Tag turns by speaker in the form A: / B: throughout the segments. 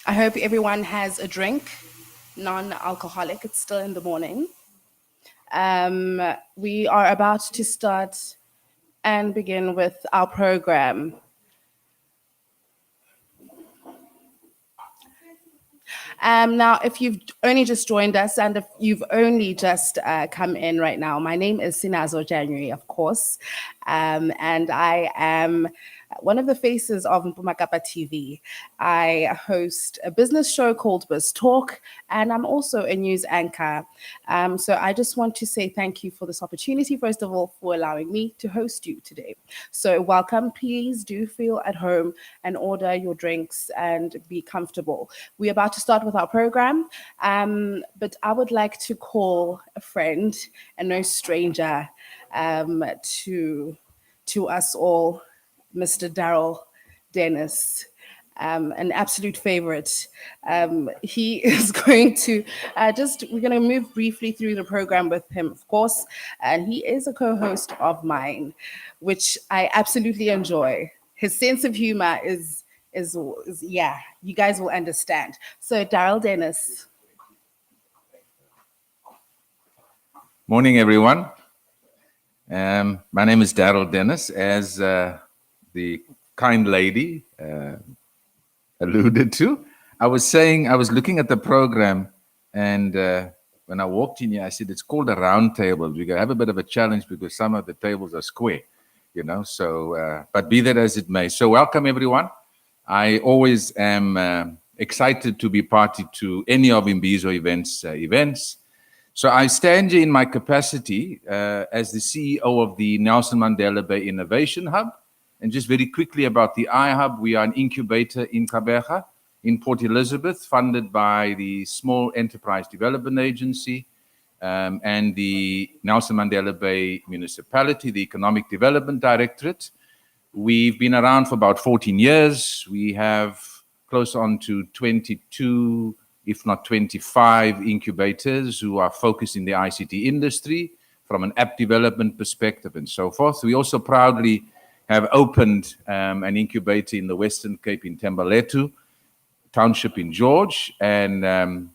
A: I hope everyone has a drink, non-alcoholic. It's still in the morning. We are about to start and begin with our program. Now, if you've only just joined us and if you've only just come in right now, my name is Sinazo January, of course, and I am one of the faces of Mpumakapa TV. I host a business show called Biz Talk, and I'm also a news anchor. So I just want to say thank you for this opportunity, first of all, for allowing me to host you today. So welcome, please do feel at home and order your drinks and be comfortable. We're about to start with our program, but I would like to call a friend and no stranger to us all, Mr. Daryl Dennis, an absolute favorite. He is going to we're going to move briefly through the program with him, of course, and he is a co-host of mine, which I absolutely enjoy. His sense of humor is yeah, you guys will understand. So, Daryl Dennis.
B: Morning, everyone. My name is Daryl Dennis. As the kind lady alluded to, I was looking at the program, and when I walked in here, I said, it's called a round table. We're going to have a bit of a challenge because some of the tables are square, so, but be that as it may. So welcome, everyone. I always am excited to be party to any of Imbizo events. So I stand here in my capacity as the CEO of the Nelson Mandela Bay Innovation Hub. And just very quickly about the iHub, we are an incubator in Kabeja, in Port Elizabeth, funded by the Small Enterprise Development Agency and the Nelson Mandela Bay Municipality, the Economic Development Directorate. We've been around for about 14 years. We have close on to 22, if not 25 incubators who are focused in the ICT industry from an app development perspective and so forth. We also proudly have opened an incubator in the Western Cape in Tembaletu Township in George. And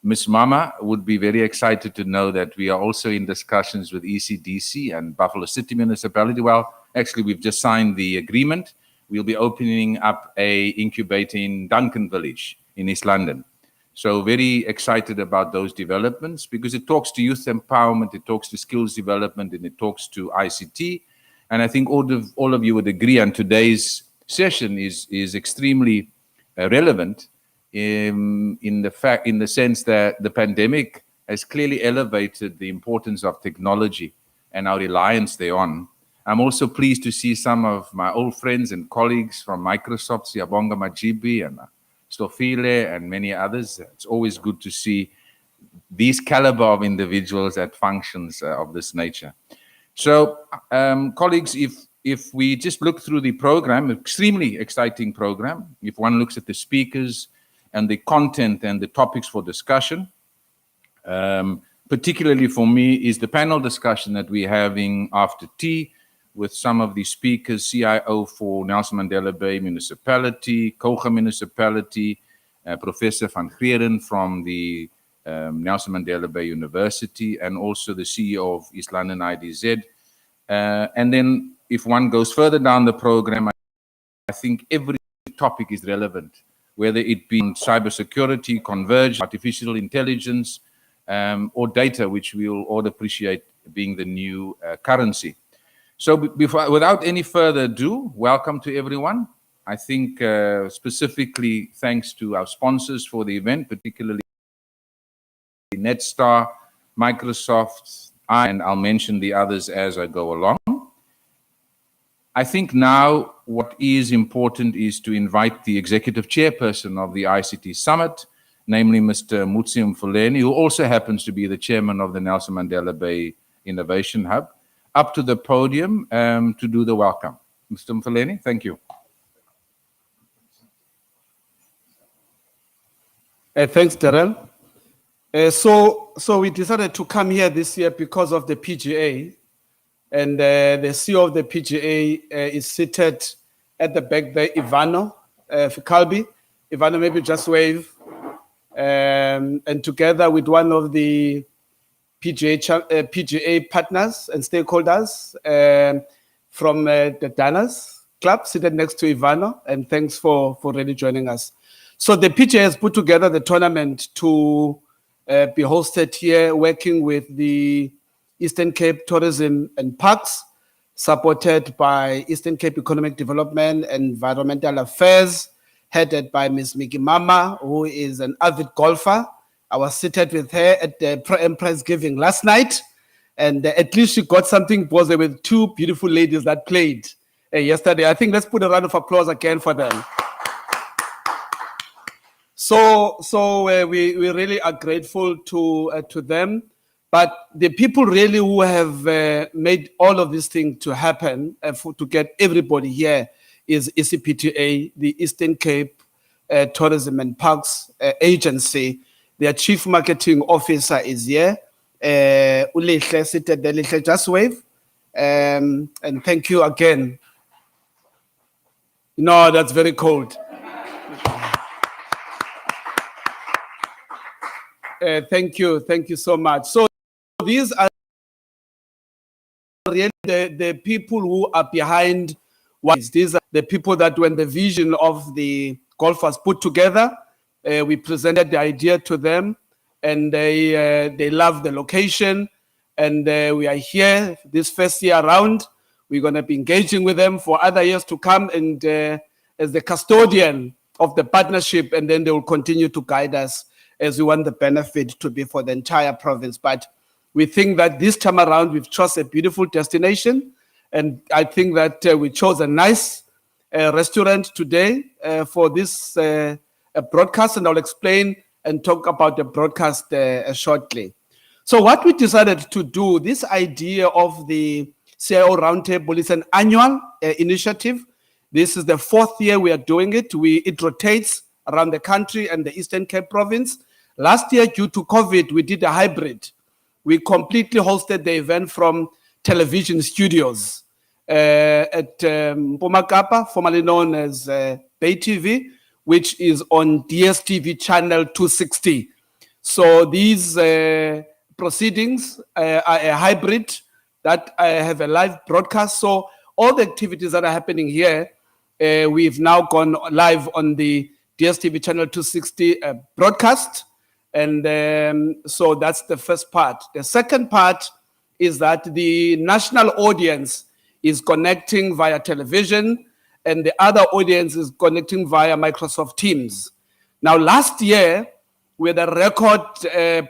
B: Ms. Mama would be very excited to know that we are also in discussions with ECDC and Buffalo City Municipality. Well, actually, we've just signed the agreement. We'll be opening up a incubator in Duncan Village in East London. So very excited about those developments because it talks to youth empowerment, it talks to skills development, and it talks to ICT. And I think all of you would agree on today's session is extremely relevant in the sense that the pandemic has clearly elevated the importance of technology and our reliance thereon. I'm also pleased to see some of my old friends and colleagues from Microsoft, Siyabonga Majibi and Stofile and many others. It's always good to see these caliber of individuals at functions of this nature. So, colleagues, if we just look through the program, extremely exciting program, if one looks at the speakers and the content and the topics for discussion, particularly for me is the panel discussion that we're having after tea with some of the speakers, CIO for Nelson Mandela Bay Municipality, Koga Municipality, Professor van Geeren from the Nelson Mandela Bay University, and also the CEO of East London IDZ. And then if one goes further down the program, I think every topic is relevant, whether it be cybersecurity, convergence, artificial intelligence, or data, which we will all appreciate being the new currency. So without any further ado, welcome to everyone. I think specifically thanks to our sponsors for the event, particularly Netstar, Microsoft, and I'll mention the others as I go along. I think now what is important is to invite the executive chairperson of the ICT Summit, namely Mr. Mutsi Mfuleni, who also happens to be the chairman of the Nelson Mandela Bay Innovation Hub, up to the podium to do the welcome. Mr. Mfuleni, thank you.
C: Thanks, Darrell. So we decided to come here this year because of the PGA, and the CEO of the PGA is seated at the back there, Ivano Fikalbi. Ivana, maybe just wave. And together with one of the PGA partners and stakeholders from the Danas Club, seated next to Ivana, and thanks for really joining us. So the PGA has put together the tournament to be hosted here, working with the Eastern Cape Tourism and Parks, supported by Eastern Cape Economic Development and Environmental Affairs, headed by Ms. Miki Mama, who is an avid golfer. I was seated with her at the Prize Giving last night, and at least she got something positive with two beautiful ladies that played yesterday. I think let's put a round of applause again for them. So we really are grateful to them. But the people really who have made all of this thing to happen, to get everybody here, is ECPTA, the Eastern Cape Tourism and Parks Agency. Their chief marketing officer is here. Ulihle, seated there. Ulihle, just wave. And thank you again. No, that's very cold. Thank you so much. So these are really the people who are behind what is. These are the people that when the vision of the golf was put together, we presented the idea to them, and they love the location, and we are here this first year around. We're going to be engaging with them for other years to come, and as the custodian of the partnership, and then they will continue to guide us as we want the benefit to be for the entire province. But we think that this time around, we've chosen a beautiful destination. And I think that we chose a nice restaurant today for this broadcast. And I'll explain and talk about the broadcast shortly. So what we decided to do, this idea of the CIO Roundtable is an annual initiative. This is the 4th year we are doing it. It rotates around the country and the Eastern Cape province. Last year, due to COVID, we did a hybrid. We completely hosted the event from television studios at Pomakapa, formerly known as Bay TV, which is on DSTV channel 260. So these proceedings are a hybrid that have a live broadcast. So all the activities that are happening here, we've now gone live on the DSTV channel 260 broadcast. And so that's the first part. The second part is that the national audience is connecting via television, and the other audience is connecting via Microsoft Teams. Now, last year, we had a record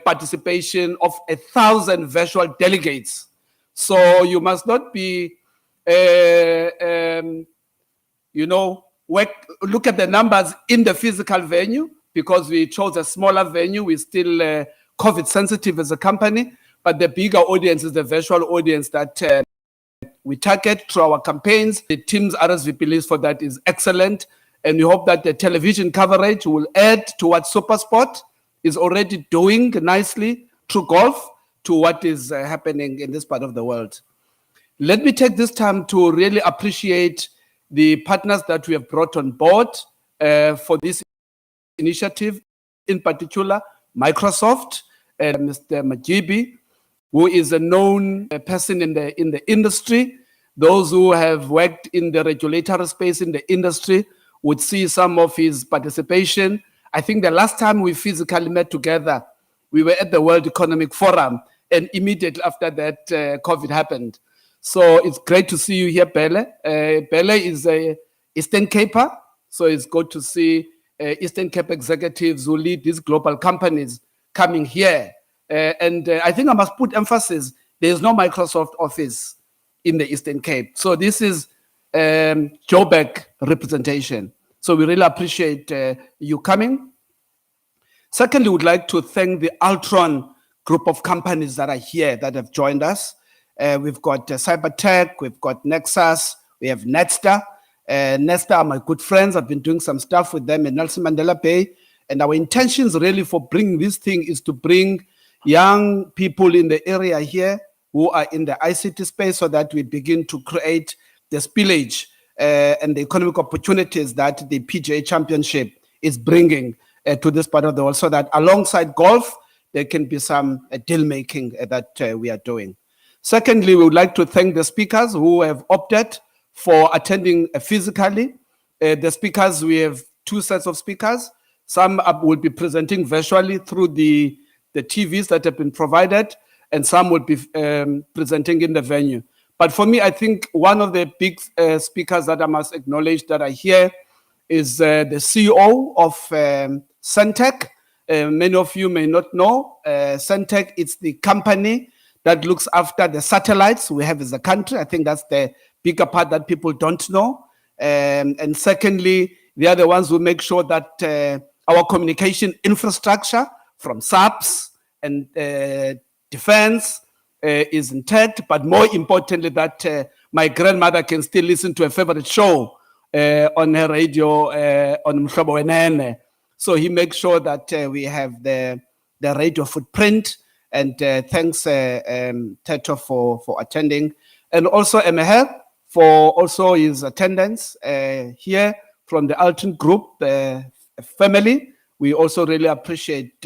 C: participation of 1,000 virtual delegates. So you must not be, look at the numbers in the physical venue, because we chose a smaller venue. We're still COVID sensitive as a company, but the bigger audience is the virtual audience that we target through our campaigns. The team's RSVP list for that is excellent, and we hope that the television coverage will add to what SuperSport is already doing nicely through golf to what is happening in this part of the world. Let me take this time to really appreciate the partners that we have brought on board for this initiative, in particular Microsoft and Mr. Majibi, who is a known person in the industry. Those who have worked in the regulatory space in the industry would see some of his participation. I think the last time we physically met together, we were at the World Economic Forum, and immediately after that, COVID happened. So it's great to see you here, Bele. Bele is a Eastern Caper, so it's good to see Eastern Cape executives who lead these global companies coming here. And I think I must put emphasis, there is no Microsoft office in the Eastern Cape. So this is Joburg representation. So we really appreciate you coming. Secondly, we would like to thank the Altron group of companies that are here that have joined us. We've got Cybertech, we've got Nexus, we have Netstar. Nesta are my good friends. I've been doing some stuff with them in Nelson Mandela Bay. And our intentions really for bringing this thing is to bring young people in the area here who are in the ICT space so that we begin to create the spillage and the economic opportunities that the PGA Championship is bringing to this part of the world, so that alongside golf, there can be some deal making that we are doing. Secondly, we would like to thank the speakers who have opted for attending physically. The speakers, we have two sets of speakers. Some will be presenting virtually through the TVs that have been provided, and some will be presenting in the venue. But for me, I think one of the big speakers that I must acknowledge that are here is the CEO of Centec. Many of you may not know, Centec is the company that looks after the satellites we have as a country. I think that's the bigger part that people don't know. And secondly, they are the ones who make sure that our communication infrastructure from SAPs and defense is intact, but more importantly, that my grandmother can still listen to a favorite show on her radio on Mhlobo Wenene. So he makes sure that we have the radio footprint. And thanks, Teto, for attending. And also Emeher for also his attendance here from the Alton Group family. We also really appreciate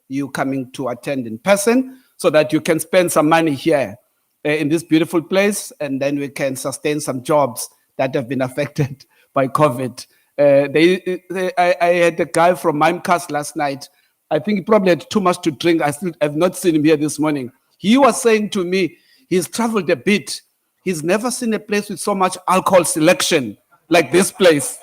C: you coming to attend in person so that you can spend some money here in this beautiful place, and then we can sustain some jobs that have been affected by COVID. I had a guy from Mimecast last night. I think he probably had too much to drink. I still have not seen him here this morning. He was saying to me, he's traveled a bit. He's never seen a place with so much alcohol selection like this place.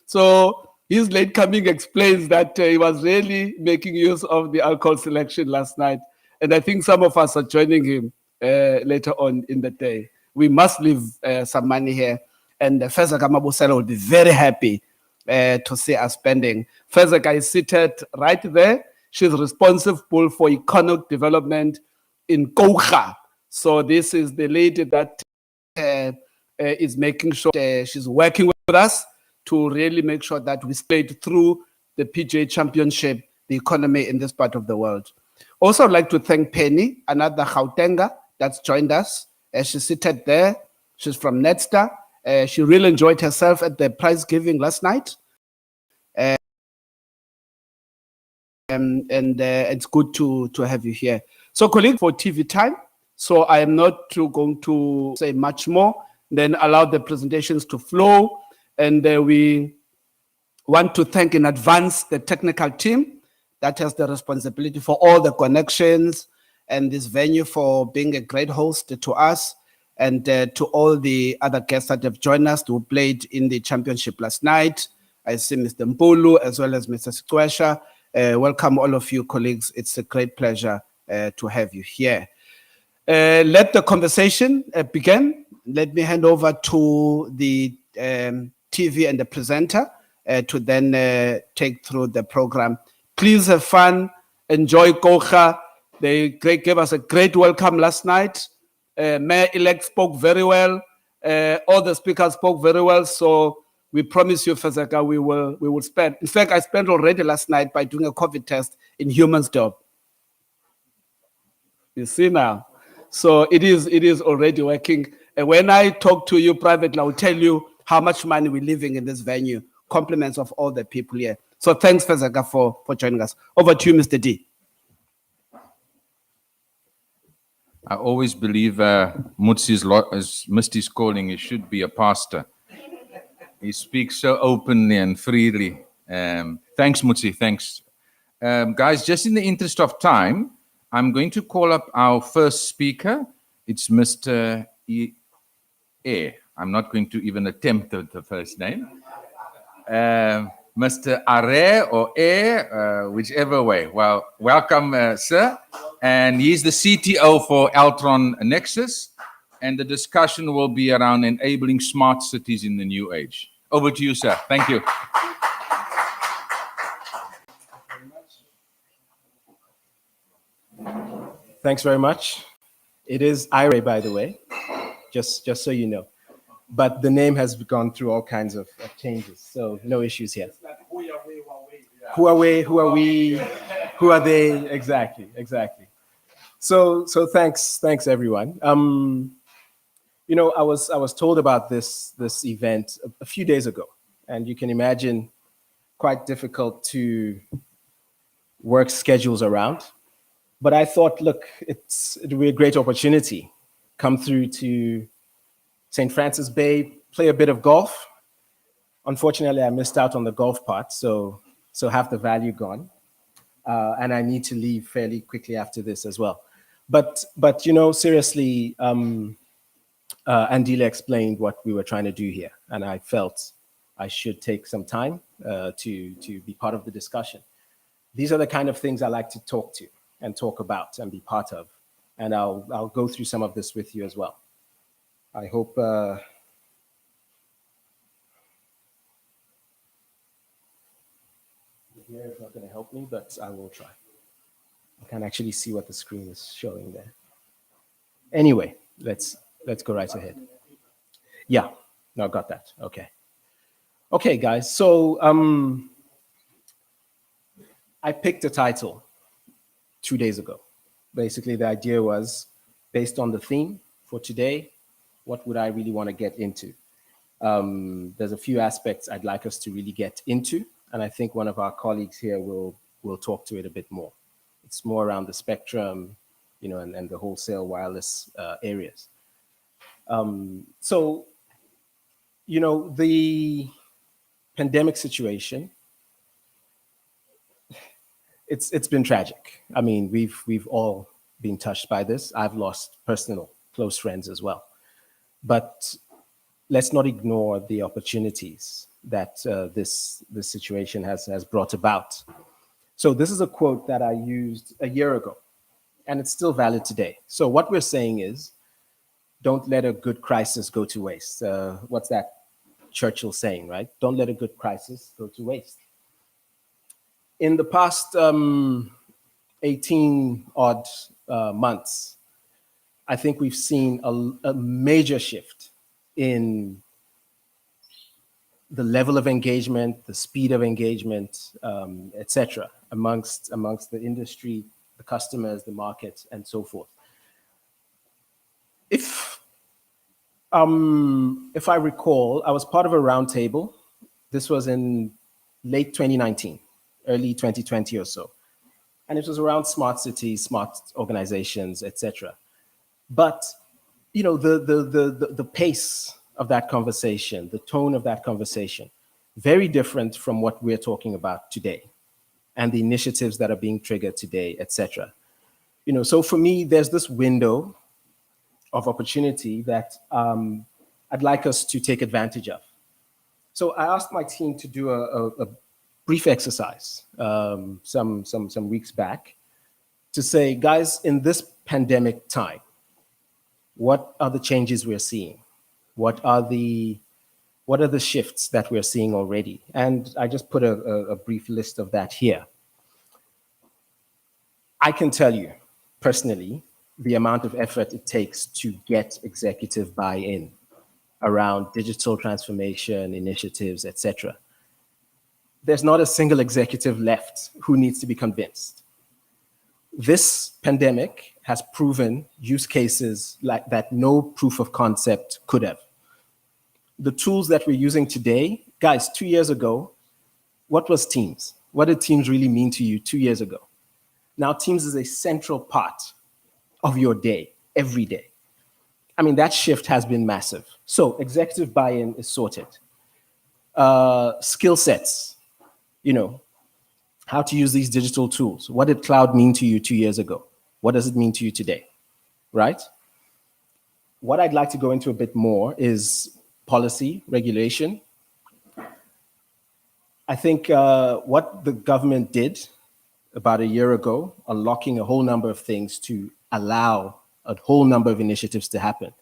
C: So his late coming explains that he was really making use of the alcohol selection last night. And I think some of us are joining him later on in the day. We must leave some money here. And Fezeka Mabusela will be very happy to see us spending. Fezeka is seated right there. She's responsible for economic development in Kocha. So this is the lady that is making sure she's working with us to really make sure that we stayed through the PGA Championship, the economy in this part of the world. Also, I'd like to thank Penny, another Gautenga that's joined us. She's seated there. She's from Netstar. She really enjoyed herself at the prize giving last night. And it's good to have you here. So, colleague, for TV time, so I am not going to say much more, then allow the presentations to flow. And we want to thank in advance the technical team that has the responsibility for all the connections, and this venue for being a great host to us, and to all the other guests that have joined us who played in the championship last night. I see Mr. Mpulu as well as Mr. Sikwesha. Welcome all of you colleagues. It's a great pleasure to have you here. Let the conversation begin. Let me hand over to the TV and the presenter to then take through the program. Please have fun, enjoy Kocha. They gave us a great welcome last night. Mayor-elect spoke very well. All the speakers spoke very well. So we promise you, Fezeka, we will spend. In fact, I spent already last night by doing a COVID test in Humansdorp. You see now. So it is already working. And when I talk to you privately, I will tell you how much money we're leaving in this venue. Compliments of all the people here. So thanks, Fezeka, for joining us. Over to you, Mr. D.
B: I always believe Mutsi's missed his calling. He should be a pastor. He speaks so openly and freely. Thanks, Mutsi. Thanks. Guys, just in the interest of time, I'm going to call up our first speaker. It's Mr. E. I'm not going to even attempt the first name. Mr. Are or E, whichever way. Well, welcome, sir. And he's the CTO for Altron Nexus. And the discussion will be around enabling smart cities in the new age. Over to you, sir. Thank you.
D: Thanks very much. It is Ire, by the way, just so you know. But the name has gone through all kinds of changes, so no issues here. Who are we? Who are we? Who are they? Exactly. So thanks everyone. You know, I was told about this event a few days ago, and you can imagine quite difficult to work schedules around. But I thought, look, it'll be a great opportunity. Come through to St. Francis Bay, play a bit of golf. Unfortunately, I missed out on the golf part, so half the value gone. And I need to leave fairly quickly after this as well. But you know, seriously, Andile explained what we were trying to do here, and I felt I should take some time to be part of the discussion. These are the kind of things I like to talk to and talk about and be part of, and I'll go through some of this with you as well. I hope. Here is not going to help me, but I will try. I can actually see what the screen is showing there. Anyway, let's go right ahead. Yeah, no, got that. Okay, guys. So I picked a title 2 days ago. Basically, the idea was based on the theme for today. What would I really want to get into? There's a few aspects I'd like us to really get into, and I think one of our colleagues here will talk to it a bit more. It's more around the spectrum, you know, and the wholesale wireless areas. So, you know, the pandemic situation, it's been tragic. I mean, we've all been touched by this. I've lost personal close friends as well. But let's not ignore the opportunities that this situation has brought about. So this is a quote that I used a year ago, and it's still valid today. So what we're saying is, don't let a good crisis go to waste. What's that Churchill saying, right? Don't let a good crisis go to waste. In the past 18 odd months, I think we've seen a major shift in the level of engagement, the speed of engagement, etc., amongst the industry, the customers, the market, and so forth. If I recall, I was part of a roundtable. This was in late 2019, early 2020 or so, and it was around smart cities, smart organizations, etc. But you know, the pace of that conversation, the tone of that conversation, very different from what we're talking about today, and the initiatives that are being triggered today, etc. You know, so for me, there's this window of opportunity that I'd like us to take advantage of. So I asked my team to do a brief exercise some weeks back to say, guys, in this pandemic time, what are the changes we're seeing? What are the shifts that we're seeing already? And I just put a brief list of that here. I can tell you personally the amount of effort it takes to get executive buy-in around digital transformation initiatives, etc. There's not a single executive left who needs to be convinced. This pandemic has proven use cases like that no proof of concept could have. The tools that we're using today, guys, 2 years ago, what was Teams? What did Teams really mean to you 2 years ago? Now Teams is a central part of your day, every day. I mean, that shift has been massive. So executive buy-in is sorted. Skill sets, you know, how to use these digital tools. What did cloud mean to you 2 years ago? What does it mean to you today, right? What I'd like to go into a bit more is policy, regulation. I think what the government did about a year ago, unlocking a whole number of things to allow a whole number of initiatives to happen.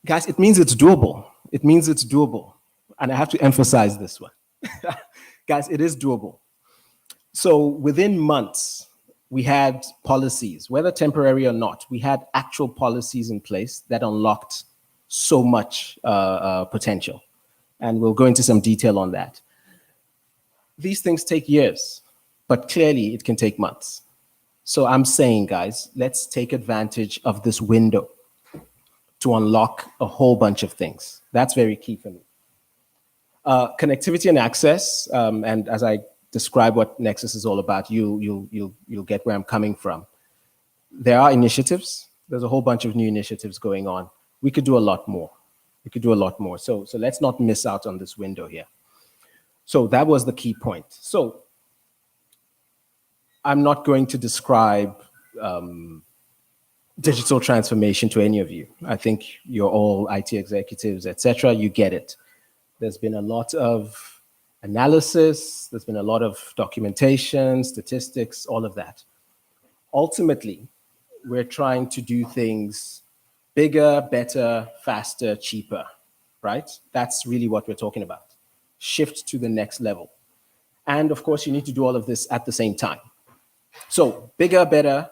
D: Guys, it means it's doable. It means it's doable. And I have to emphasize this one. Guys, it is doable. So within months, we had policies, whether temporary or not, we had actual policies in place that unlocked so much potential. And we'll go into some detail on that. These things take years, but clearly it can take months. So I'm saying, guys, let's take advantage of this window to unlock a whole bunch of things. That's very key for me. Connectivity and access, and as I describe what Nexus is all about, you'll get where I'm coming from. There are initiatives. There's a whole bunch of new initiatives going on. We could do a lot more. We could do a lot more. So let's not miss out on this window here. So that was the key point. So I'm not going to describe digital transformation to any of you. I think you're all IT executives, etc. You get it. There's been a lot of analysis. There's been a lot of documentation, statistics, all of that. Ultimately, we're trying to do things bigger, better, faster, cheaper, right? That's really what we're talking about. Shift to the next level. And of course, you need to do all of this at the same time. So bigger, better,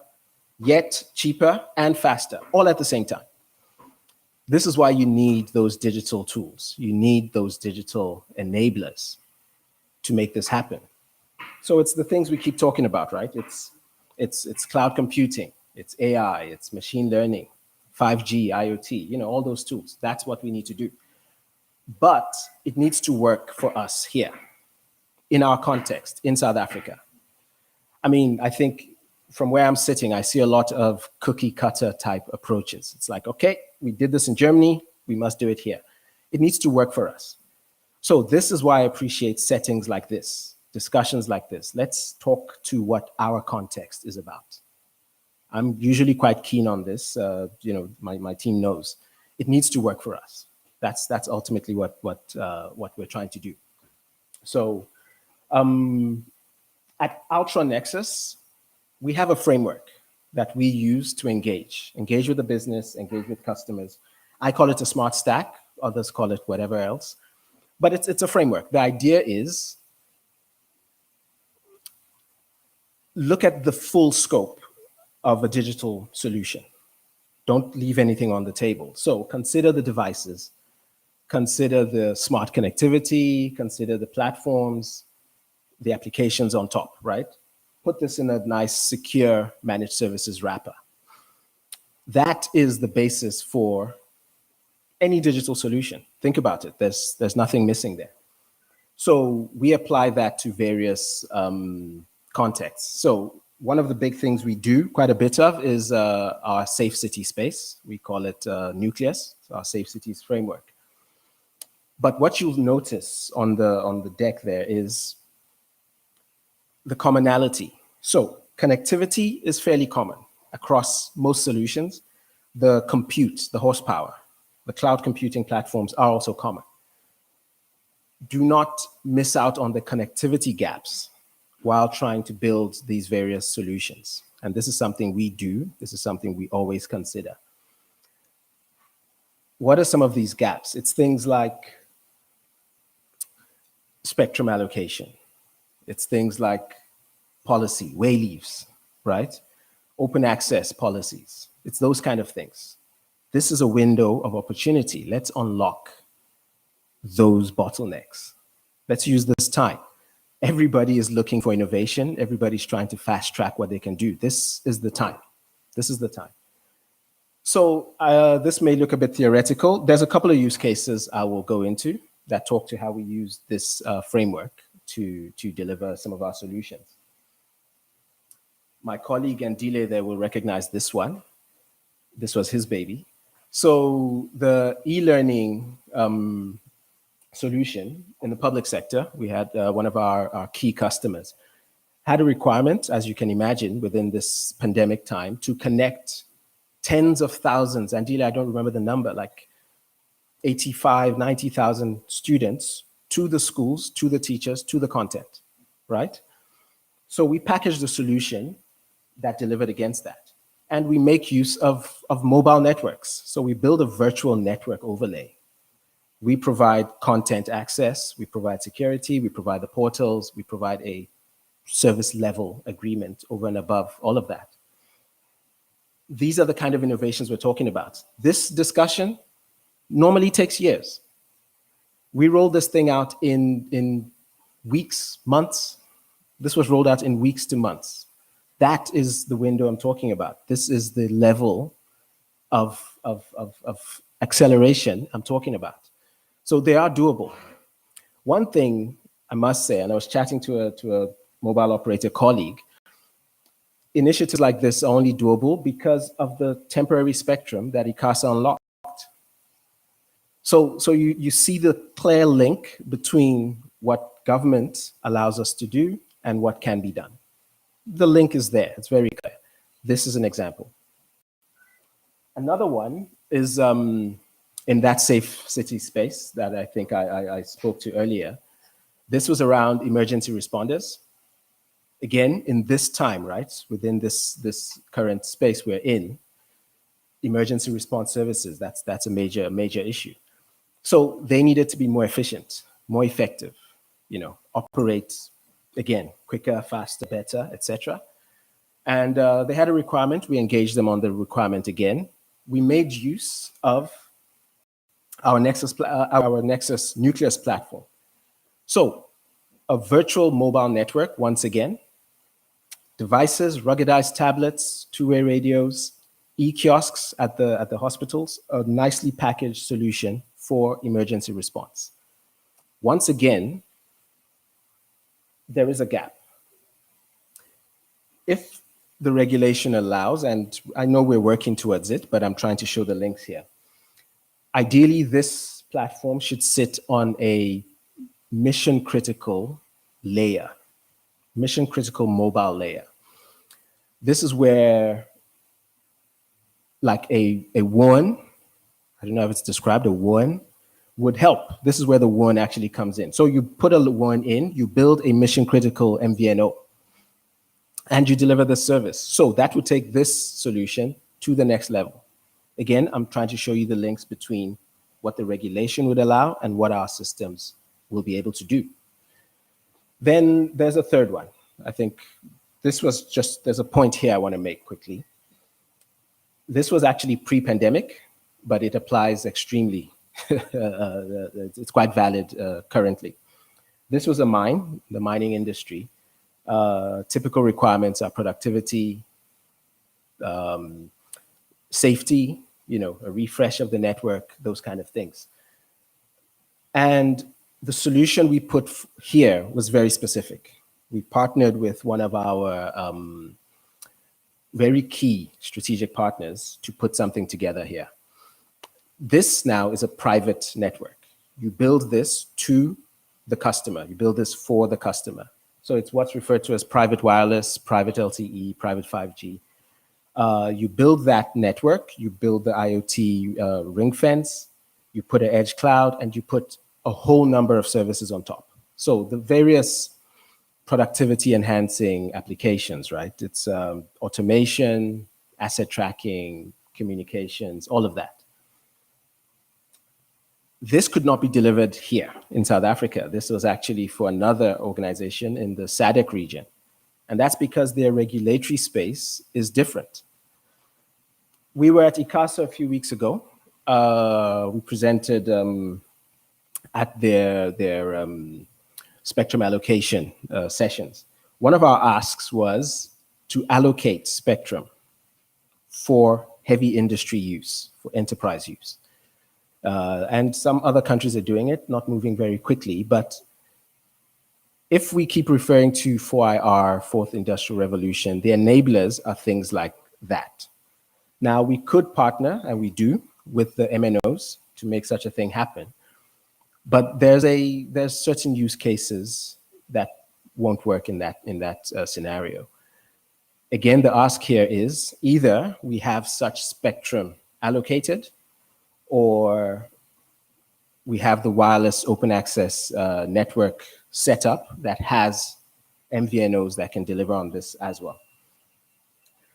D: yet cheaper and faster, all at the same time. This is why you need those digital tools. You need those digital enablers to make this happen. So it's the things we keep talking about, right? It's cloud computing, it's AI, it's machine learning, 5G, IoT, you know, all those tools. That's what we need to do. But it needs to work for us here, in our context, in South Africa. I mean, I think from where I'm sitting, I see a lot of cookie cutter type approaches. It's like, okay, we did this in Germany, we must do it here. It needs to work for us. So this is why I appreciate settings like this, discussions like this. Let's talk to what our context is about. I'm usually quite keen on this. You know, my team knows. It needs to work for us. That's ultimately what we're trying to do. So at Ultra Nexus, we have a framework that we use to engage with the business, engage with customers. I call it a smart stack. Others call it whatever else. But it's a framework. The idea is look at the full scope of a digital solution. Don't leave anything on the table. So consider the devices, consider the smart connectivity, consider the platforms, the applications on top, right? Put this in a nice, secure managed services wrapper. That is the basis for any digital solution. Think about it. There's nothing missing there. So we apply that to various contexts. So one of the big things we do quite a bit of is our safe city space. We call it Nucleus, so our safe cities framework. But what you'll notice on the deck there is the commonality. So connectivity is fairly common across most solutions. The compute, the horsepower, the cloud computing platforms are also common. Do not miss out on the connectivity gaps while trying to build these various solutions. And this is something we do. This is something we always consider. What are some of these gaps? It's things like spectrum allocation. It's things like policy, way leaves, right? Open access policies. It's those kind of things. This is a window of opportunity. Let's unlock those bottlenecks. Let's use this time. Everybody is looking for innovation. Everybody's trying to fast track what they can do. This is the time. This is the time. So this may look a bit theoretical. There's a couple of use cases I will go into that talk to how we use this framework to deliver some of our solutions. My colleague Andile there will recognize this one. This was his baby. So the e-learning solution in the public sector, we had one of our key customers had a requirement, as you can imagine, within this pandemic time to connect tens of thousands, Andile, I don't remember the number, like 85, 90,000 students to the schools, to the teachers, to the content, right? So we packaged a solution that delivered against that. And we make use of mobile networks. So we build a virtual network overlay. We provide content access, we provide security, we provide the portals, we provide a service level agreement over and above all of that. These are the kind of innovations we're talking about. This discussion normally takes years. We rolled this thing out in weeks, months. This was rolled out in weeks to months. That is the window I'm talking about. This is the level of acceleration I'm talking about. So they are doable. One thing I must say, and I was chatting to a mobile operator colleague, initiatives like this are only doable because of the temporary spectrum that ICASA unlocked. So you see the clear link between what government allows us to do and what can be done. The link is there, it's very clear. This is an example. Another one is in that safe city space that I think I spoke to earlier. This was around emergency responders. Again, in this time, right, within this current space we're in, emergency response services, that's a major issue. So they needed to be more efficient, more effective, operate, again, quicker, faster, better, etc. And they had a requirement. We engaged them on the requirement again. We made use of our Nexus Nucleus platform. So a virtual mobile network, once again, devices, ruggedized tablets, two-way radios, e-kiosks at the hospitals, a nicely packaged solution for emergency response. Once again, there is a gap. If the regulation allows, and I know we're working towards it, but I'm trying to show the links here. Ideally, this platform should sit on a mission-critical layer, mission-critical mobile layer. This is where, like a WAN, I don't know if it's described, a WAN would help. This is where the WAN actually comes in. So you put a WAN in, you build a mission-critical MVNO, and you deliver the service. So that would take this solution to the next level. Again, I'm trying to show you the links between what the regulation would allow and what our systems will be able to do. Then there's a third one. I think this was just, there's a point here I want to make quickly. This was actually pre-pandemic, but it applies extremely, it's quite valid currently. This was a mine, the mining industry. Typical requirements are productivity, safety, a refresh of the network, those kind of things. And the solution we put here was very specific. We partnered with one of our very key strategic partners to put something together here. This now is a private network. You build this to the customer. You build this for the customer. So it's what's referred to as private wireless, private LTE, private 5G. You build that network, you build the IoT ring fence, you put an edge cloud, and you put a whole number of services on top. So the various productivity enhancing applications, right? It's automation, asset tracking, communications, all of that. This could not be delivered here in South Africa. This was actually for another organization in the SADC region. And that's because their regulatory space is different. We were at ICASA a few weeks ago. We presented at their spectrum allocation sessions. One of our asks was to allocate spectrum for heavy industry use, for enterprise use. And some other countries are doing it, not moving very quickly. But if we keep referring to 4IR, Fourth Industrial Revolution, the enablers are things like that. Now, we could partner, and we do, with the MNOs to make such a thing happen. But there's certain use cases that won't work in that scenario. Again, the ask here is either we have such spectrum allocated, or we have the wireless open access network set up that has MVNOs that can deliver on this as well.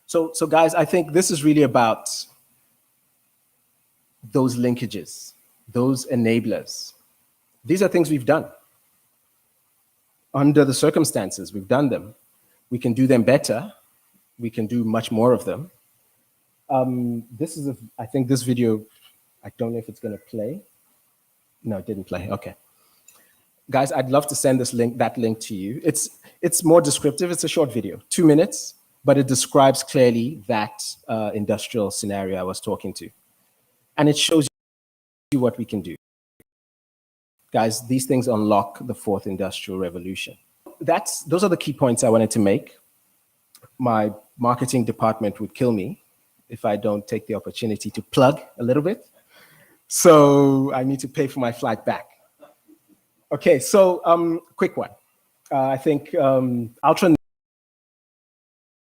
D: So guys, I think this is really about those linkages, those enablers. These are things we've done. Under the circumstances, we've done them. We can do them better. We can do much more of them. I think this video, I don't know if it's going to play. No, it didn't play. Okay. Guys, I'd love to send that link to you. It's more descriptive. It's a short video, 2 minutes, but it describes clearly that industrial scenario I was talking to. And it shows you what we can do. Guys, these things unlock the fourth industrial revolution. Those are the key points I wanted to make. My marketing department would kill me if I don't take the opportunity to plug a little bit. So I need to pay for my flight back. Okay, so quick one. I think Ultra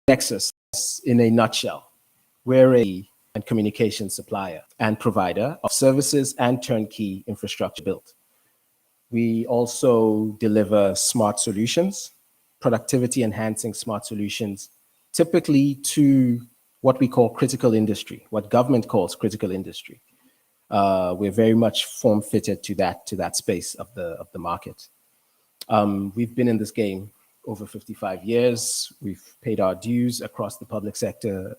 D: Nexus, in a nutshell, we're a communication supplier and provider of services and turnkey infrastructure built. We also deliver smart solutions, productivity enhancing smart solutions, typically to what we call critical industry, what government calls critical industry. We're very much form fitted to that space of the market. We've been in this game over 55 years. We've paid our dues across the public sector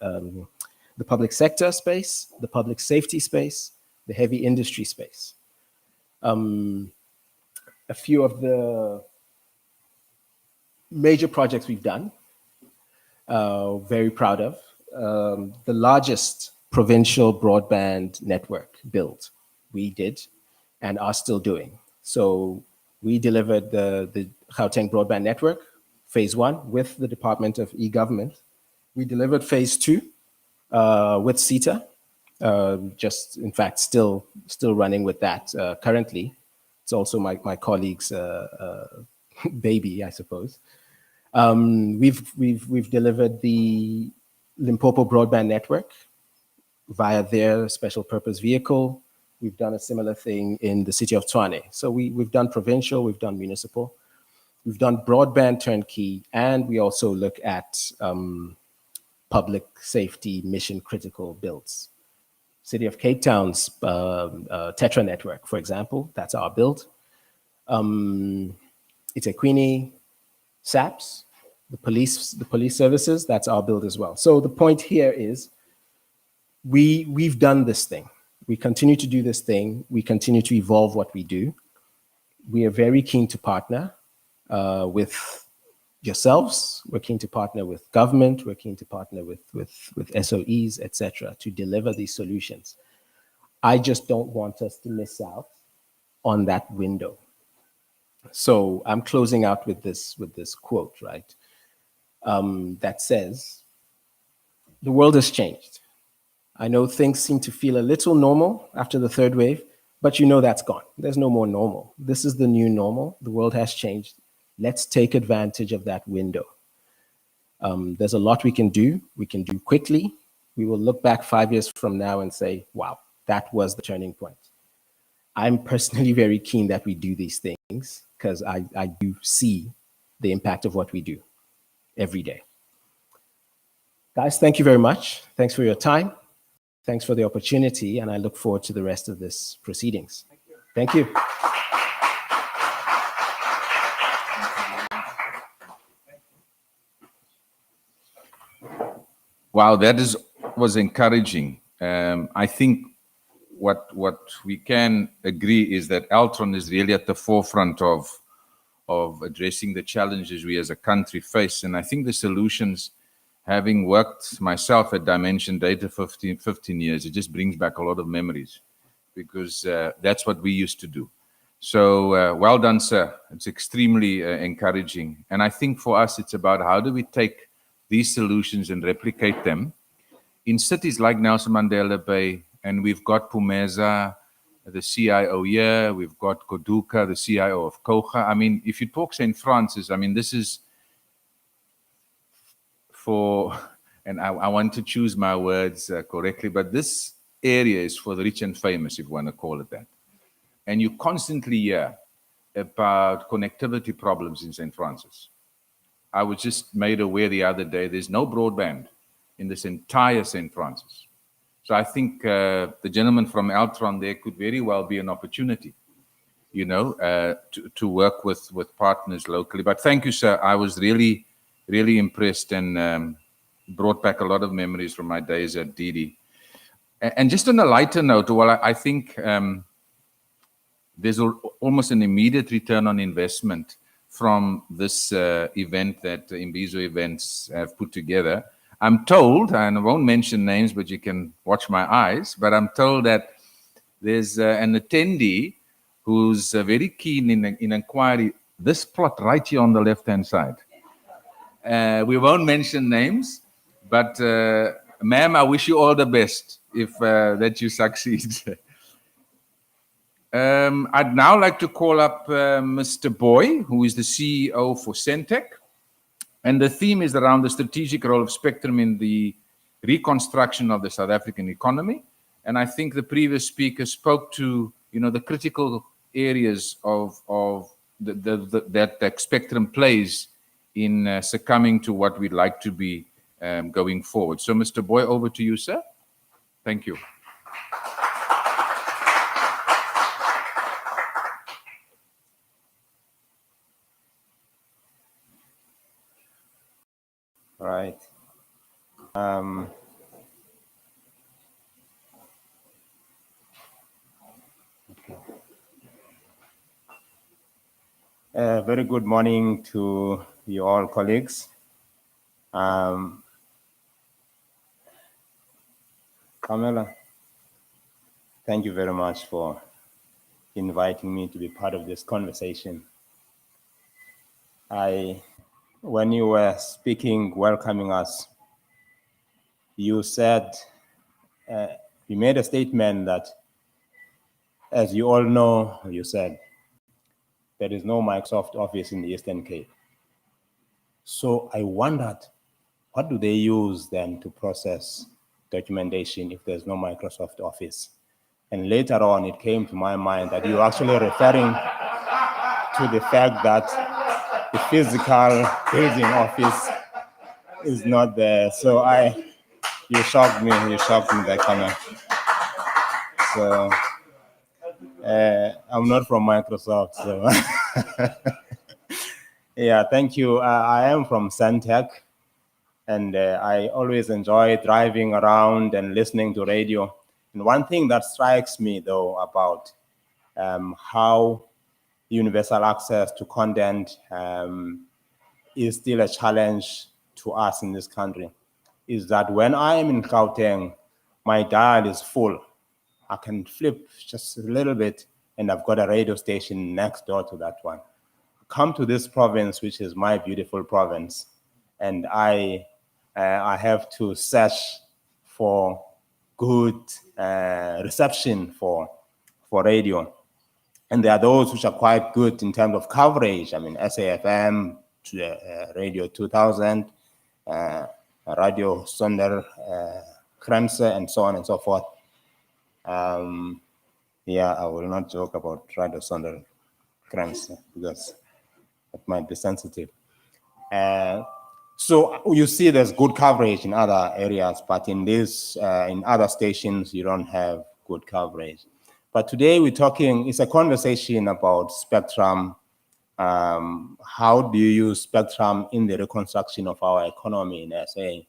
D: space, the public safety space, the heavy industry space. A few of the major projects we've done, very proud of. The largest provincial broadband network build we did and are still doing. So we delivered the Gauteng broadband network, phase 1, with the Department of E-Government. We delivered phase 2 with CETA, just in fact still running with that currently. It's also my colleague's baby, I suppose. We've delivered the Limpopo broadband network via their special purpose vehicle. We've done a similar thing in the city of Tshwane. So we've done provincial, we've done municipal, we've done broadband turnkey, and we also look at public safety mission critical builds. City of Cape Town's Tetra network, for example, that's our build. eThekwini, SAPS, the police services, that's our build as well. So the point here is we've done this thing. We continue to do this thing. We continue to evolve what we do. We are very keen to partner with yourselves. We're keen to partner with government. We're keen to partner with SOEs, etc., to deliver these solutions. I just don't want us to miss out on that window. So I'm closing out with this quote, right? That says, the world has changed. I know things seem to feel a little normal after the third wave, but you know that's gone. There's no more normal. This is the new normal. The world has changed. Let's take advantage of that window. There's a lot we can do. We can do quickly. We will look back 5 years from now and say, wow, that was the turning point. I'm personally very keen that we do these things because I do see the impact of what we do every day. Guys, thank you very much. Thanks for your time. Thanks for the opportunity, and I look forward to the rest of this proceedings. Thank you.
B: Wow, that was encouraging. I think what we can agree is that Altron is really at the forefront of addressing the challenges we as a country face. And I think the solutions, having worked myself at Dimension Data 15 years, it just brings back a lot of memories because that's what we used to do. So well done, sir. It's extremely encouraging. And I think for us, it's about how do we take these solutions and replicate them in cities like Nelson Mandela Bay. And we've got Pumeza, the CIO here. We've got Koduka, the CIO of Koga. I mean, if you talk St. Francis, I mean, this is for, and I want to choose my words correctly, but this area is for the rich and famous, if you want to call it that. And you constantly hear about connectivity problems in St. Francis. I was just made aware the other day, there's no broadband in this entire St. Francis. So I think the gentleman from Altron there could very well be an opportunity, you know, to work with partners locally. But thank you, sir. I was really impressed and brought back a lot of memories from my days at DD. And just on a lighter note, well, I think there's almost an immediate return on investment from this event that Imbizo Events have put together. I'm told, and I won't mention names, but you can watch my eyes, but I'm told that there's an attendee who's very keen in inquiry. This plot right here on the left-hand side. We won't mention names, but ma'am, I wish you all the best if that you succeed. I'd now like to call up Mr. Boy, who is the CEO for Centec. And the theme is around the strategic role of spectrum in the reconstruction of the South African economy. And I think the previous speaker spoke to, the critical areas of that spectrum plays in succumbing to what we'd like to be going forward. So, Mr. Boy, over to you, sir. Thank you.
E: All right. Very good morning to you all, colleagues. Pamela, thank you very much for inviting me to be part of this conversation. When you were speaking, welcoming us, you said, you made a statement that, as you all know, you said, there is no Microsoft Office in the Eastern Cape. So I wondered, what do they use then to process documentation if there's no Microsoft Office? And later on, it came to my mind that you're actually referring to the fact that the physical building office is not there. So you shocked me that comment. So I'm not from Microsoft, so yeah, thank you. I am from Centec, and I always enjoy driving around and listening to radio. And one thing that strikes me, though, about how universal access to content is still a challenge to us in this country, is that when I am in Gauteng, my dial is full. I can flip just a little bit, and I've got a radio station next door to that one. Come to this province, which is my beautiful province, and I have to search for good reception for radio. And there are those which are quite good in terms of coverage. I mean, SAFM, Radio 2000, Radio Sonder, Grense, and so on and so forth. Yeah, I will not joke about Radio Sonder Grense because it might be sensitive. So you see there's good coverage in other areas, but in other stations, you don't have good coverage. But today we're talking, it's a conversation about spectrum. How do you use spectrum in the reconstruction of our economy in SA?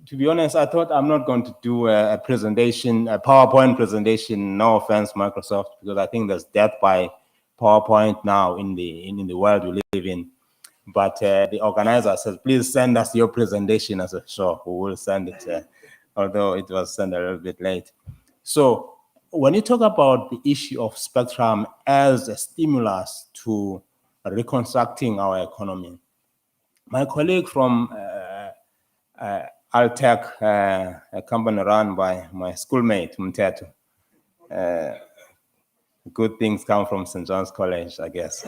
E: To be honest, I thought I'm not going to do a presentation, a PowerPoint presentation, no offense, Microsoft, because I think there's death by PowerPoint now in the world we live in. But the organizer says, please send us your presentation as a show. We will send it, although it was sent a little bit late. So when you talk about the issue of spectrum as a stimulus to reconstructing our economy, my colleague from Altec, a company run by my schoolmate, Mteto, good things come from St. John's College, I guess.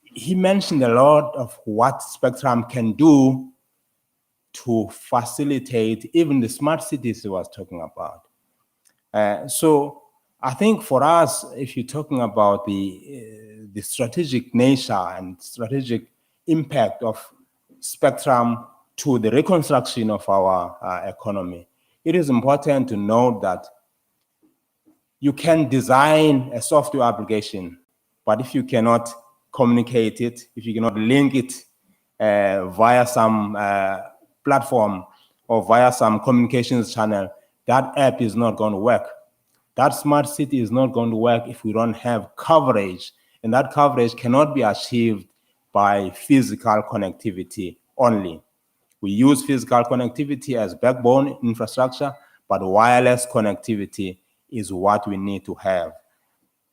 E: He mentioned a lot of what spectrum can do to facilitate even the smart cities he was talking about. So I think for us, if you're talking about the strategic nature and strategic impact of spectrum to the reconstruction of our economy, it is important to note that you can design a software application, but if you cannot communicate it, if you cannot link it via some platform or via some communications channel, that app is not going to work. That smart city is not going to work if we don't have coverage, and that coverage cannot be achieved by physical connectivity only. We use physical connectivity as backbone infrastructure, but wireless connectivity is what we need to have.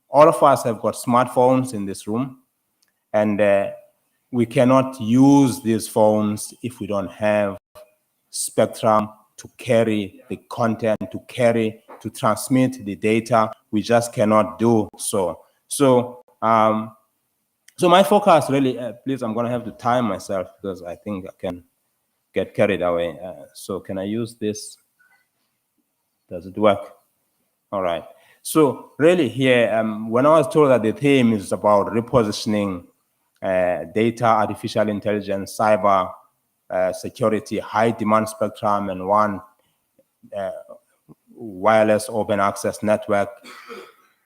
E: All of us have got smartphones in this room, and we cannot use these phones if we don't have spectrum to carry the content, to transmit the data. We just cannot do so. So my focus really, please, I'm going to have to time myself because I think I can get carried away. So can I use this? Does it work? All right. So really here, when I was told that the theme is about repositioning data, artificial intelligence, cyber security, high demand spectrum, and one wireless open access network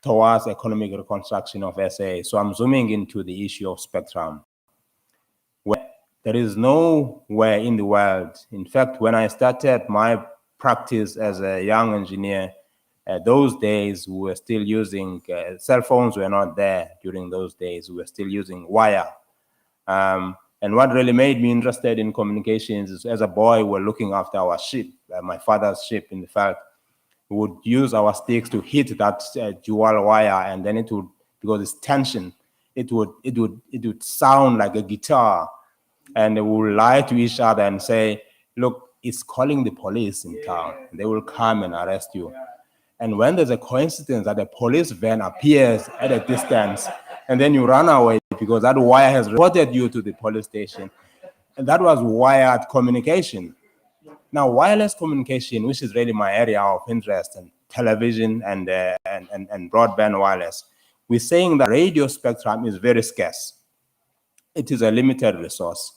E: towards economic reconstruction of SA. So I'm zooming into the issue of spectrum. Where there is nowhere in the world. In fact, when I started my practice as a young engineer, those days we were still using, cell phones were not there during those days. We were still using wire. And what really made me interested in communications is, as a boy, we're looking after our sheep, my father's sheep. In fact, we would use our sticks to hit that dual wire, and then it would, because it's tension, it would sound like a guitar, and we would lie to each other and say, "Look, it's calling the police in town. They will come and arrest you." And when there's a coincidence that a police van appears at a distance, and then you run away because that wire has reported you to the police station, and that was wired communication. Now, wireless communication, which is really my area of interest, and television and broadband wireless, we're saying that radio spectrum is very scarce. It is a limited resource.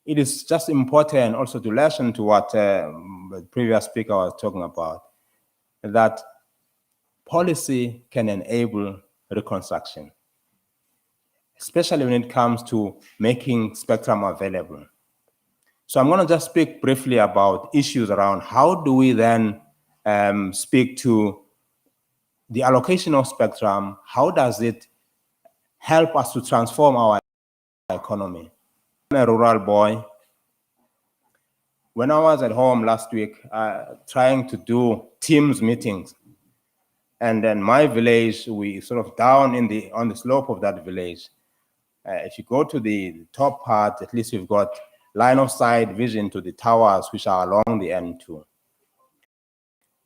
E: It is just important also to listen to what the previous speaker was talking about, that policy can enable reconstruction, especially when it comes to making spectrum available. So I'm going to just speak briefly about issues around how do we then speak to the allocation of spectrum. How does it help us to transform our economy? I'm a rural boy. When I was at home last week, trying to do Teams meetings, and then my village, we sort of down on the slope of that village. If you go to the top part, at least you've got line of sight vision to the towers which are along the N2.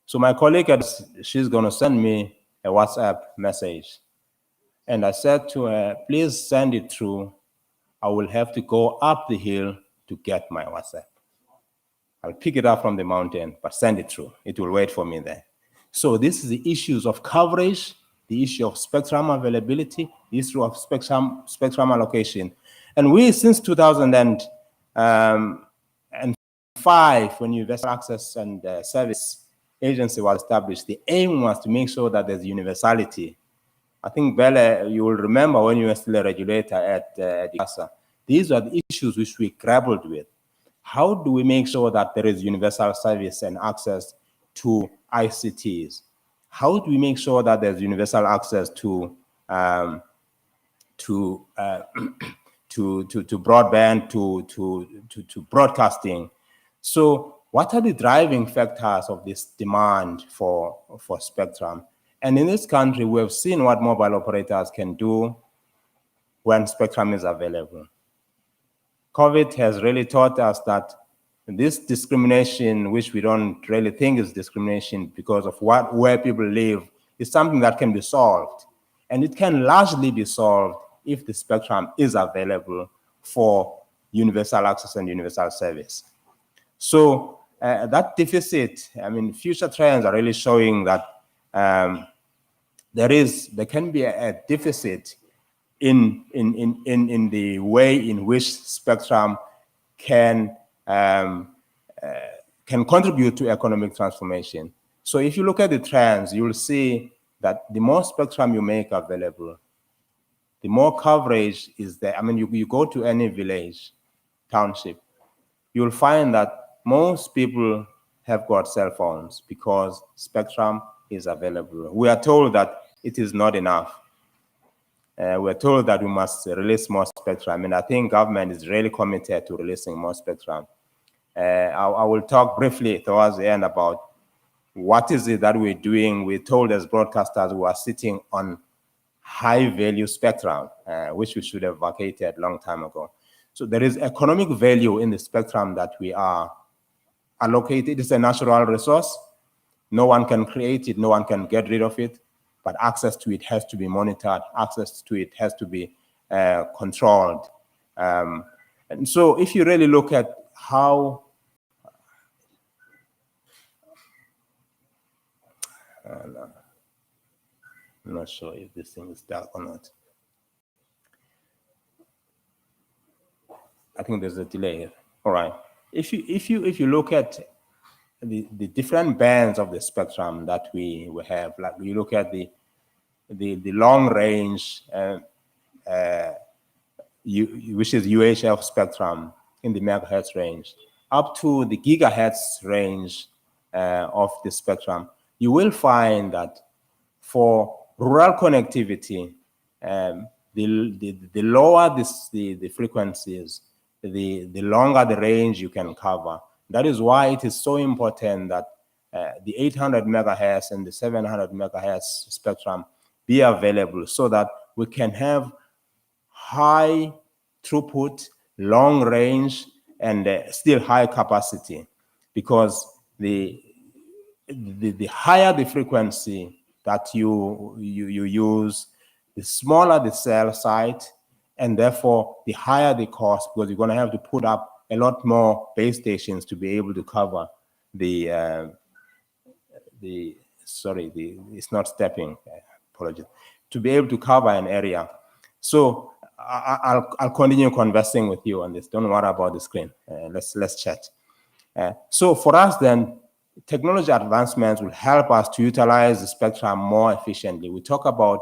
E: So my colleague, she's going to send me a WhatsApp message. And I said to her, please send it through. I will have to go up the hill to get my WhatsApp. I'll pick it up from the mountain, but send it through. It will wait for me there. So this is the issues of coverage, the issue of spectrum availability, the issue of spectrum allocation. And we, since 2005, when Universal Access and Service Agency was established, the aim was to make sure that there's universality. I think, Bella, you will remember when you were still a regulator at CASA, these are the issues which we grappled with. How do we make sure that there is universal service and access to ICTs? How do we make sure that there's universal access to broadband, to broadcasting? So what are the driving factors of this demand for spectrum? And in this country, we have seen what mobile operators can do when spectrum is available. COVID has really taught us that this discrimination, which we don't really think is discrimination because of where people live, is something that can be solved. And it can largely be solved if the spectrum is available for universal access and universal service. So that deficit, I mean, future trends are really showing that there can be a deficit in the way in which spectrum can contribute to economic transformation. So if you look at the trends, you'll see that the more spectrum you make available, the more coverage is there. I mean, you go to any village, township, you'll find that most people have got cell phones because spectrum is available. We are told that it is not enough. We're told that we must release more spectrum, and I think government is really committed to releasing more spectrum. I will talk briefly towards the end about what is it that we're doing? We're told as broadcasters we are sitting on high value spectrum, which we should have vacated a long time ago. So there is economic value in the spectrum that we are allocated. It's a natural resource. No one can create it, no one can get rid of it, but access to it has to be monitored, access to it has to be controlled. And so if you really look at how I'm not sure if this thing is dark or not. I think there's a delay here. All right. If you look at the different bands of the spectrum that we have, like you look at the long range, which is UHF spectrum in the megahertz range, up to the gigahertz range of the spectrum, you will find that for rural connectivity, the lower the frequencies, the longer the range you can cover. That is why it is so important that the 800 megahertz and the 700 megahertz spectrum be available so that we can have high throughput, long range, and still high capacity, because the higher the frequency that you use, the smaller the cell site, and therefore the higher the cost, because you're going to have to put up a lot more base stations to be able to cover it's not stepping, apologies, to be able to cover an area. So I'll continue conversing with you on this. Don't worry about the screen. Let's chat. So for us then, technology advancements will help us to utilize the spectrum more efficiently. We talk about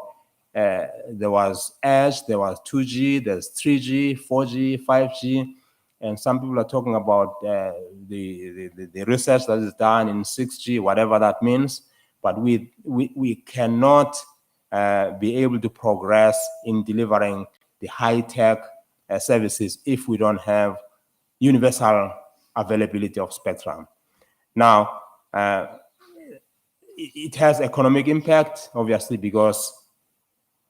E: there was edge, there was 2G, there's 3G, 4G, 5G, and some people are talking about the research that is done in 6G, whatever that means. But we cannot be able to progress in delivering the high-tech services if we don't have universal availability of spectrum. Now, it has economic impact, obviously, because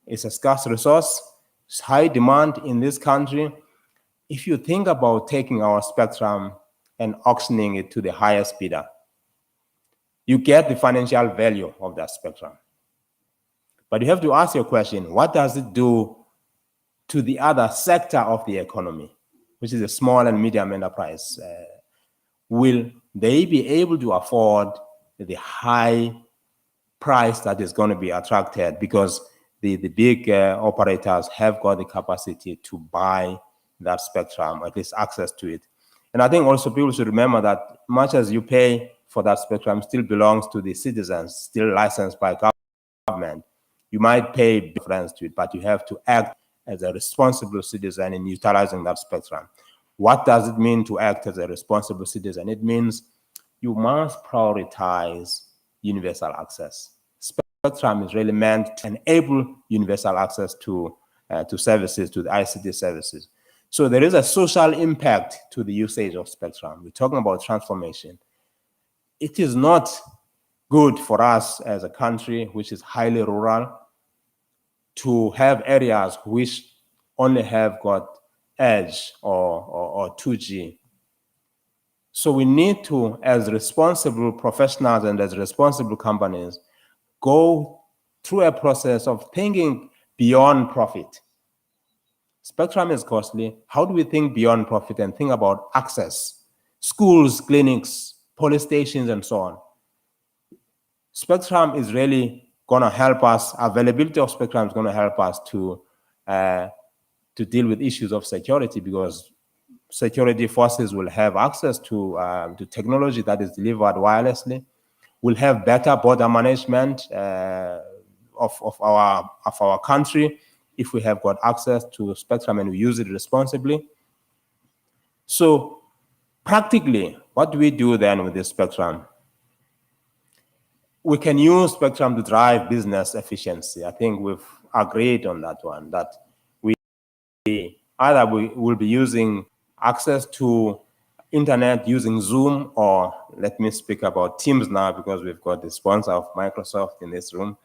E: it's a scarce resource. It's high demand in this country. If you think about taking our spectrum and auctioning it to the highest bidder, you get the financial value of that spectrum. But you have to ask your question, what does it do to the other sector of the economy, which is a small and medium enterprise? Will they be able to afford the high price that is going to be attracted, because the big operators have got the capacity to buy that spectrum, at least access to it. And I think also people should remember that much as you pay for that spectrum still belongs to the citizens, still licensed by government. You might pay difference to it, but you have to act as a responsible citizen in utilizing that spectrum. What does it mean to act as a responsible citizen? It means you must prioritize universal access. Spectrum is really meant to enable universal access to services, to the ICT services. So there is a social impact to the usage of spectrum. We're talking about transformation. It is not good for us as a country which is highly rural to have areas which only have got edge or 2G. So we need to, as responsible professionals and as responsible companies, go through a process of thinking beyond profit. Spectrum is costly. How do we think beyond profit and think about access? Schools, clinics, police stations, and so on. Spectrum is really going to help us. Availability of spectrum is going to help us to deal with issues of security, because security forces will have access to technology that is delivered wirelessly. We'll have better border management of our country if we have got access to spectrum and we use it responsibly. So practically, what do we do then with this spectrum? We can use spectrum to drive business efficiency. I think we've agreed on that one, that we will be using access to internet using Zoom, or let me speak about Teams now because we've got the sponsor of Microsoft in this room.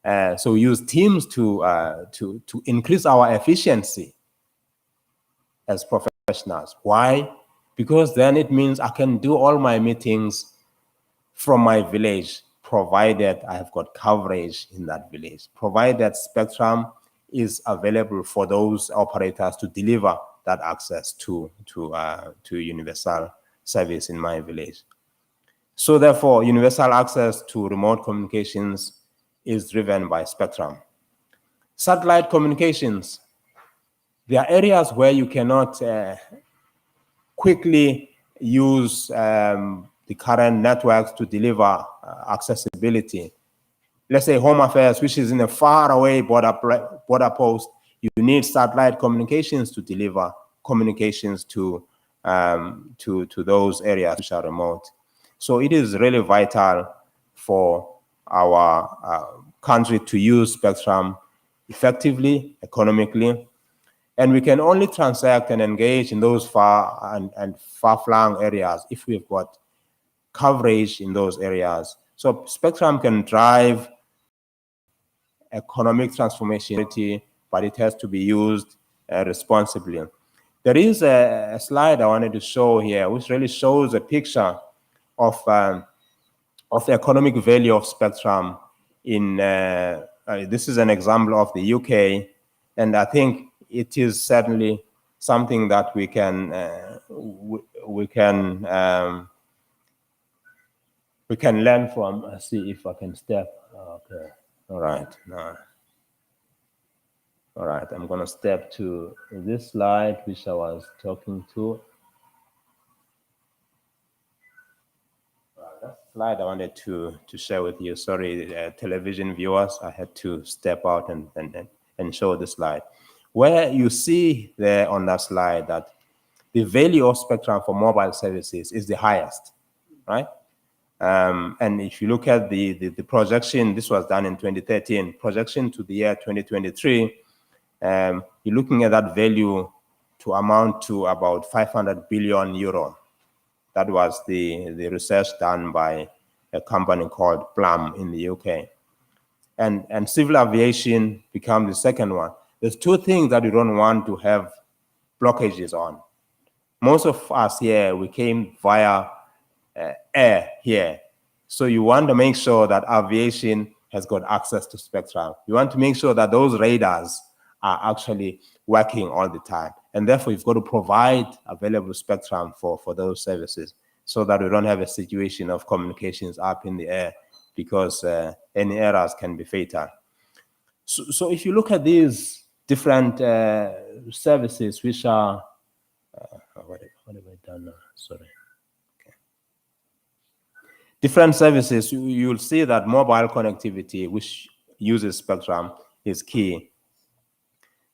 E: So we use Teams to increase our efficiency as professionals. Why? Because then it means I can do all my meetings from my village, provided I have got coverage in that village, provided spectrum is available for those operators to deliver that access to universal service in my village. So therefore, universal access to remote communications is driven by spectrum. Satellite communications, there are areas where you cannot quickly use the current networks to deliver accessibility. Let's say Home Affairs, which is in a far away border post, you need satellite communications to deliver communications to those areas which are remote. So it is really vital for our country to use spectrum effectively, economically, and we can only transact and engage in those far and far-flung areas if we've got coverage in those areas. So spectrum can drive economic transformation, but it has to be used responsibly. There is a slide I wanted to show here, which really shows a picture of the economic value of spectrum in, this is an example of the UK, and I think it is certainly something that we can learn from. Let's see if I can step. Okay. All right. No. All right. I'm going to step to this slide, which I was talking to. That's the slide I wanted to share with you. Sorry, television viewers, I had to step out and show the slide. Where you see there on that slide that the value of spectrum for mobile services is the highest, right? And if you look at the projection, this was done in 2013, projection to the year 2023, you're looking at that value to amount to about 500 billion euro. That was the research done by a company called Plum in the UK. And civil aviation became the second one. There's two things that we don't want to have blockages on. Most of us here, we came via air here. So you want to make sure that aviation has got access to spectrum. You want to make sure that those radars are actually working all the time. And therefore, you've got to provide available spectrum for those services so that we don't have a situation of communications up in the air, because any errors can be fatal. So if you look at these different services which are, what have I done now? Sorry. Okay. Different services, you'll see that mobile connectivity, which uses spectrum, is key.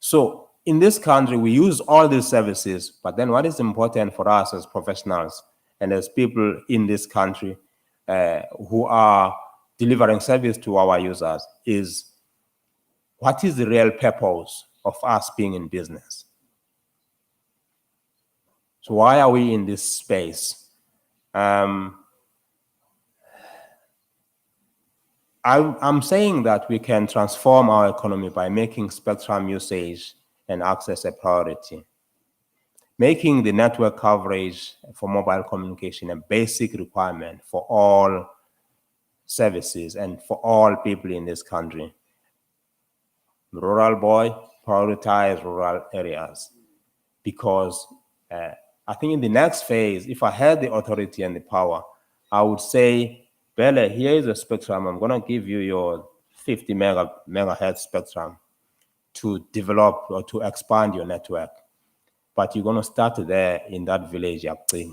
E: So in this country, we use all these services, but then what is important for us as professionals and as people in this country who are delivering service to our users is, what is the real purpose of us being in business? So why are we in this space? I'm saying that we can transform our economy by making spectrum usage and access a priority, making the network coverage for mobile communication a basic requirement for all services and for all people in this country. Rural boy, prioritize rural areas, because I think in the next phase, if I had the authority and the power, I would say, Bella, here is a spectrum. I'm going to give you your 50 megahertz spectrum to develop or to expand your network. But you're going to start there in that village, to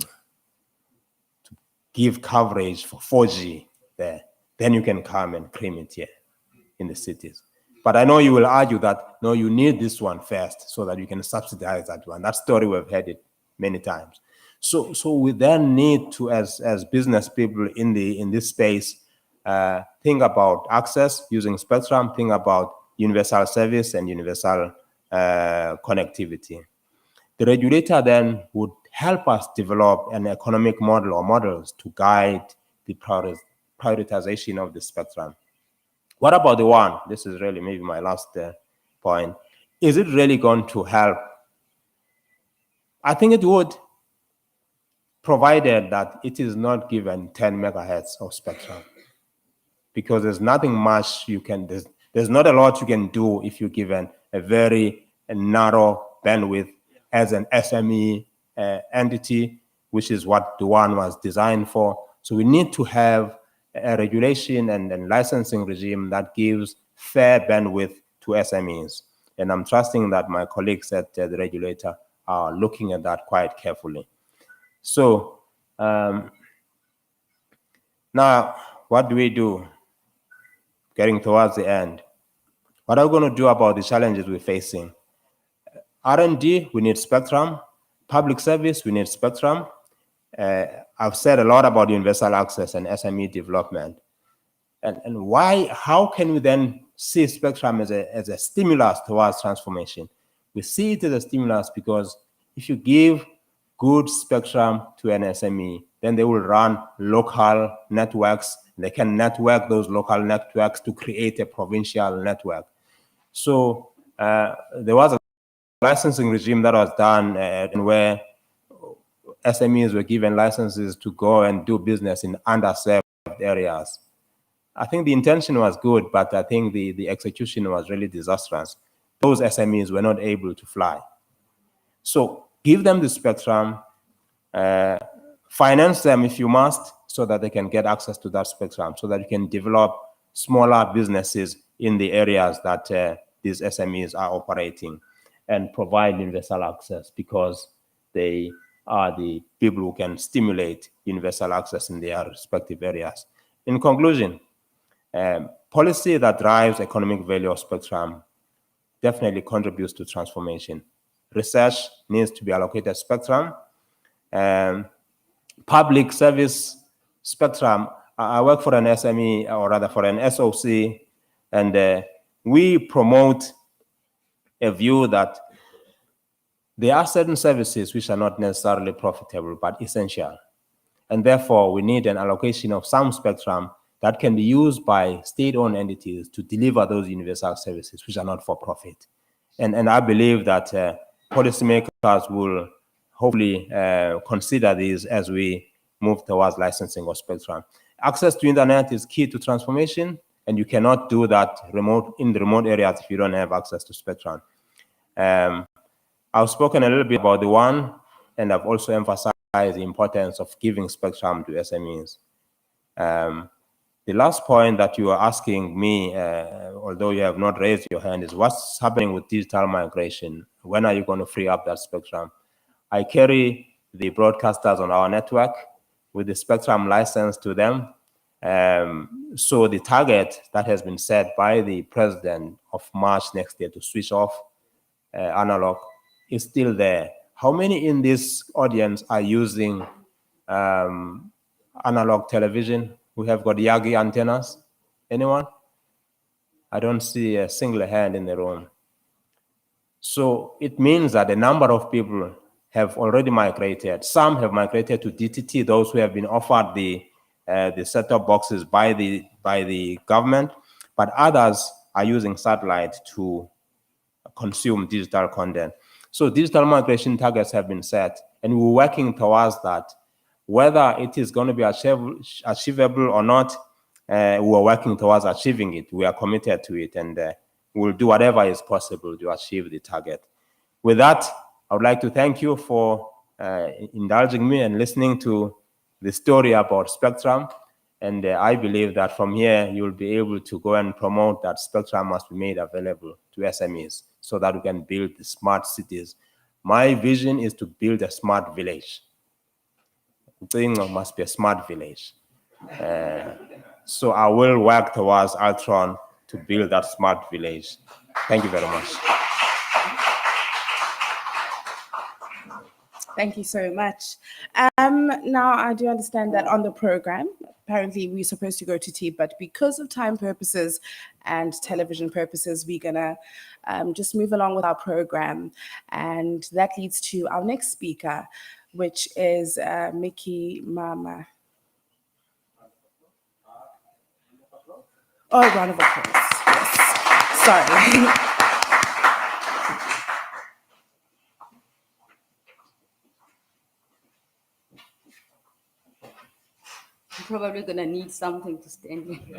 E: give coverage for 4G there. Then you can come and claim it here in the cities. But I know you will argue that, no, you need this one first so that you can subsidize that one. That story we've heard it many times. So we then need to, as business people in this space, think about access using spectrum, think about universal service and universal connectivity. The regulator then would help us develop an economic model or models to guide the prioritization of the spectrum. What about the one? This is really maybe my last point. Is it really going to help? I think it would, provided that it is not given 10 megahertz of spectrum, because there's nothing much you can, there's not a lot you can do if you're given a very narrow bandwidth as an SME entity, which is what the one was designed for. So we need to have a regulation and licensing regime that gives fair bandwidth to SMEs. And I'm trusting that my colleagues at the regulator are looking at that quite carefully. So now, what do we do? Getting towards the end. What are we going to do about the challenges we're facing? R&D, we need spectrum. Public service, we need spectrum. I've said a lot about universal access and SME development. And why, how can we then see spectrum as a stimulus towards transformation? We see it as a stimulus because if you give good spectrum to an SME, then they will run local networks. They can network those local networks to create a provincial network. So there was a licensing regime that was done where SMEs were given licenses to go and do business in underserved areas. I think the intention was good, but I think the execution was really disastrous. Those SMEs were not able to fly. So give them the spectrum, finance them if you must, so that they can get access to that spectrum, so that you can develop smaller businesses in the areas that these SMEs are operating, and provide universal access, because they are the people who can stimulate universal access in their respective areas. In conclusion, policy that drives economic value of spectrum definitely contributes to transformation. Research needs to be allocated spectrum. Public service spectrum, I work for an SME, or rather for an SOC, and we promote a view that there are certain services which are not necessarily profitable, but essential. And therefore, we need an allocation of some spectrum that can be used by state-owned entities to deliver those universal services which are not for profit. And I believe that policymakers will hopefully consider these as we move towards licensing of spectrum. Access to internet is key to transformation, and you cannot do that in the remote areas if you don't have access to spectrum. I've spoken a little bit about the one, and I've also emphasized the importance of giving spectrum to SMEs. The last point that you are asking me, although you have not raised your hand, is what's happening with digital migration? When are you going to free up that spectrum? I carry the broadcasters on our network with the spectrum license to them. So the target that has been set by the president of March next year to switch off analog is still there. How many in this audience are using analog television who have got Yagi antennas? Anyone? I don't see a single hand in the room. So it means that a number of people have already migrated. Some have migrated to DTT, those who have been offered the set-top boxes by the government, but others are using satellite to consume digital content. So digital migration targets have been set, and we're working towards that. Whether it is going to be achievable or not, we're working towards achieving it. We are committed to it, and we'll do whatever is possible to achieve the target. With that, I would like to thank you for indulging me and listening to the story about spectrum. And I believe that from here, you'll be able to go and promote that spectrum must be made available to SMEs so that we can build the smart cities. My vision is to build a smart village. It must be a smart village. So I will work towards Altron to build that smart village. Thank you very much.
A: Thank you so much. Now, I do understand that on the program, apparently we're supposed to go to tea, but because of time purposes and television purposes, we're gonna just move along with our program. And that leads to our next speaker, which is Mickey Mama. Oh, round of applause. Yes. Sorry.
F: I'm probably gonna need something to stand in.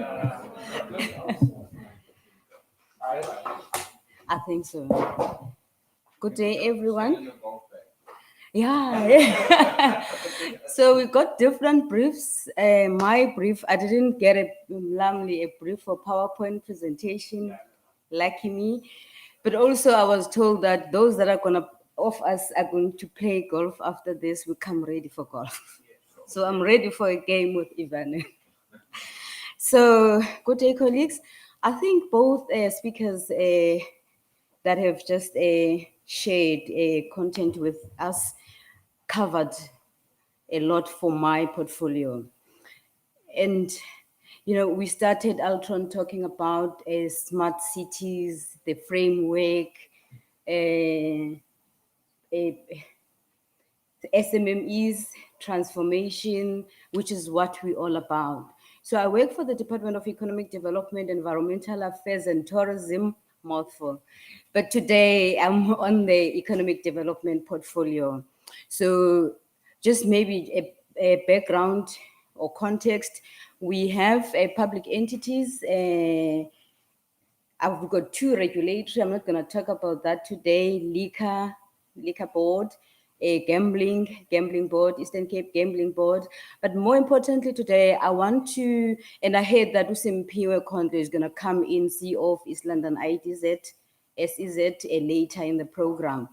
F: I think so. Good day, everyone. Yeah. So we got different briefs. My brief, I didn't get a brief for PowerPoint presentation, lucky me. But also I was told that those that are of us are going to play golf after this, we come ready for golf. So I'm ready for a game with Ivan. So good day, colleagues. I think both speakers that have just shared content with us covered a lot for my portfolio. And, you know, we started Altron talking about smart cities, the framework, SMMEs, transformation, which is what we're all about. So I work for the Department of Economic Development, Environmental Affairs and Tourism, mouthful. But today I'm on the economic development portfolio. So just maybe a background or context, we have public entities. I've got two regulatory, I'm not gonna talk about that today, liquor board, a gambling board, Eastern Cape Gambling Board. But more importantly today, I want to, and I heard that Usimpiwe Kondo is gonna come in, CEO of East London IDZ, SEZ later in the program.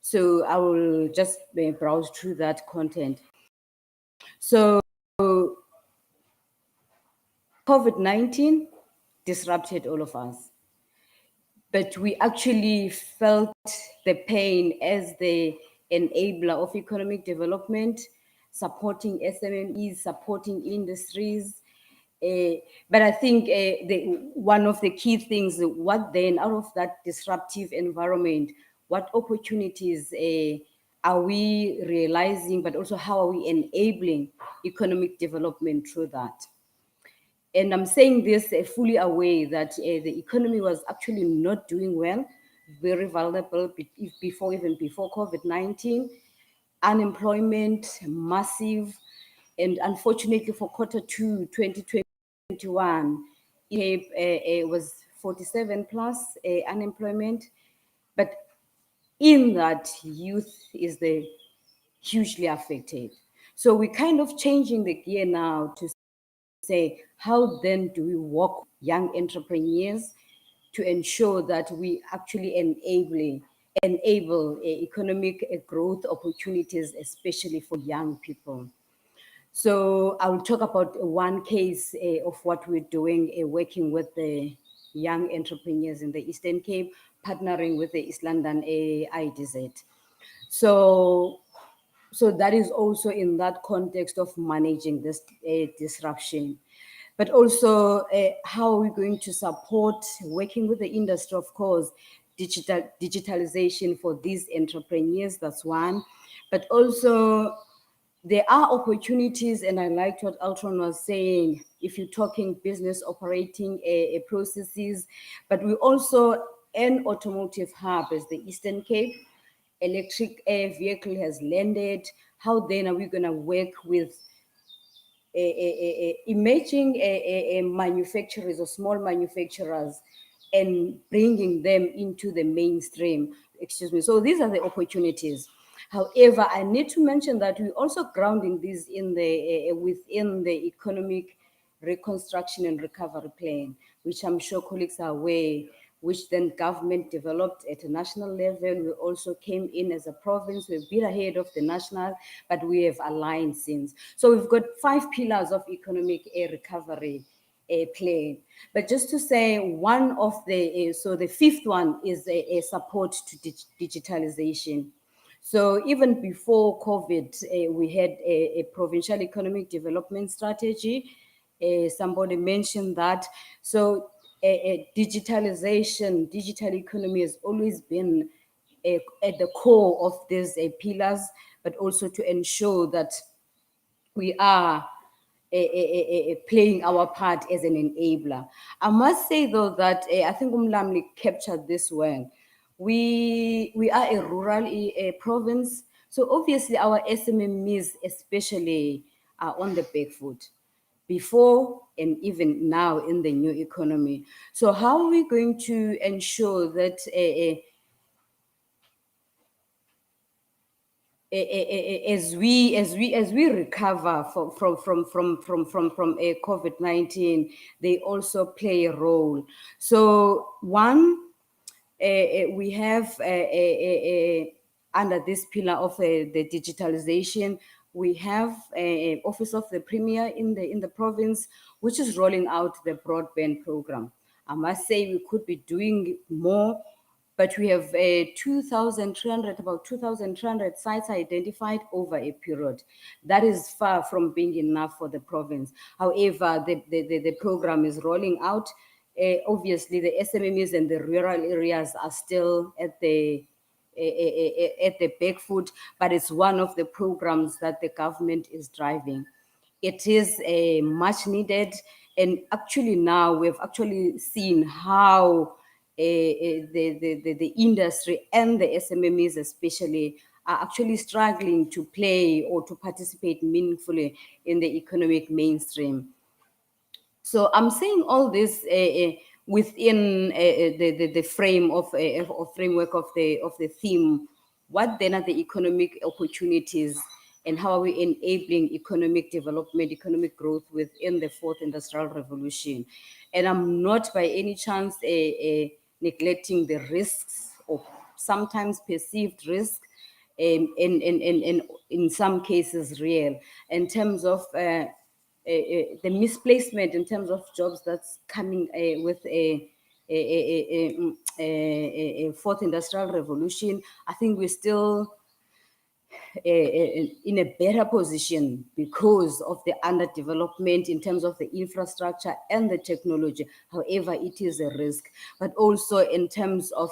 F: So I will just browse through that content. So COVID-19 disrupted all of us, but we actually felt the pain as the enabler of economic development, supporting SMMEs, supporting industries. But I think one of the key things, what then out of that disruptive environment, what opportunities are we realizing, but also how are we enabling economic development through that? And I'm saying this fully aware that the economy was actually not doing well, very vulnerable even before COVID-19. Unemployment, massive. And unfortunately for quarter two, 2021, it was 47 plus unemployment. But in that, youth is the hugely affected. So we're kind of changing the gear now to say, how then do we work young entrepreneurs to ensure that we actually enable economic growth opportunities, especially for young people? So I will talk about one case of what we're doing, working with the young entrepreneurs in the Eastern Cape, partnering with the East London IDZ. So that is also in that context of managing this disruption. But also, how are we going to support working with the industry, of course, digitalization for these entrepreneurs, that's one. But also, there are opportunities, and I liked what Altron was saying, if you're talking business operating processes, but we also, an automotive hub as the Eastern Cape, electric vehicle has landed. How then are we going to work with emerging manufacturers or small manufacturers and bringing them into the mainstream? Excuse me. So these are the opportunities. However, I need to mention that we're also grounding these in the within the economic reconstruction and recovery plan, which I'm sure colleagues are aware, which then government developed at a national level. We also came in as a province. We've been ahead of the national, but we have aligned since. So we've got 5 pillars of economic recovery plan. But just to say, one of the, so the fifth one is a support to digitalization. So even before COVID, we had a provincial economic development strategy. Somebody mentioned that. So digitalization, digital economy has always been at the core of these pillars, but also to ensure that we are playing our part as an enabler. I must say though that I think Umlamli captured this well. We are a rural province, so obviously our SMMEs especially are on the back foot before and even now in the new economy. So how are we going to ensure that as we recover from COVID-19, they also play a role. So one, we have under this pillar of the digitalization, we have Office of the Premier in the province, which is rolling out the broadband program. I must say we could be doing more, but we have 2,300, about 2,300 sites identified over a period. That is far from being enough for the province. However, the program is rolling out. Obviously, the SMMEs and the rural areas are still at the back foot, but it's one of the programs that the government is driving. It is much needed, and actually now we've actually seen how the industry and the SMMEs especially are actually struggling to play or to participate meaningfully in the economic mainstream. So I'm saying all this within the frame of framework of the theme. What then are the economic opportunities, and how are we enabling economic development, economic growth within the fourth industrial revolution? And I'm not by any chance neglecting the risks or sometimes perceived risk, in some cases real, in terms of the misplacement in terms of jobs that's coming with a fourth industrial revolution. I think we're still in a better position because of the underdevelopment in terms of the infrastructure and the technology. However, it is a risk, but also in terms of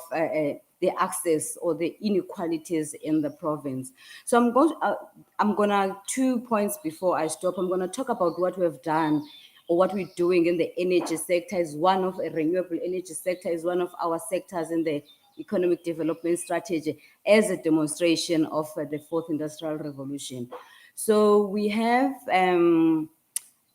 F: the access or the inequalities in the province. So I'm gonna 2 points before I stop. I'm gonna talk about what we have done or what we're doing in the energy sector. Is one of a renewable energy sector is one of our sectors in the economic development strategy as a demonstration of the fourth industrial revolution. So we have, and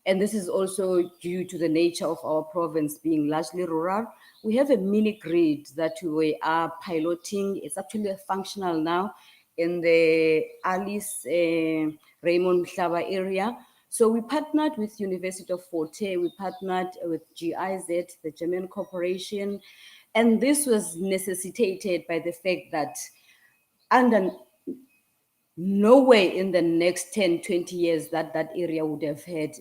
F: this is also due to the nature of our province being largely rural, we have a mini grid that we are piloting. It's actually functional now in the Alice Raymond Mhlaba area. So we partnered with University of Fort Hare, we partnered with GIZ, the German corporation, and this was necessitated by the fact that under no way in the next 10, 20 years that area would have had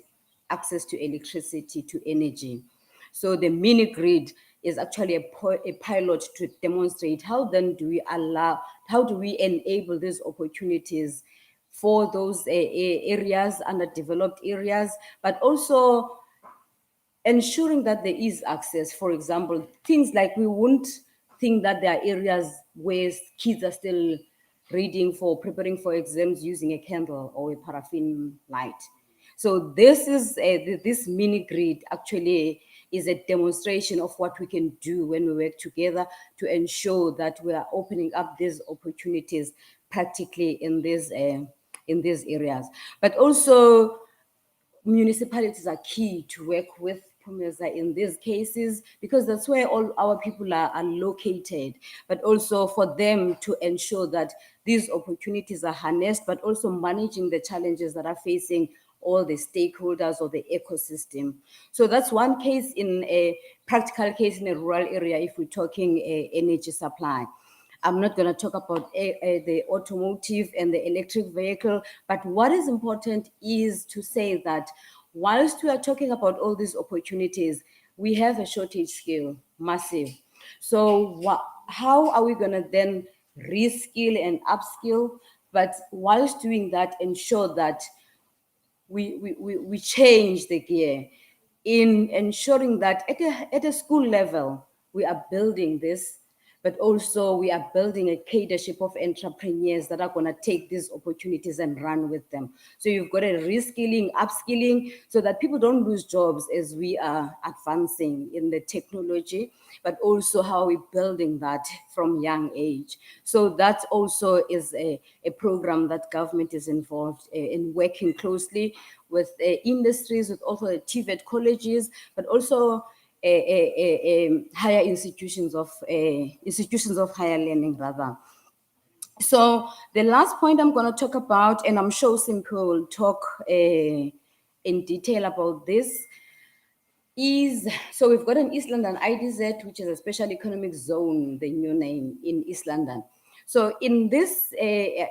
F: access to electricity, to energy. So the mini grid is actually a pilot to demonstrate how then do we how do we enable these opportunities for those areas, underdeveloped areas, but also ensuring that there is access. For example, things like we won't think that there are areas where kids are still preparing for exams using a candle or a paraffin light. So this is this mini grid actually is a demonstration of what we can do when we work together to ensure that we are opening up these opportunities practically in these areas. But also, municipalities are key to work with PROMESA in these cases because that's where all our people are located, but also for them to ensure that these opportunities are harnessed, but also managing the challenges that are facing all the stakeholders or the ecosystem. So that's one case, in a practical case in a rural area if we're talking energy supply. I'm not going to talk about the automotive and the electric vehicle, but what is important is to say that whilst we are talking about all these opportunities, we have a shortage scale, massive. So how are we going to then reskill and upskill, but whilst doing that, ensure that we change the gear in ensuring that at a school level, we are building this, but also we are building a leadership of entrepreneurs that are going to take these opportunities and run with them. So you've got a reskilling, upskilling, so that people don't lose jobs as we are advancing in the technology, but also how we're building that from young age. So that also is a program that government is involved in, working closely with industries, with also TVET colleges, but also higher institutions of higher learning rather. So the last point I'm going to talk about, and I'm sure Simple will talk in detail about this, is, so we've got an East London IDZ, which is a special economic zone, the new name in East London. So in this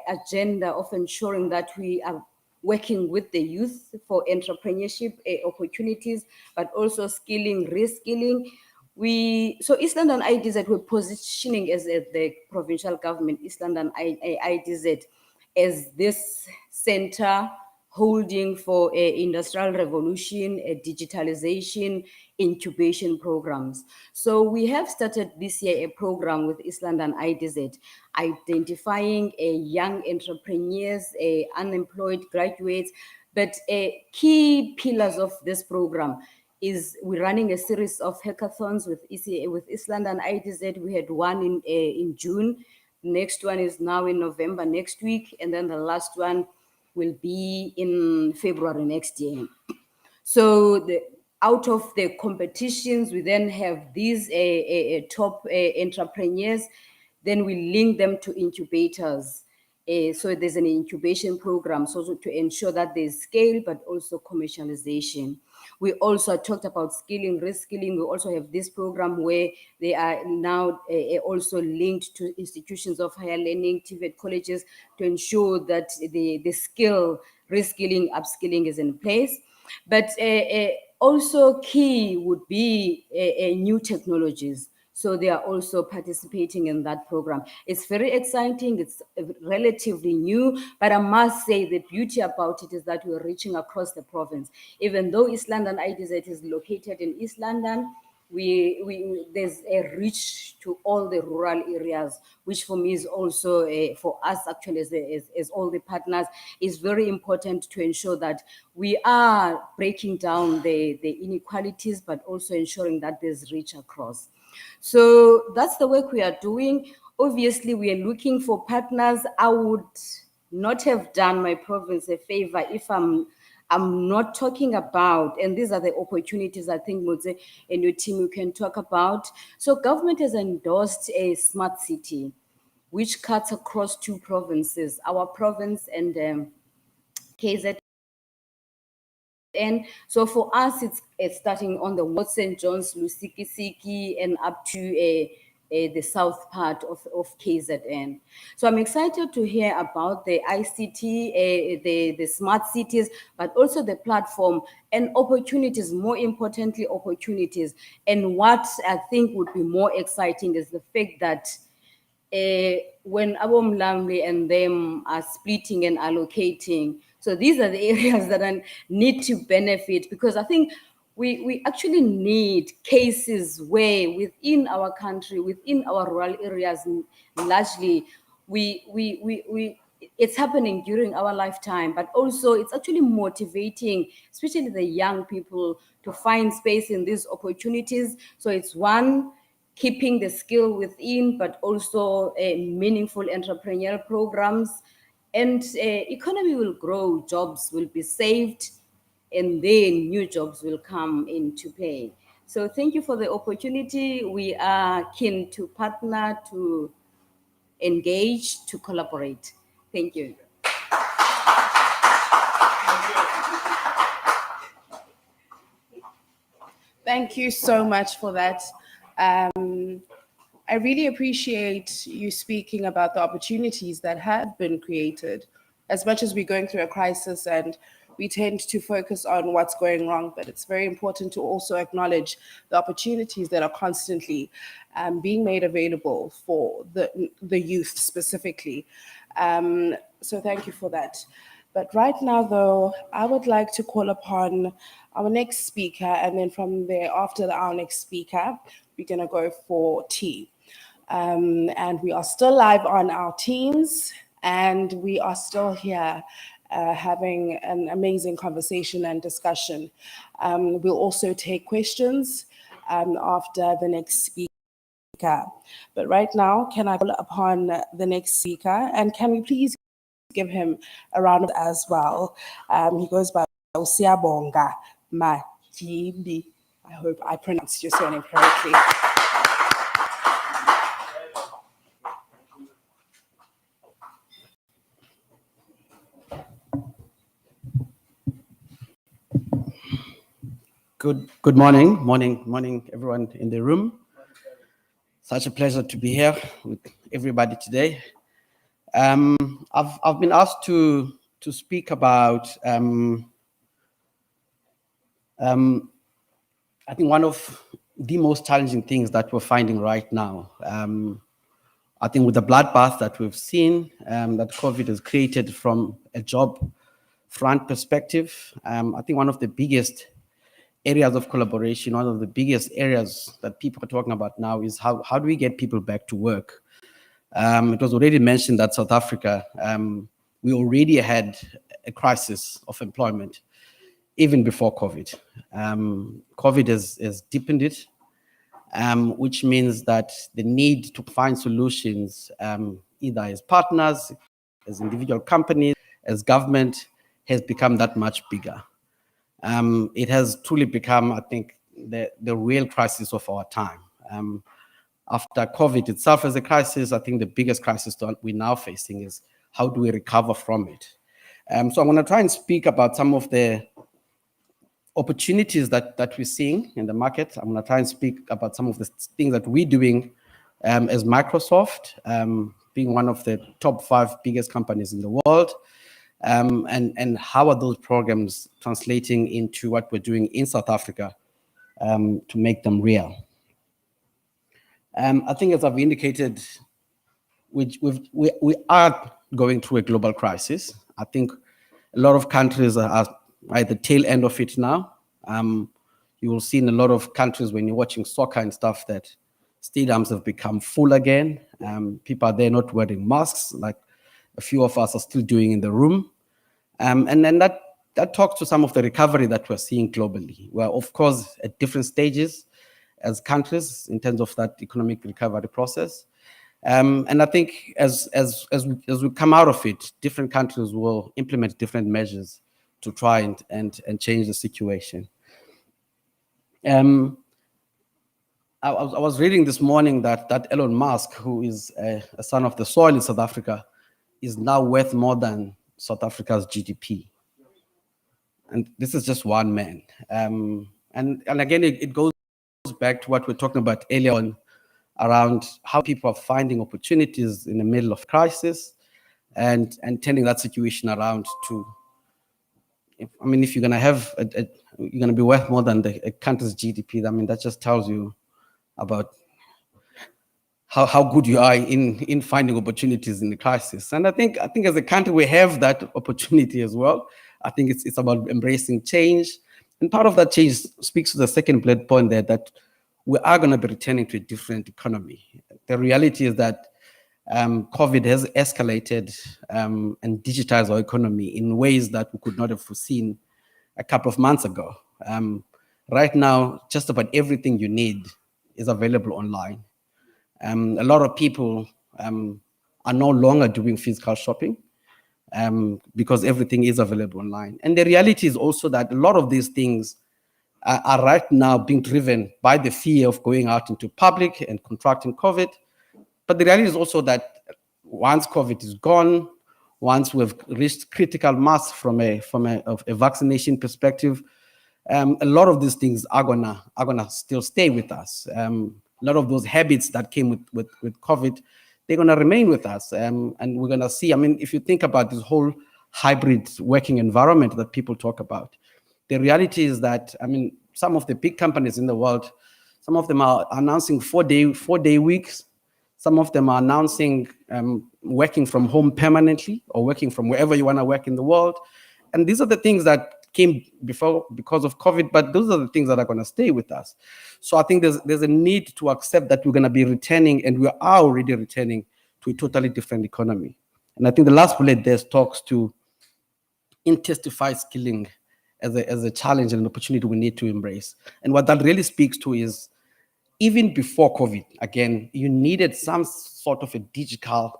F: agenda of ensuring that we are working with the youth for entrepreneurship opportunities, but also skilling, reskilling, so East London IDZ, we're positioning as the provincial government, East London IDZ, as this center holding for industrial revolution, digitalization, incubation programs. So we have started this year a program with East London IDZ, identifying young entrepreneurs, unemployed graduates, but key pillars of this program is we're running a series of hackathons with East London IDZ. We had one in June. Next one is now in November next week, and then the last one will be in February next year. So out of the competitions, we then have these top entrepreneurs, then we link them to incubators. So there's an incubation program, so to ensure that there's scale, but also commercialization. We also talked about skilling, reskilling. We also have this program where they are now also linked to institutions of higher learning, TVET colleges, to ensure that the skill, reskilling, upskilling is in place. But also key would be new technologies. So they are also participating in that program. It's very exciting. It's relatively new, but I must say the beauty about it is that we're reaching across the province. Even though East London IDZ is located in East London, there's a reach to all the rural areas, which for me is also for us actually as all the partners is very important to ensure that we are breaking down the inequalities, but also ensuring that there's reach across. So that's the work we are doing. Obviously, we are looking for partners. I would not have done my province a favor if I'm not talking about, and these are the opportunities I think Mutse and your team you can talk about. So government has endorsed a smart city, which cuts across two provinces, our province and KZN. So for us, it's starting on the West St. John's, Lusikisiki, and up to the south part of KZN. So I'm excited to hear about the ICT, the smart cities, but also the platform and opportunities, more importantly, opportunities. And what I think would be more exciting is the fact that when Abom Lamli and them are splitting and allocating, so these are the areas that need to benefit, because I think we actually need cases where within our country, within our rural areas, largely, it's happening during our lifetime, but also it's actually motivating, especially the young people, to find space in these opportunities. So it's one, keeping the skill within, but also meaningful entrepreneurial programs, and economy will grow, jobs will be saved, and then new jobs will come into play. So thank you for the opportunity. We are keen to partner, to engage, to collaborate. Thank you.
A: Thank you so much for that. I really appreciate you speaking about the opportunities that have been created. As much as we're going through a crisis and we tend to focus on what's going wrong, but it's very important to also acknowledge the opportunities that are constantly being made available for the youth specifically. So thank you for that. But right now, though, I would like to call upon our next speaker, and then from there, after our next speaker, we're going to go for tea. And we are still live on our Teams, and we are still here having an amazing conversation and discussion. We'll also take questions after the next speaker. But right now, can I call upon the next speaker, and can we please give him a round of as well? He goes by Usiyabonga Majibi. I hope I pronounced your surname correctly.
G: Good morning, everyone in the room. Such a pleasure to be here with everybody today. I've been asked to speak about I think one of the most challenging things that we're finding right now. I think with the bloodbath that we've seen that COVID has created from a job front perspective, I think one of the biggest areas of collaboration, one of the biggest areas that people are talking about now is how do we get people back to work? It was already mentioned that South Africa, we already had a crisis of employment even before COVID. COVID has deepened it, which means that the need to find solutions, either as partners, as individual companies, as government, has become that much bigger. It has truly become, I think, the real crisis of our time. After COVID itself as a crisis, I think the biggest crisis that we're now facing is how do we recover from it? So I'm going to try and speak about some of the opportunities that we're seeing in the market. I'm going to try and speak about some of the things that we're doing as Microsoft, being one of the top 5 biggest companies in the world. And how are those programs translating into what we're doing in South Africa to make them real? I think, as I've indicated, we are going through a global crisis. I think a lot of countries are at the tail end of it now. You will see in a lot of countries when you're watching soccer and stuff that stadiums have become full again. People are there not wearing masks like a few of us are still doing in the room. And then that talks to some of the recovery that we're seeing globally. We're, of course, at different stages as countries in terms of that economic recovery process. And I think as we come out of it, different countries will implement different measures to try and change the situation. I was reading this morning that Elon Musk, who is a son of the soil in South Africa, is now worth more than South Africa's GDP. And this is just one man. And again, it goes back to what we're talking about earlier on around how people are finding opportunities in the middle of crisis and turning that situation around to, if you're going to have, you're going to be worth more than a country's GDP. I mean, that just tells you about how good you are in finding opportunities in the crisis. And I think as a country, we have that opportunity as well. I think it's about embracing change. And part of that change speaks to the second bullet point there, that we are going to be returning to a different economy. The reality is that COVID has escalated and digitized our economy in ways that we could not have foreseen a couple of months ago. Right now, just about everything you need is available online. A lot of people are no longer doing physical shopping because everything is available online. And the reality is also that a lot of these things are right now being driven by the fear of going out into public and contracting COVID. But the reality is also that once COVID is gone, once we've reached critical mass from a vaccination perspective, a lot of these things are gonna still stay with us. A lot of those habits that came with COVID, they're gonna remain with us. And we're gonna see, if you think about this whole hybrid working environment that people talk about. The reality is that, I mean, some of the big companies in the world, some of them are announcing four-day weeks. Some of them are announcing working from home permanently or working from wherever you want to work in the world. And these are the things that came before because of COVID, but those are the things that are going to stay with us. So I think there's a need to accept that we're going to be returning, and we are already returning to a totally different economy. And I think the last bullet there talks to intensified skilling as a challenge and an opportunity we need to embrace. And what that really speaks to is, even before COVID, again, you needed some sort of a digital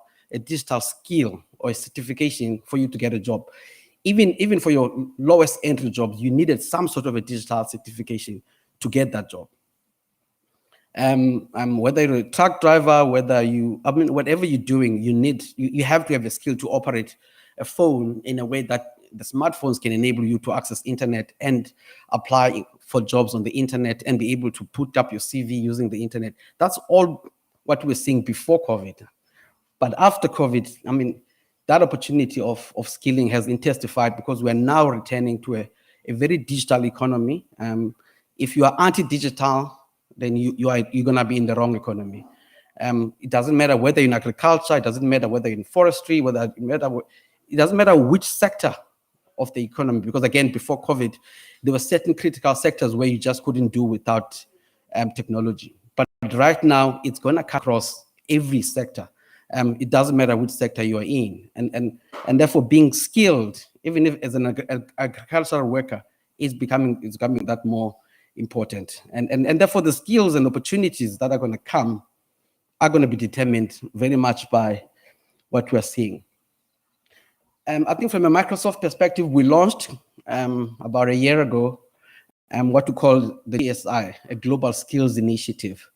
G: skill or a certification for you to get a job. Even for your lowest entry jobs, you needed some sort of a digital certification to get that job. Whether you're a truck driver, whatever you're doing, you have to have a skill to operate a phone in a way that the smartphones can enable you to access internet and apply for jobs on the internet and be able to put up your CV using the internet. That's all what we're seeing before COVID. But after COVID, I mean, that opportunity of skilling has intensified because we're now returning to a very digital economy. If you are anti-digital, then you're going to be in the wrong economy. It doesn't matter whether you're in agriculture, it doesn't matter whether you're in forestry, it doesn't matter which sector of the economy, because again, before COVID, there were certain critical sectors where you just couldn't do without technology. But right now, it's going to cut across every sector. It doesn't matter which sector you are in. And therefore, being skilled, even if as an agricultural worker, is becoming that more important. And therefore, the skills and opportunities that are going to come are going to be determined very much by what we're seeing. I think from a Microsoft perspective, we launched about a year ago what we call the GSI, a Global Skills Initiative.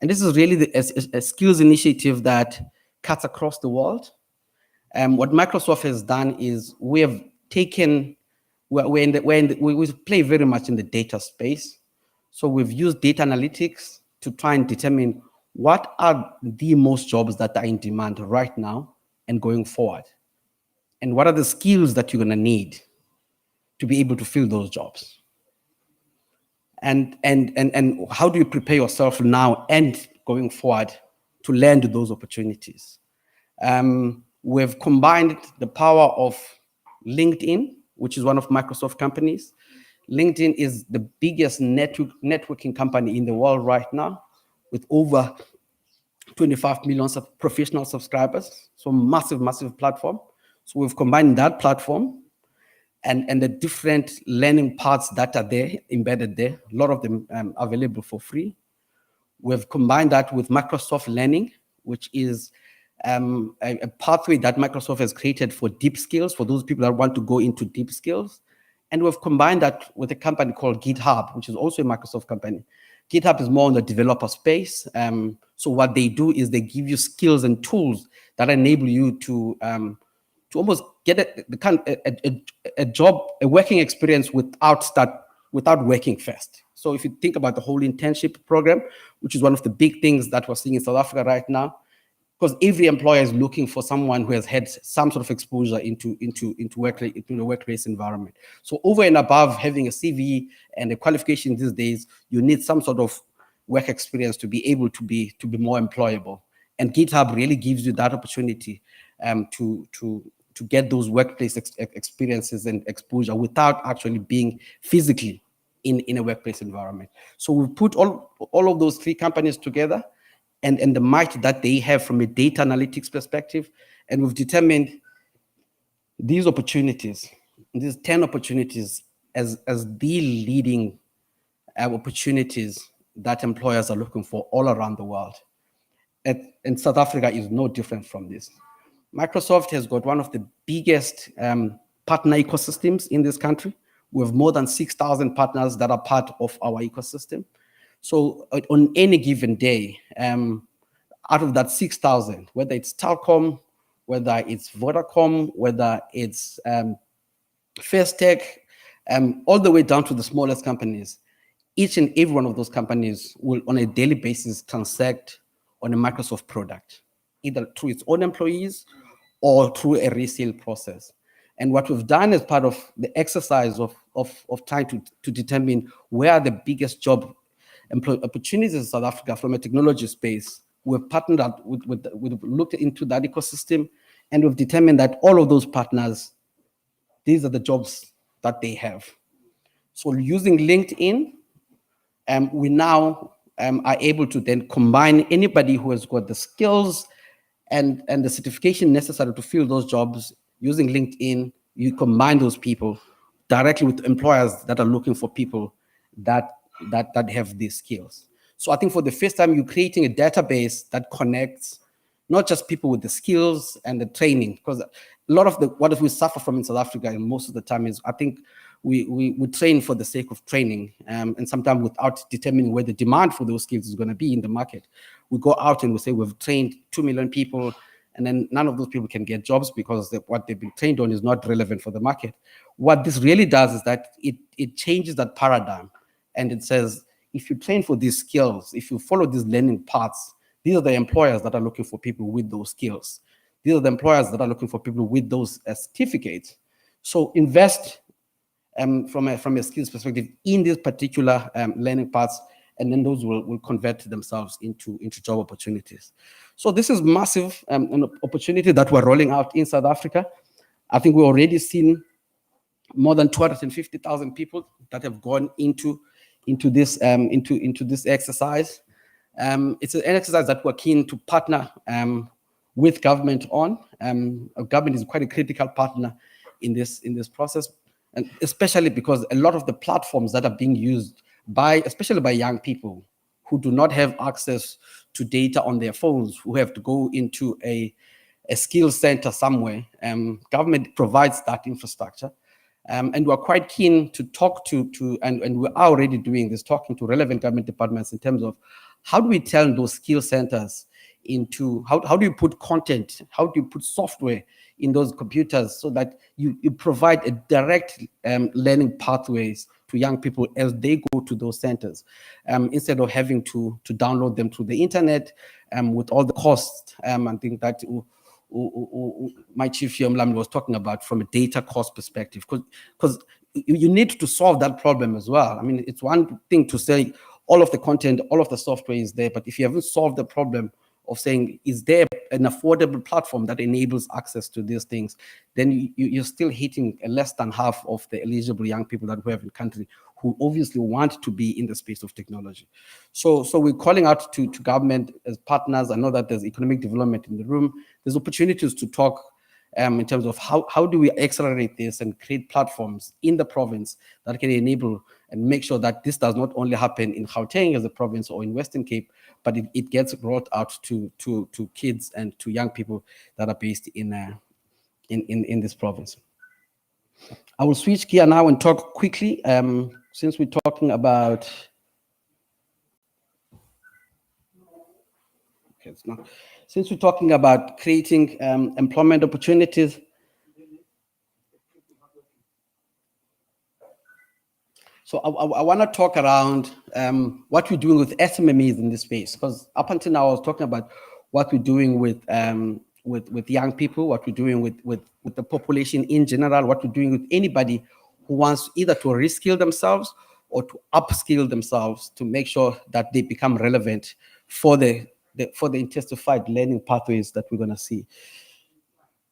G: And this is really a skills initiative that cuts across the world. What Microsoft has done is we play very much in the data space. So we've used data analytics to try and determine what are the most jobs that are in demand right now and going forward. And what are the skills that you're going to need to be able to fill those jobs? And how do you prepare yourself now and going forward to land those opportunities? We've combined the power of LinkedIn, which is one of Microsoft companies. LinkedIn is the biggest networking company in the world right now, with over 25 million professional subscribers. So massive platform. So we've combined that platform and the different learning paths that are there, embedded there, a lot of them available for free. We've combined that with Microsoft Learning, which is a pathway that Microsoft has created for deep skills, for those people that want to go into deep skills. And we've combined that with a company called GitHub, which is also a Microsoft company. GitHub is more on the developer space. So what they do is they give you skills and tools that enable you to almost get a job, a working experience without working first. So if you think about the whole internship program, which is one of the big things that we're seeing in South Africa right now, because every employer is looking for someone who has had some sort of exposure into the workplace environment. So over and above having a CV and a qualification these days, you need some sort of work experience to be able to be more employable. And GitHub really gives you that opportunity to get those workplace experiences and exposure without actually being physically in a workplace environment. So we put all of those three companies together and the might that they have from a data analytics perspective. And we've determined these opportunities, these 10 opportunities as the leading opportunities that employers are looking for all around the world. And South Africa is no different from this. Microsoft has got one of the biggest partner ecosystems in this country. We have more than 6,000 partners that are part of our ecosystem. So on any given day, out of that 6,000, whether it's Telkom, whether it's Vodacom, whether it's First Tech, all the way down to the smallest companies, each and every one of those companies will on a daily basis transact on a Microsoft product, either through its own employees or through a resale process. And what we've done as part of the exercise of trying to determine where are the biggest job opportunities in South Africa from a technology space, we've partnered up we've looked into that ecosystem, and we've determined that all of those partners, these are the jobs that they have. So using LinkedIn, we now are able to then combine anybody who has got the skills and the certification necessary to fill those jobs. Using LinkedIn, you combine those people directly with employers that are looking for people that have these skills. So I think for the first time, you're creating a database that connects not just people with the skills and the training, because a lot of what we suffer from in South Africa, and most of the time, is I think we train for the sake of training, and sometimes without determining where the demand for those skills is going to be in the market. We go out and we say we've trained 2 million people, and then none of those people can get jobs because what they've been trained on is not relevant for the market. What this really does is that it changes that paradigm, and it says, if you train for these skills, if you follow these learning paths, these are the employers that are looking for people with those skills. These are the employers that are looking for people with those certificates. So invest from a skills perspective in these particular learning paths, and then those will convert themselves into job opportunities. So this is massive, an opportunity that we're rolling out in South Africa. I think we've already seen more than 250,000 people that have gone into this exercise. It's an exercise that we're keen to partner with government on. Government is quite a critical partner in this process, and especially because a lot of the platforms that are being used especially by young people who do not have access to data on their phones, who have to go into a skill center somewhere. Government provides that infrastructure. And we're quite keen to talk to and we are already doing this, talking to relevant government departments in terms of how do we turn those skill centers into, how do you put content, how do you put software in those computers so that you provide a direct learning pathways to young people as they go to those centers, instead of having to download them through the internet with all the costs. I think that my chief here Mlamli was talking about from a data cost perspective, because you need to solve that problem as well. I mean, it's one thing to say all of the content, all of the software is there, but if you haven't solved the problem of saying, is there an affordable platform that enables access to these things, then you're still hitting less than half of the eligible young people that we have in the country who obviously want to be in the space of technology. So we're calling out to government as partners. I know that there's economic development in the room. There's opportunities to talk in terms of how do we accelerate this and create platforms in the province that can enable and make sure that this does not only happen in Gauteng as a province or in Western Cape, but it gets brought out to kids and to young people that are based in this province. I will switch gear now and talk quickly, since we're talking about, okay, it's not. Since we're talking about creating employment opportunities, so I want to talk around what we're doing with SMMEs in this space, because up until now I was talking about what we're doing with young people, what we're doing with the population in general, what we're doing with anybody who wants either to reskill themselves or to upskill themselves to make sure that they become relevant for the intensified learning pathways that we're going to see.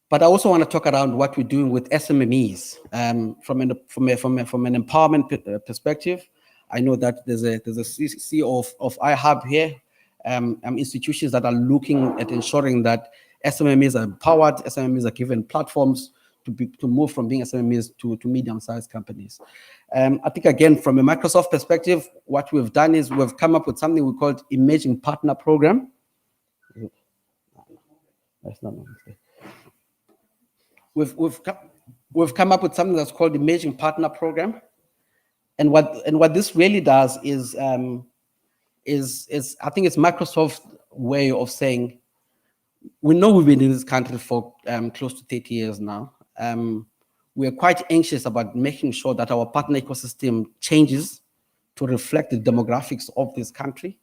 G: But I also want to talk around what we're doing with SMMEs from an empowerment perspective. I know that there's a CEO of iHub here, institutions that are looking at ensuring that SMMEs are empowered, SMMEs are given platforms to move from being SMMEs to medium-sized companies. I think, again, from a Microsoft perspective, what we've done is we've come up with something we called Emerging Partner Program. That's not my mistake. We've come up with something that's called the Emerging Partner Program, and what this really does is I think it's Microsoft's way of saying, we know we've been in this country for close to 30 years now. We are quite anxious about making sure that our partner ecosystem changes to reflect the demographics of this country.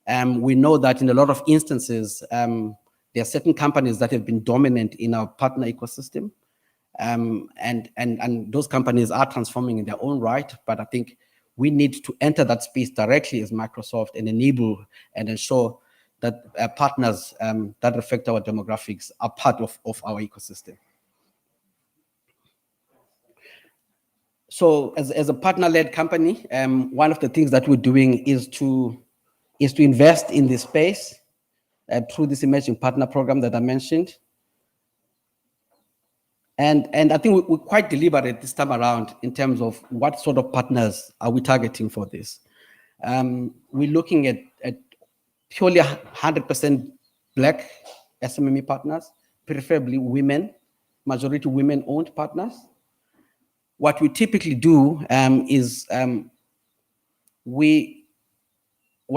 G: We know that in a lot of instances, there are certain companies that have been dominant in our partner ecosystem. And those companies are transforming in their own right, but I think we need to enter that space directly as Microsoft and enable and ensure that partners that reflect our demographics are part of our ecosystem. So as a partner-led company, one of the things that we're doing is to invest in this space through this emerging partner program that I mentioned. And I think we're quite deliberate this time around in terms of what sort of partners are we targeting for this. We're looking at purely 100% Black SMME partners, preferably women, majority women-owned partners. What we typically do is one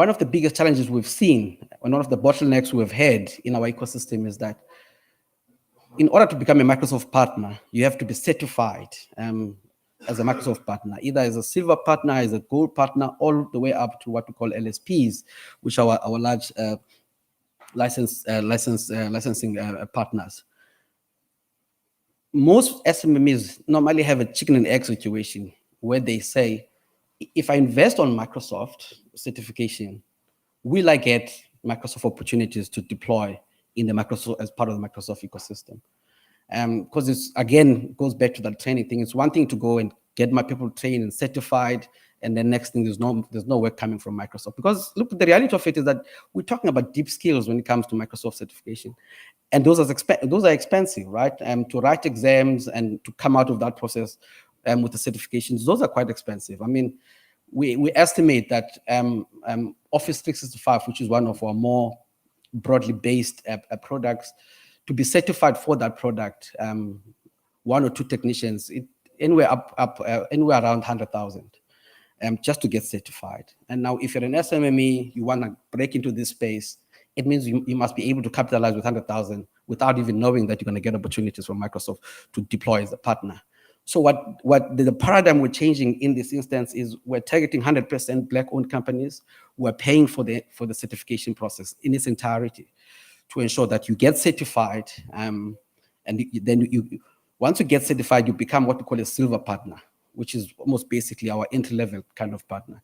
G: of the biggest challenges we've seen, and one of the bottlenecks we've had in our ecosystem is that in order to become a Microsoft partner, you have to be certified as a Microsoft partner, either as a silver partner, as a gold partner, all the way up to what we call LSPs, which are our large licensing partners. Most SMMEs normally have a chicken and egg situation where they say, if I invest on Microsoft certification, will I get Microsoft opportunities to deploy in the Microsoft as part of the Microsoft ecosystem? Because it's, again, goes back to that training thing. It's one thing to go and get my people trained and certified, and then next thing, there's no work coming from Microsoft. Because look, the reality of it is that we're talking about deep skills when it comes to Microsoft certification. And those are expensive, right? To write exams and to come out of that process with the certifications, those are quite expensive. I mean, we estimate that Office 365, which is one of our more broadly based products, to be certified for that product, one or two technicians, anywhere around 100,000. Just to get certified. And now if you're an SMME, you want to break into this space, it means you must be able to capitalize with 100,000 without even knowing that you're going to get opportunities from Microsoft to deploy as a partner. So what the paradigm we're changing in this instance is we're targeting 100% Black-owned companies. We're paying for the certification process in its entirety to ensure that you get certified. And then once you get certified, you become what we call a silver partner, which is almost basically our entry-level kind of partner.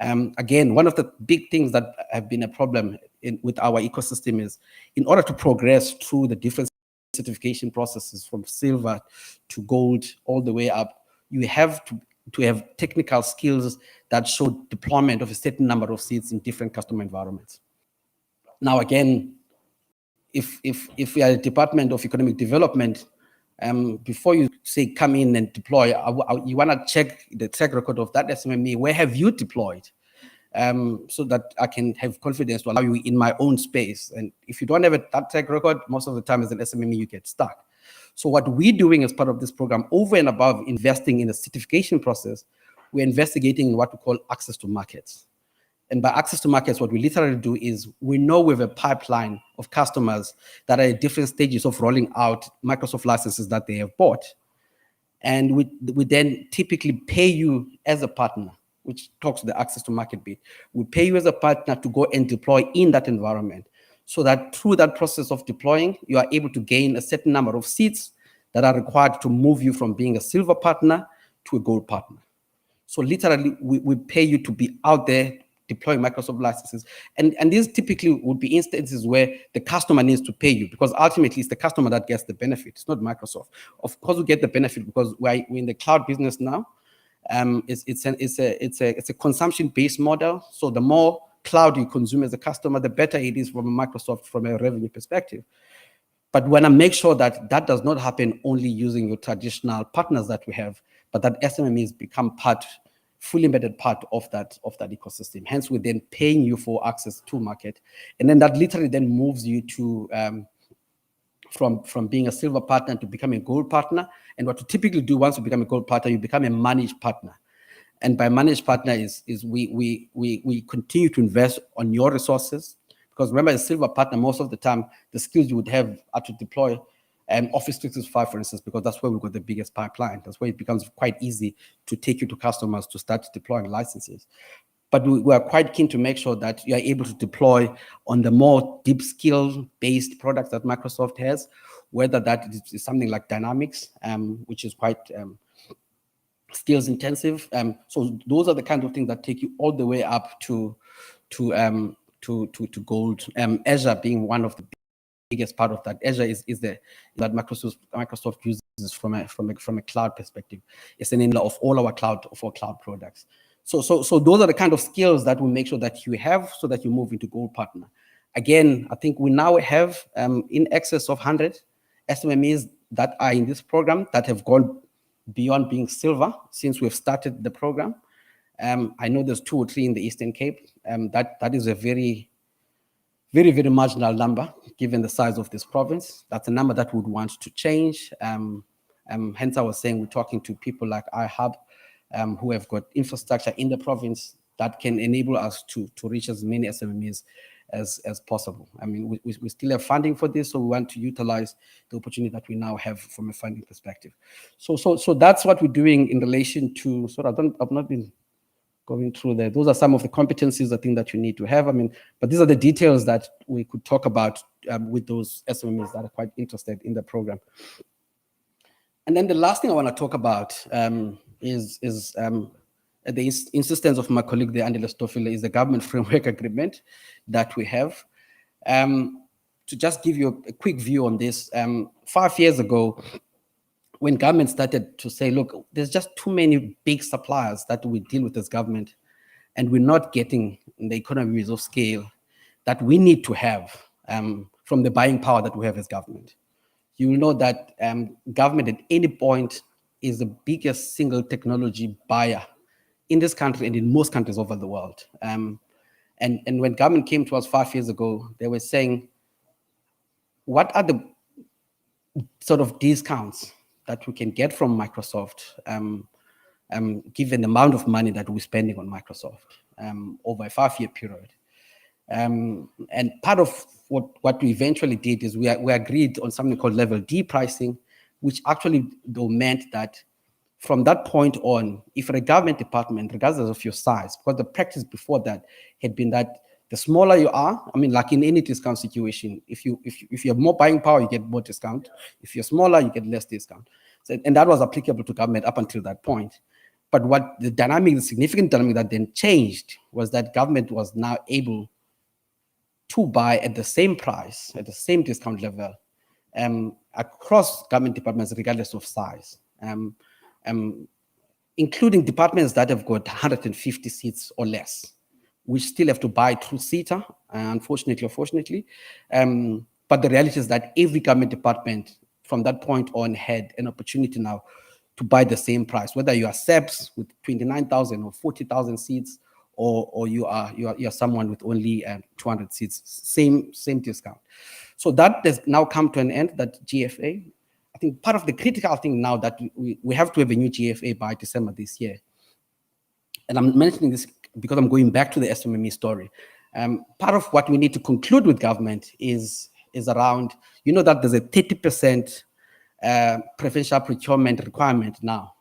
G: Again, one of the big things that have been a problem with our ecosystem is in order to progress through the different certification processes from silver to gold all the way up, you have to have technical skills that show deployment of a certain number of seats in different customer environments. Now, again, if we are a Department of Economic Development, before you say come in and deploy, you want to check the track record of that SMME. Where have you deployed? So that I can have confidence to allow you in my own space. And if you don't have that track record, most of the time as an SMME, you get stuck. So what we're doing as part of this program, over and above investing in the certification process, we're investigating what we call access to markets. And by access to markets, what we literally do is we know we have a pipeline of customers that are at different stages of rolling out Microsoft licenses that they have bought. And we then typically pay you as a partner, which talks to the access to market bit. We pay you as a partner to go and deploy in that environment so that through that process of deploying, you are able to gain a certain number of seats that are required to move you from being a silver partner to a gold partner. So literally, we pay you to be out there deploying Microsoft licenses. And these typically would be instances where the customer needs to pay you, because ultimately it's the customer that gets the benefit. It's not Microsoft. Of course, we get the benefit because we're in the cloud business now. It's a consumption-based model. So the more cloud you consume as a customer, the better it is from a Microsoft, from a revenue perspective. But we want to make sure that that does not happen only using your traditional partners that we have, but that SMMEs become fully embedded part of that ecosystem. Hence, we're then paying you for access to market. And then that literally then moves you to from being a silver partner to becoming a gold partner. And what you typically do once you become a gold partner, you become a managed partner. And by managed partner is we continue to invest on your resources. Because remember, as a silver partner, most of the time, the skills you would have are to deploy Office 365, for instance, because that's where we've got the biggest pipeline. That's where it becomes quite easy to take you to customers to start deploying licenses. But we are quite keen to make sure that you are able to deploy on the more deep skill-based products that Microsoft has, whether that is something like dynamics, which is quite skills intensive. So those are the kind of things that take you all the way up to gold. Azure being one of the biggest part of that. Azure is that Microsoft uses from a cloud perspective. It's an enabler of all our cloud products. So those are the kind of skills that we make sure that you have so that you move into gold partner. Again, I think we now have in excess of 100 SMMEs that are in this program that have gone beyond being silver since we've started the program. I know there's 2 or 3 in the Eastern Cape. That is a very, very, very marginal number given the size of this province. That's a number that we would want to change. Hence, I was saying we're talking to people like iHub who have got infrastructure in the province that can enable us to reach as many SMMEs as possible. I mean, we still have funding for this, so we want to utilize the opportunity that we now have from a funding perspective. So that's what we're doing in relation to. I've not been going through there. Those are some of the competencies I think that you need to have. I mean, but these are the details that we could talk about with those SMMEs that are quite interested in the program. And then the last thing I want to talk about is at the insistence of my colleague, the Andile Stoffele, is the government framework agreement that we have. To just give you a quick view on this, 5 years ago, when government started to say, look, there's just too many big suppliers that we deal with as government, and we're not getting the economies of scale that we need to have from the buying power that we have as government. You will know that government at any point is the biggest single technology buyer in this country and in most countries over the world. And when government came to us 5 years ago, they were saying, what are the sort of discounts that we can get from Microsoft, given the amount of money that we're spending on Microsoft over a 5-year period? And part of what we eventually did is we agreed on something called level D pricing, which actually though meant that from that point on, if a government department, regardless of your size, because the practice before that had been that the smaller you are, I mean, like in any discount situation, if you have more buying power, you get more discount. If you're smaller, you get less discount. So, and that was applicable to government up until that point. But what the significant dynamic that then changed was that government was now able to buy at the same price, at the same discount level, across government departments, regardless of size, including departments that have got 150 seats or less, which still have to buy through CETA, unfortunately or fortunately. But the reality is that every government department from that point on had an opportunity now to buy the same price, whether you are SEPs with 29,000 or 40,000 seats, or you are someone with only 200 seats, same discount. So that has now come to an end, that GFA. I think part of the critical thing now that we have to have a new GFA by December this year. And I'm mentioning this because I'm going back to the SMME story. Part of what we need to conclude with government is around, you know, that there's a 30% preferential procurement requirement now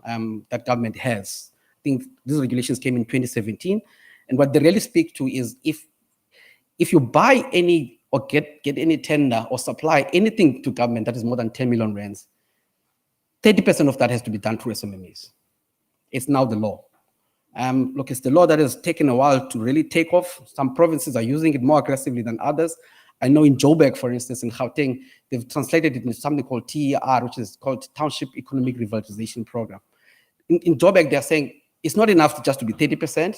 G: that government has. I think these regulations came in 2017. And what they really speak to is if you buy any or get any tender or supply anything to government that is more than 10 million rands, 30% of that has to be done through SMMEs. It's now the law. Look, it's the law that has taken a while to really take off. Some provinces are using it more aggressively than others. I know in Joburg, for instance, in Gauteng, they've translated it into something called TER, which is called Township Economic Revitalization Program. In Joburg, they're saying it's not enough just to be 30%.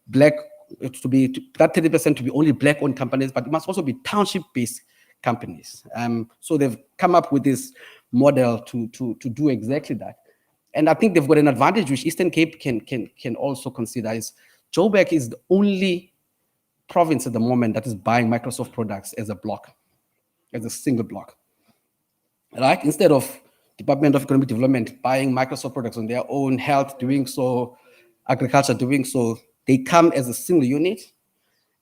G: Black, that 30% to be only black-owned companies, but it must also be township-based companies. So they've come up with this model to do exactly that. And I think they've got an advantage which Eastern Cape can also consider is Joburg is the only province at the moment that is buying Microsoft products as a block, as a single block. Right? Instead of Department of Economic Development buying Microsoft products on their own, health doing so, agriculture doing so, they come as a single unit.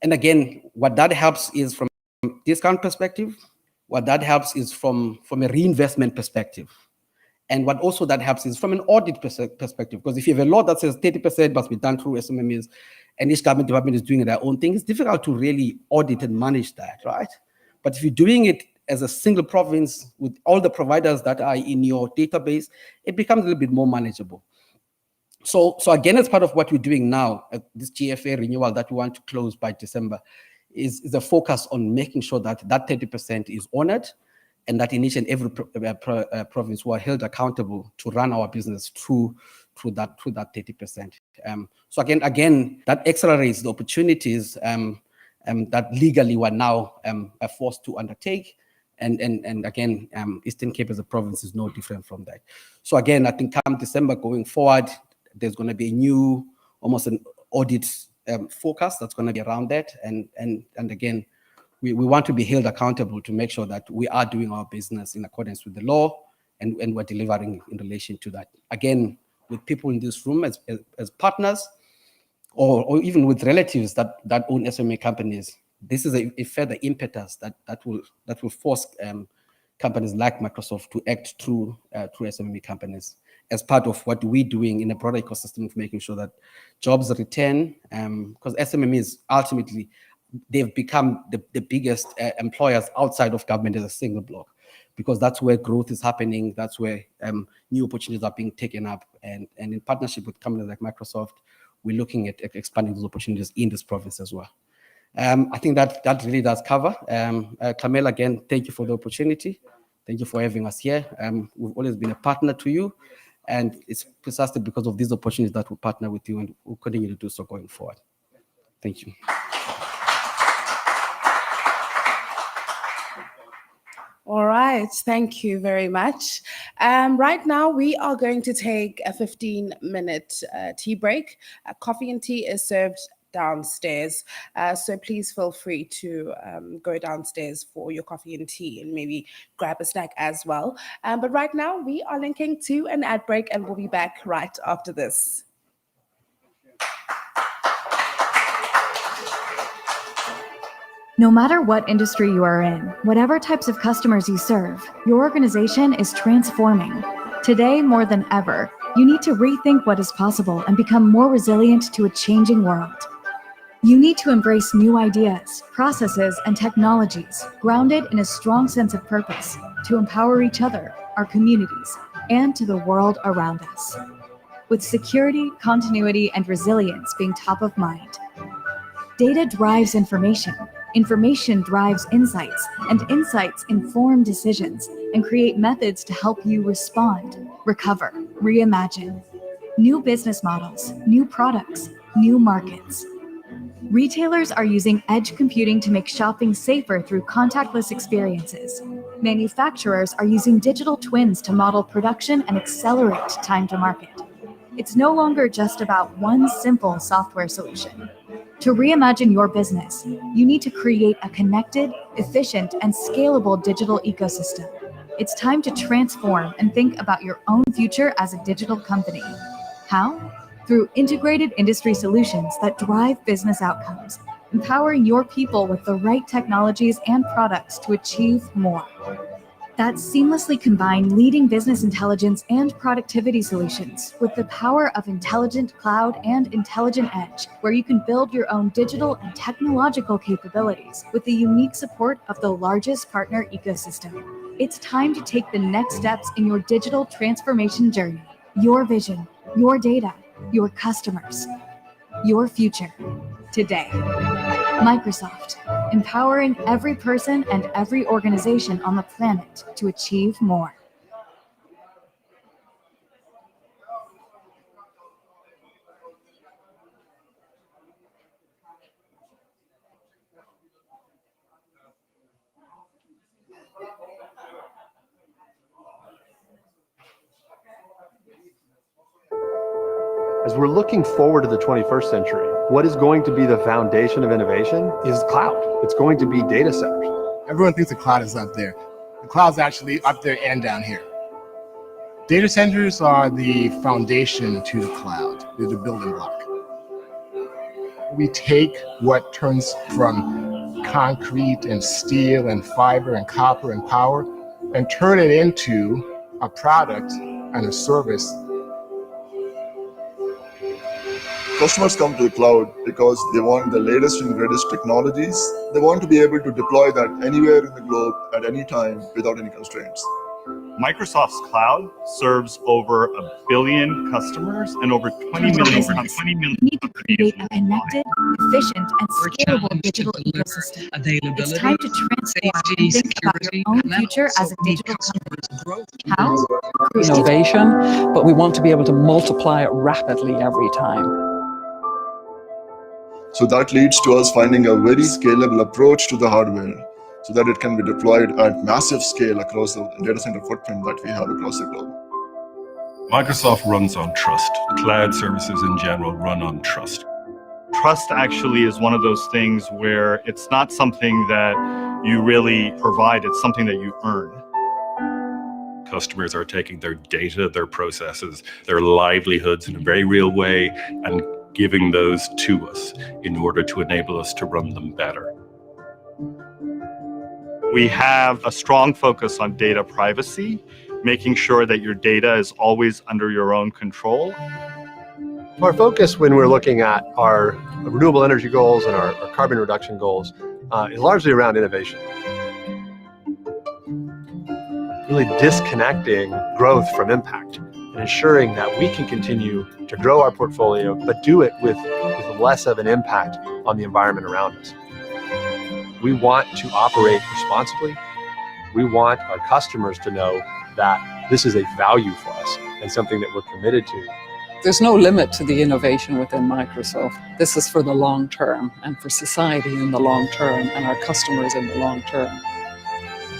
G: And again, what that helps is from a discount perspective, what that helps is from a reinvestment perspective. And what also that helps is from an audit perspective, because if you have a law that says 30% must be done through SMMEs and each government department is doing their own thing, it's difficult to really audit and manage that, right? But if you're doing it as a single province with all the providers that are in your database, it becomes a little bit more manageable. So again, as part of what we're doing now, this GFA renewal that we want to close by December, is a focus on making sure that that 30% is honored, and that in each and every province we are held accountable to run our business through that 30%. So again, that accelerates the opportunities that legally we're now forced to undertake. And again, Eastern Cape as a province is no different from that. So again, I think come December going forward, there's going to be a new, almost an audit focus that's going to be around that. And again, we want to be held accountable to make sure that we are doing our business in accordance with the law, and we're delivering in relation to that. Again, with people in this room as partners, or even with relatives that own SME companies, this is a further impetus that will force companies like Microsoft to act through SME companies as part of what we're doing in a broader ecosystem of making sure that jobs return, because SMEs ultimately, they've become the biggest employers outside of government as a single block, because that's where growth is happening, that's where new opportunities are being taken up, and in partnership with companies like Microsoft, we're looking at expanding those opportunities in this province as well. I think that really does cover. Camille, again, thank you for the opportunity. Thank you for having us here. We've always been a partner to you, and it's precisely because of these opportunities that we partner with you, and we'll continue to do so going forward. Thank you.
A: All right, thank you very much. Right now, we are going to take a 15-minute tea break. Coffee and tea is served downstairs, so please feel free to go downstairs for your coffee and tea, and maybe grab a snack as well. But right now, we are linking to an ad break, and we'll be back right after this.
H: No matter what industry you are in, whatever types of customers you serve, your organization is transforming. Today, more than ever, you need to rethink what is possible and become more resilient to a changing world. You need to embrace new ideas, processes, and technologies grounded in a strong sense of purpose to empower each other, our communities, and to the world around us. With security, continuity, and resilience being top of mind. Data drives information. Information drives insights, and insights inform decisions and create methods to help you respond, recover, reimagine. New business models, new products, new markets. Retailers are using edge computing to make shopping safer through contactless experiences. Manufacturers are using digital twins to model production and accelerate time to market. It's no longer just about one simple software solution. To reimagine your business, you need to create a connected, efficient, and scalable digital ecosystem. It's time to transform and think about your own future as a digital company. How? Through integrated industry solutions that drive business outcomes, empowering your people with the right technologies and products to achieve more. That seamlessly combine leading business intelligence and productivity solutions with the power of intelligent cloud and intelligent edge, where you can build your own digital and technological capabilities with the unique support of the largest partner ecosystem. It's time to take the next steps in your digital transformation journey. Your vision, your data, your customers, your future, today. Microsoft, empowering every person and every organization on the planet to achieve more.
I: As we're looking forward to the 21st century, what is going to be the foundation of innovation is cloud. It's going to be data centers.
J: Everyone thinks the cloud is up there. The cloud's actually up there and down here. Data centers are the foundation to the cloud. They're the building block. We take what turns from concrete and steel and fiber and copper and power and turn it into a product and a service
K: Customers come to the cloud because they want the latest and greatest technologies. They want to be able to deploy that anywhere in the globe at any time without any constraints.
L: Microsoft's cloud serves over 1 billion customers and over 20 million companies.
H: We need to create a connected, efficient, and scalable digital ecosystem. It's time to transform and think about your own future as a digital company. How?
M: Innovation, but we want to be able to multiply it rapidly every time.
K: So that leads to us finding a very scalable approach to the hardware so that it can be deployed at massive scale across the data center footprint that we have across the globe.
N: Microsoft runs on trust. Cloud services in general run on trust.
L: Trust actually is one of those things where it's not something that you really provide, it's something that you earn.
N: Customers are taking their data, their processes, their livelihoods in a very real way and giving those to us in order to enable us to run them better.
L: We have a strong focus on data privacy, making sure that your data is always under your own control.
I: Our focus when we're looking at our renewable energy goals and our carbon reduction goals is largely around innovation. Really disconnecting growth from impact and ensuring that we can continue to grow our portfolio, but do it with less of an impact on the environment around us. We want to operate responsibly. We want our customers to know that this is a value for us and something that we're committed to.
M: There's no limit to the innovation within Microsoft. This is for the long term and for society in the long term and our customers in the long term.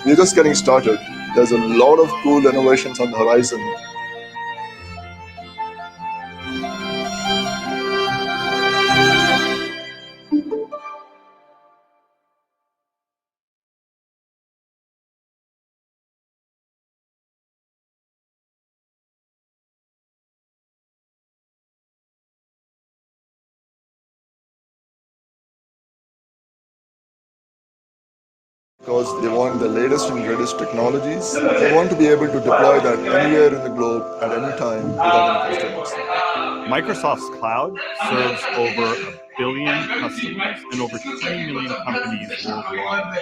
K: We're just getting started. There's a lot of cool innovations on the horizon. Because they want the latest and greatest technologies. They want to be able to deploy that anywhere in the globe at any time without any constraints.
L: Microsoft's cloud serves over 1 billion customers and over 20 million companies worldwide.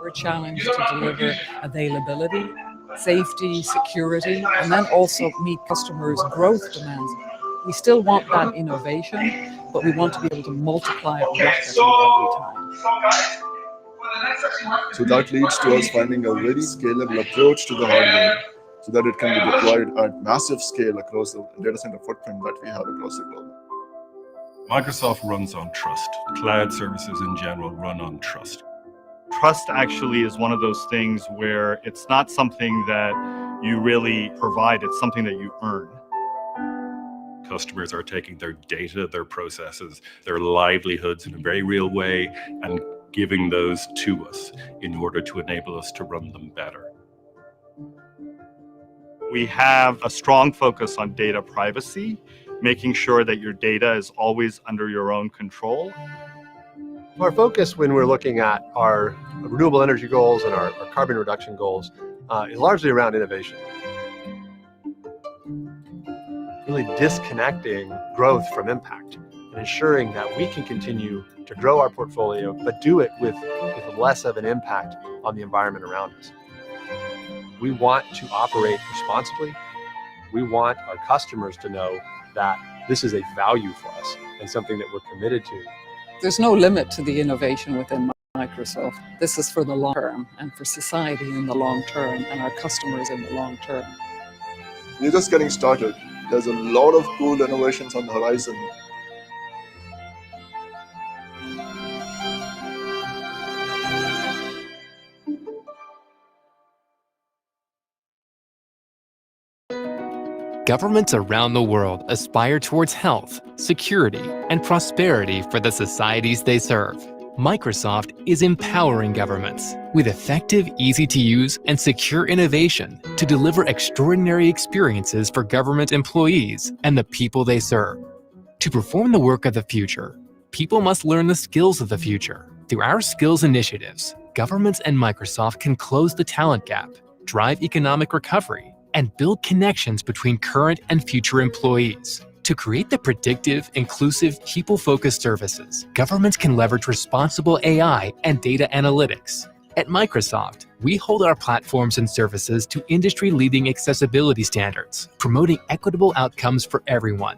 M: We're challenged to deliver availability, safety, security, and then also meet customers' growth demands. We still want that innovation, but we want to be able to multiply it rapidly every time.
K: So that leads to us finding a very scalable approach to the hardware so that it can be deployed at massive scale across the data center footprint that we have across the globe.
N: Microsoft runs on trust. Cloud services in general run on trust.
L: Trust actually is one of those things where it's not something that you really provide, it's something that you earn.
N: Customers are taking their data, their processes, their livelihoods in a very real way and giving those to us in order to enable us to run them better.
L: We have a strong focus on data privacy, making sure that your data is always under your own control.
I: Our focus when we're looking at our renewable energy goals and our carbon reduction goals is largely around innovation. Really disconnecting growth from impact and ensuring that we can continue to grow our portfolio, but do it with less of an impact on the environment around us. We want to operate responsibly. We want our customers to know that this is a value for us and something that we're committed to.
M: There's no limit to the innovation within Microsoft. This is for the long term and for society in the long term and our customers in the long term.
K: We're just getting started. There's a lot of cool innovations on the horizon.
O: Governments around the world aspire towards health, security, and prosperity for the societies they serve. Microsoft is empowering governments with effective, easy-to-use, and secure innovation to deliver extraordinary experiences for government employees and the people they serve. To perform the work of the future, people must learn the skills of the future. Through our skills initiatives, governments and Microsoft can close the talent gap, drive economic recovery, and build connections between current and future employees To create the predictive, inclusive, people-focused services, governments can leverage responsible AI and data analytics. At Microsoft, we hold our platforms and services to industry-leading accessibility standards, promoting equitable outcomes for everyone.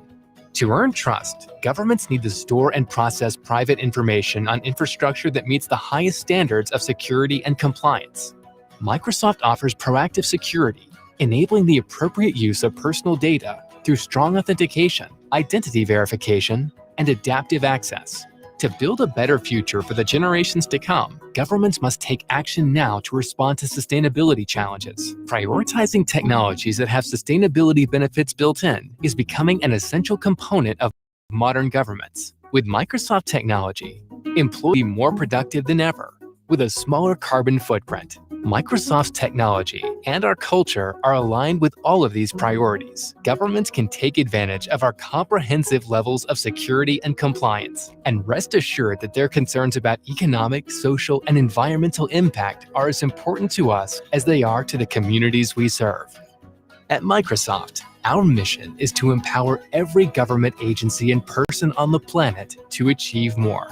O: To earn trust, governments need to store and process private information on infrastructure that meets the highest standards of security and compliance. Microsoft offers proactive security, enabling the appropriate use of personal data through strong authentication, identity verification, and adaptive access. To build a better future for the generations to come, governments must take action now to respond to sustainability challenges. Prioritizing technologies that have sustainability benefits built in is becoming an essential component of modern governments. With Microsoft technology, employees are more productive than ever, with a smaller carbon footprint. Microsoft's technology and our culture are aligned with all of these priorities. Governments can take advantage of our comprehensive levels of security and compliance, and rest assured that their concerns about economic, social, and environmental impact are as important to us as they are to the communities we serve. At Microsoft, our mission is to empower every government agency and person on the planet to achieve more.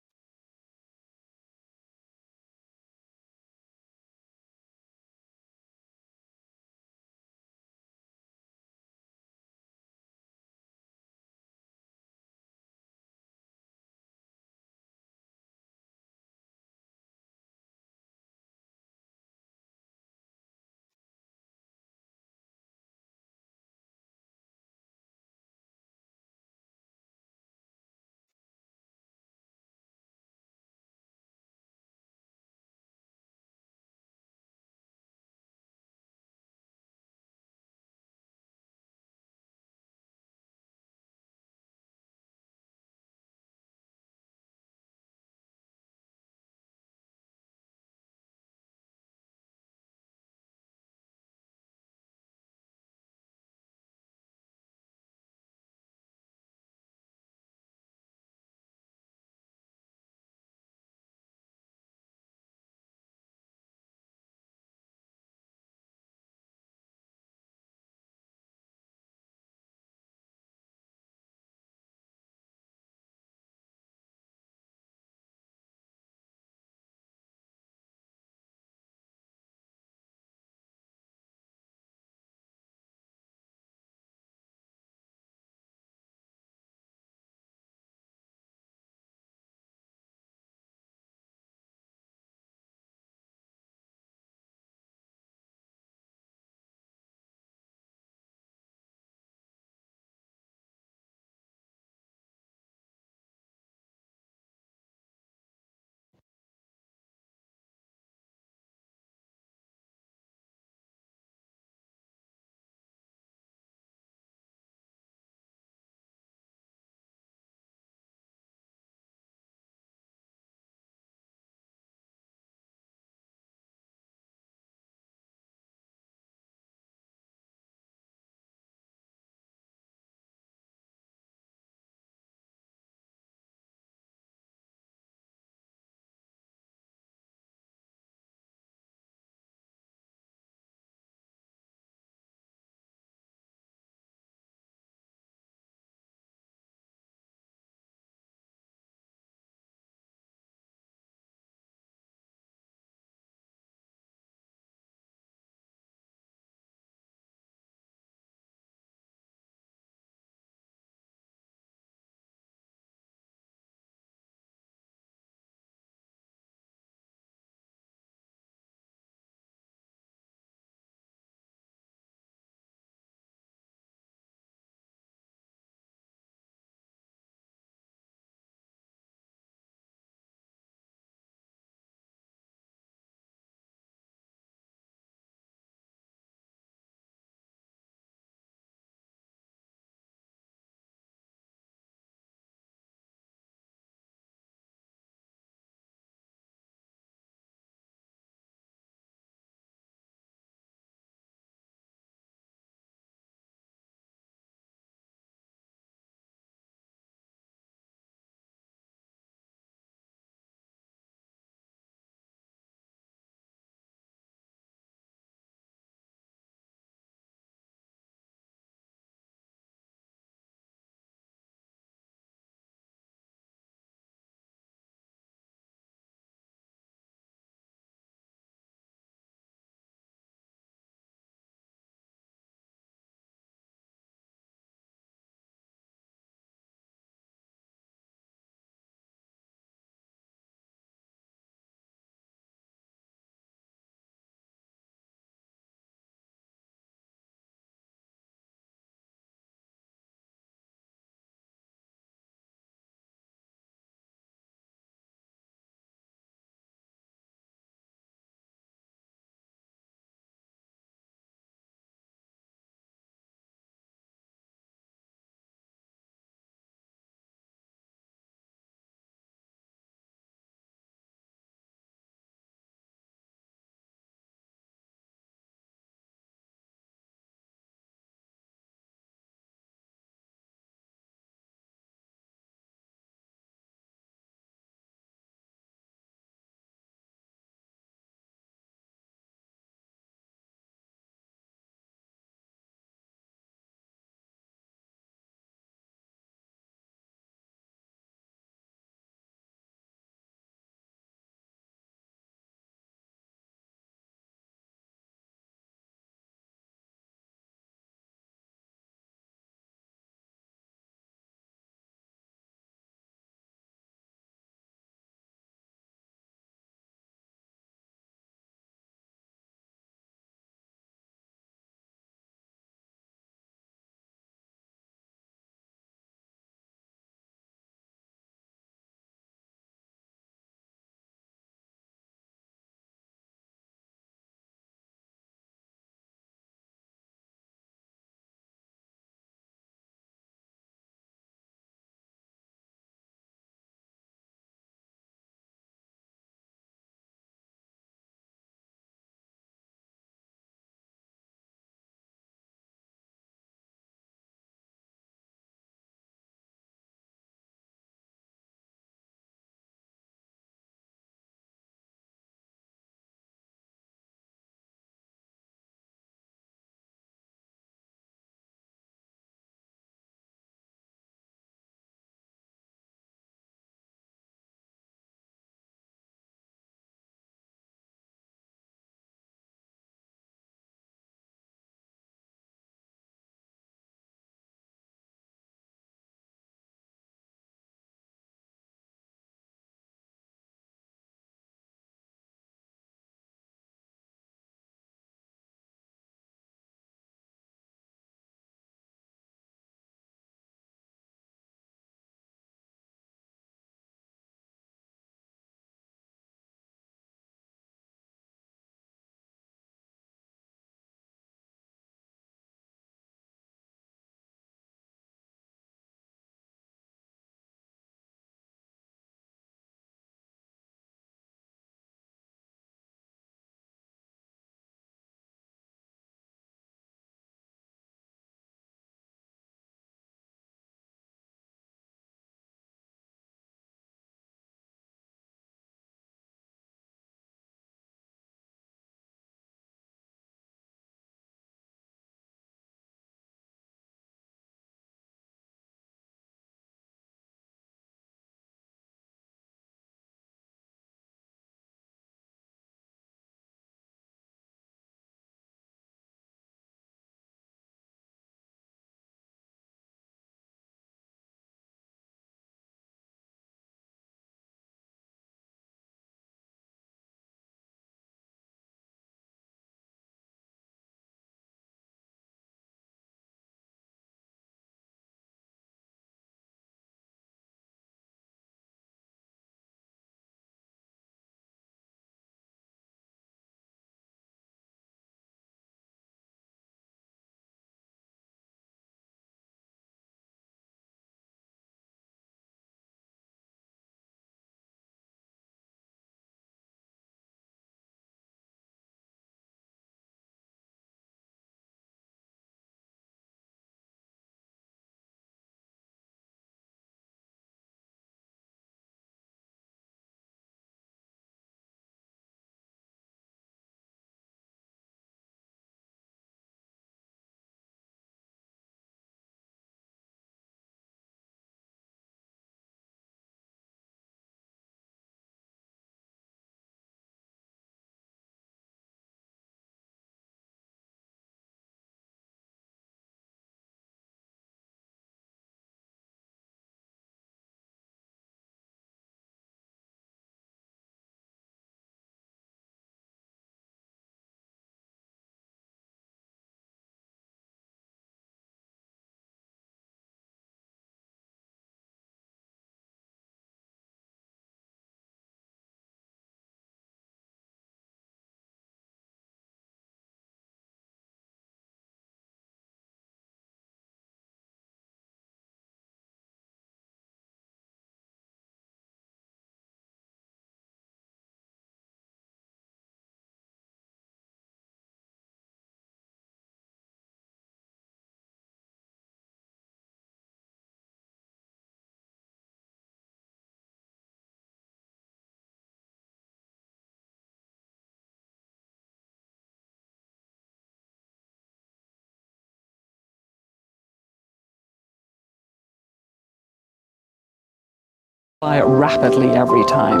M: rapidly every time.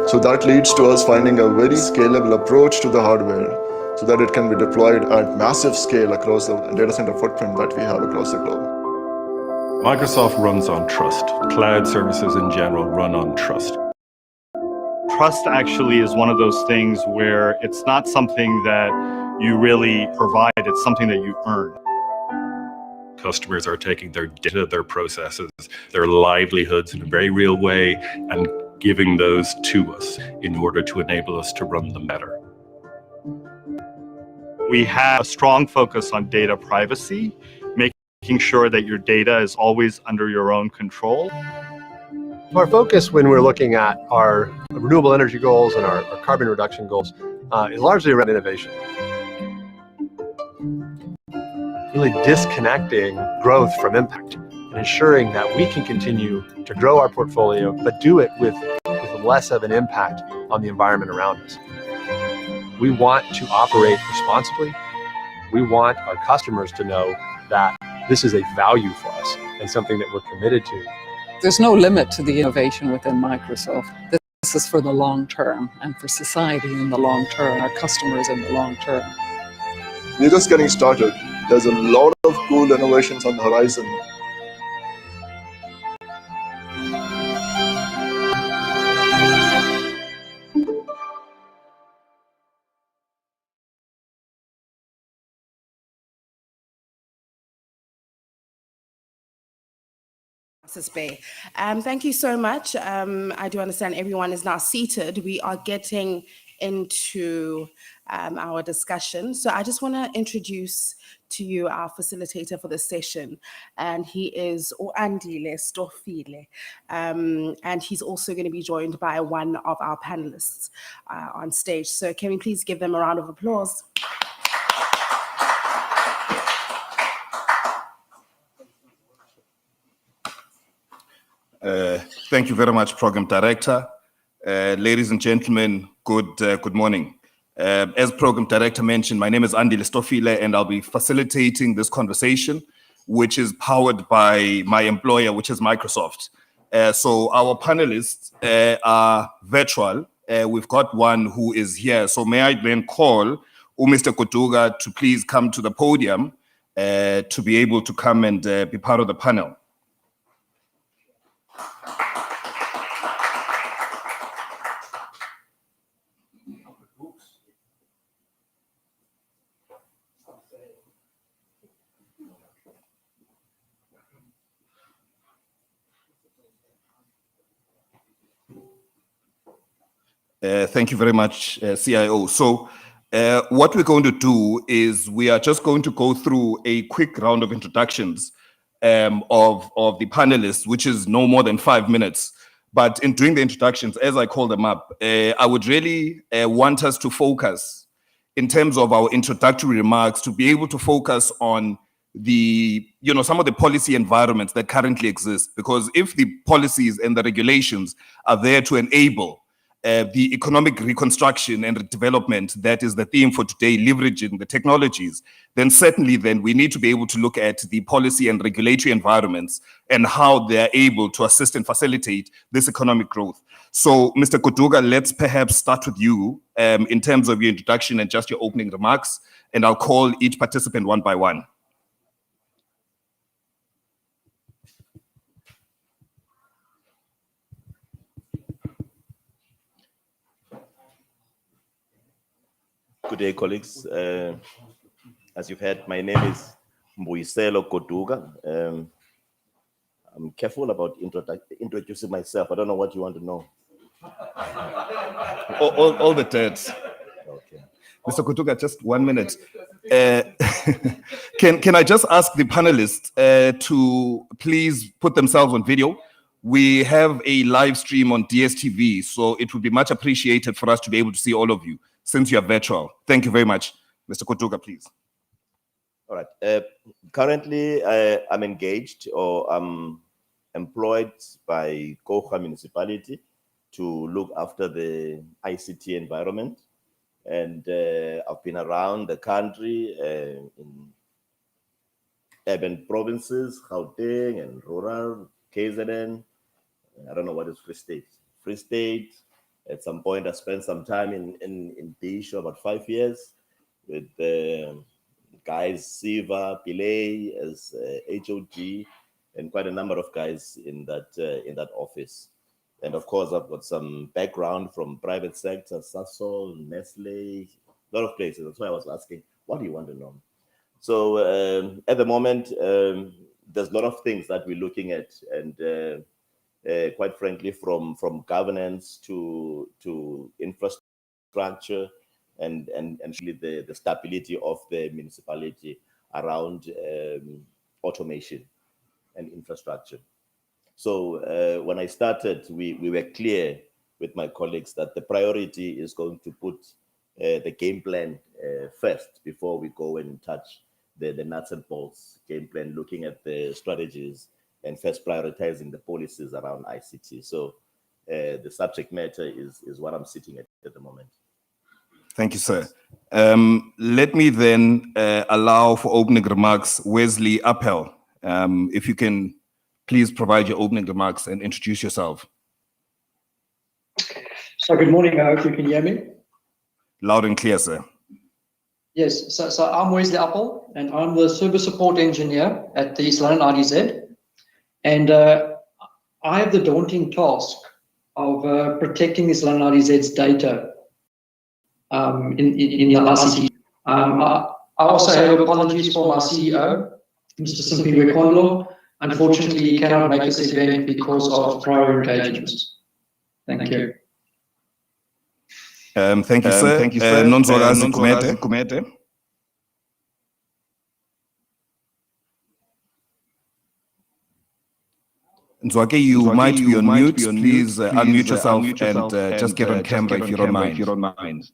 K: So that leads to us finding a very scalable approach to the hardware so that it can be deployed at massive scale across the data center footprint that we have across the globe.
N: Microsoft runs on trust. Cloud services in general run on trust.
L: Trust actually is one of those things where it's not something that you really provide, it's something that you earn.
N: Customers are taking their data, their processes, their livelihoods in a very real way and giving those to us in order to enable us to run them better.
L: We have a strong focus on data privacy, making sure that your data is always under your own control.
I: Our focus when we're looking at our renewable energy goals and our carbon reduction goals is largely around innovation. Really disconnecting growth from impact and ensuring that we can continue to grow our portfolio, but do it with less of an impact on the environment around us. We want to operate responsibly. We want our customers to know that this is a value for us and something that we're committed to.
M: There's no limit to the innovation within Microsoft. This is for the long term and for society in the long term, our customers in the long term.
K: We're just getting started. There's a lot of cool innovations on the horizon.
A: Bay. Thank you so much. I do understand everyone is now seated. We are getting into our discussion. So I just want to introduce to you our facilitator for this session, and he is Andile Stofile. And he's also going to be joined by one of our panelists on stage. So can we please give them a round of applause?
P: Thank you very much, Program Director. Ladies and gentlemen, good morning. As Program Director mentioned, my name is Andile Stofile, and I'll be facilitating this conversation, which is powered by my employer, which is Microsoft. So our panelists are virtual. We've got one who is here. So may I then call Mr. Kotuga to please come to the podium to be able to come and be part of the panel. Thank you very much, CIO. So what we're going to do is we are just going to go through a quick round of introductions of the panelists, which is no more than 5 minutes. But in doing the introductions, as I call them up, I would really want us to focus in terms of our introductory remarks to be able to focus on some of the policy environments that currently exist. Because if the policies and the regulations are there to enable the economic reconstruction and development that is the theme for today, leveraging the technologies, then certainly then we need to be able to look at the policy and regulatory environments and how they're able to assist and facilitate this economic growth. So, Mr. Kotuga, let's perhaps start with you in terms of your introduction and just your opening remarks, and I'll call each participant one by one.
Q: Good day, colleagues. As you've heard, my name is Mbuyiselo Kotuga. I'm careful about introducing myself. I don't know what you want to know.
P: All the thirds.
Q: Okay.
P: Mr. Kotuga, just 1 minute. Can I just ask the panelists to please put themselves on video? We have a live stream on DSTV, so it would be much appreciated for us to be able to see all of you since you are virtual. Thank you very much. Mr. Kotuga, please.
Q: All right. Currently, I'm engaged or I'm employed by Kocha municipality to look after the ICT environment. And I've been around the country in urban provinces, Gauteng and rural KZN. I don't know what is Free State. Free State. At some point, I spent some time in Bisho, about 5 years, with guys Siva, Pillay as HOG, and quite a number of guys in that office. And of course, I've got some background from private sector, Sasol, Nestle, a lot of places. That's why I was asking, what do you want to know? So at the moment, there's a lot of things that we're looking at, and quite frankly, from governance to infrastructure and actually the stability of the municipality around automation and infrastructure. So when I started, we were clear with my colleagues that the priority is going to put the game plan first before we go and touch the nuts and bolts game plan, looking at the strategies and first prioritizing the policies around ICT. So the subject matter is what I'm sitting at the moment.
P: Thank you, sir. Let me then allow for opening remarks, Wesley Appel. If you can please provide your opening remarks and introduce yourself.
R: So good morning, I hope you can hear me.
P: Loud and clear, sir.
R: Yes, so I'm Wesley Appel, and I'm the service support engineer at the East London IDZ. And I have the daunting task of protecting East London IDZ's data in the ICT. I also have apologies for my CEO, Mr. Simpiwe Kondlo. Unfortunately, he cannot make this event because of prior engagements. Thank you.
P: Thank you, sir.
R: Thank you, sir.
P: Nonzwakazi Kumete. Nzwake, you might be on mute. Please unmute yourself and just get on camera if you don't mind.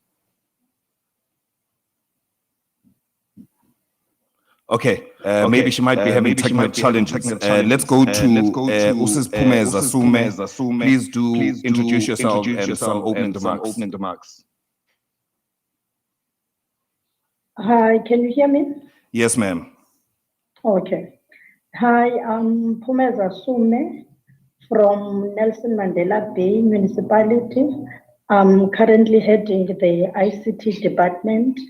P: Okay, maybe she might be having technical challenges. Let's go to Usis Pumeza Sume. Please do introduce yourself and some opening remarks.
S: Hi, can you hear me?
P: Yes, ma'am.
S: Okay. Hi, I'm Pumeza Sume from Nelson Mandela Bay Municipality. I'm currently heading the ICT department.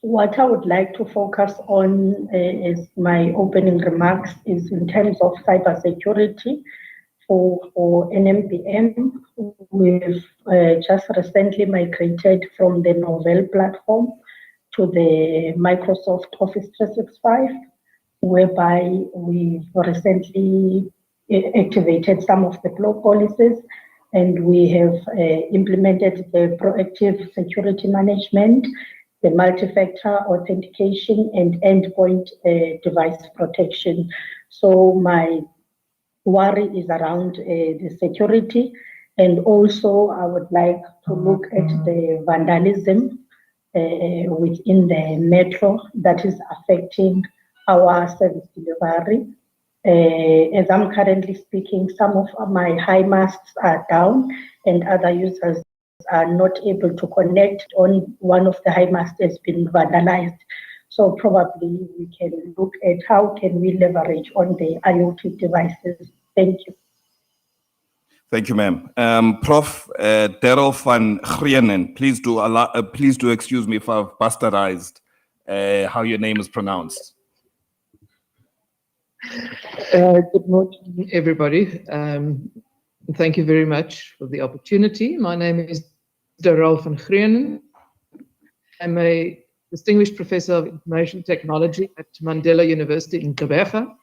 S: What I would like to focus on is my opening remarks is in terms of cybersecurity for NMBM. We've just recently migrated from the Novell platform to the Microsoft Office 365, whereby we've recently activated some of the policies, and we have implemented the proactive security management, the multi-factor authentication, and endpoint device protection. So my worry is around the security, and also I would like to look at the vandalism within the metro that is affecting our service delivery. As I'm currently speaking, some of my high masts are down and other users are not able to connect on one of the high masts has been vandalized. So probably we can look at how can we leverage on the IoT devices. Thank you.
P: Thank you, ma'am. Prof. Daryl van Grienen, please do excuse me if I've bastardized how your name is pronounced.
T: Good morning, everybody. Thank you very much for the opportunity. My name is Daryl van Grienen. I'm a distinguished professor of information technology at Mandela University in Gqeberha.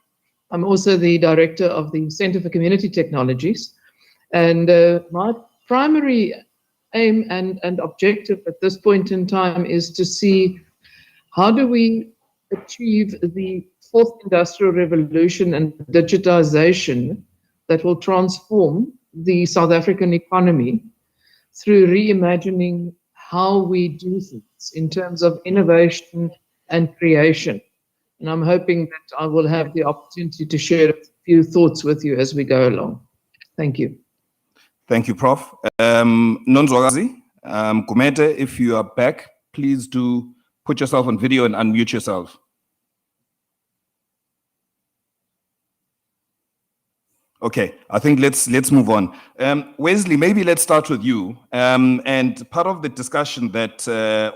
T: I'm also the director of the Center for Community Technologies. And my primary aim and objective at this point in time is to see how do we achieve the fourth industrial revolution and digitization that will transform the South African economy through reimagining how we do things in terms of innovation and creation. And I'm hoping that I will have the opportunity to share a few thoughts with you as we go along. Thank you.
P: Thank you, Prof. Nonzwakazi Kumete, if you are back, please do put yourself on video and unmute yourself. Okay, I think let's move on. Wesley, maybe let's start with you. And part of the discussion that,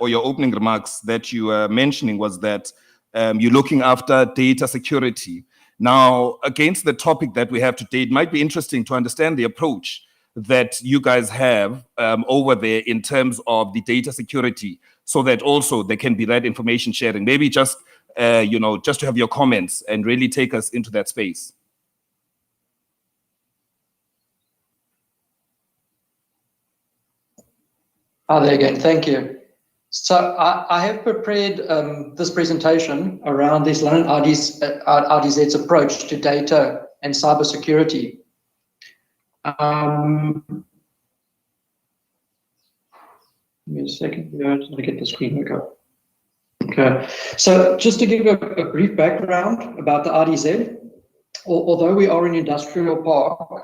P: or your opening remarks that you were mentioning was that you're looking after data security. Now, against the topic that we have today, it might be interesting to understand the approach that you guys have over there in terms of the data security, so that also there can be that information sharing. Maybe just, just to have your comments and really take us into that space.
R: Hi there again, thank you. So I have prepared this presentation around this London RDZ's approach to data and cybersecurity. Give me a second here to get the screen back up. Okay, so just to give a brief background about the RDZ, although we are an industrial park,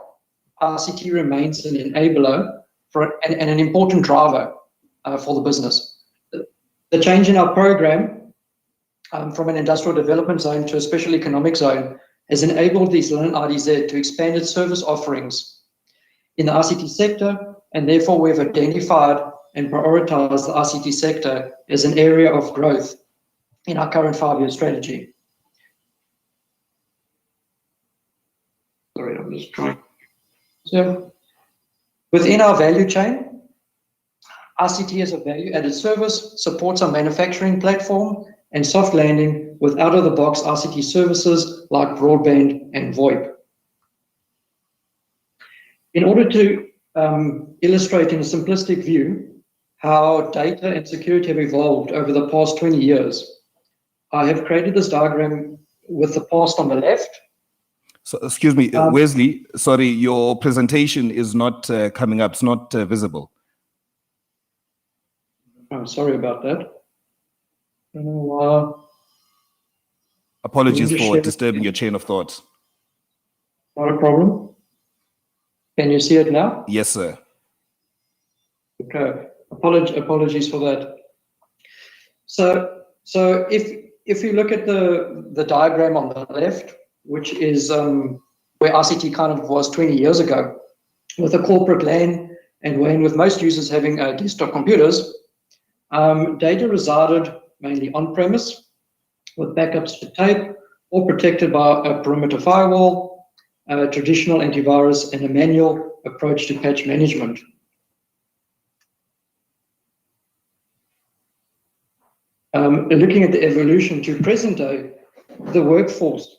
R: ICT remains an enabler and an important driver for the business. The change in our program from an industrial development zone to a special economic zone has enabled the London RDZ to expand its service offerings in the ICT sector, and therefore we've identified and prioritized the ICT sector as an area of growth in our current 5-year strategy. Sorry, I'm just trying. So, within our value chain, ICT as a value-added service supports our manufacturing platform and soft landing with out-of-the-box ICT services like broadband and VoIP. In order to illustrate in a simplistic view how data and security have evolved over the past 20 years, I have created this diagram with the past on the left.
P: So, excuse me, Wesley, sorry, your presentation is not coming up, it's not visible.
R: I'm sorry about that.
P: Apologies for disturbing your chain of thought.
R: Not a problem. Can you see it now?
P: Yes, sir.
R: Okay, apologies for that. So if you look at the diagram on the left, which is where ICT kind of was 20 years ago, with a corporate LAN and WAN with most users having desktop computers, data resided mainly on-premise with backups to tape or protected by a perimeter firewall, traditional antivirus, and a manual approach to patch management. Looking at the evolution to present day, the workforce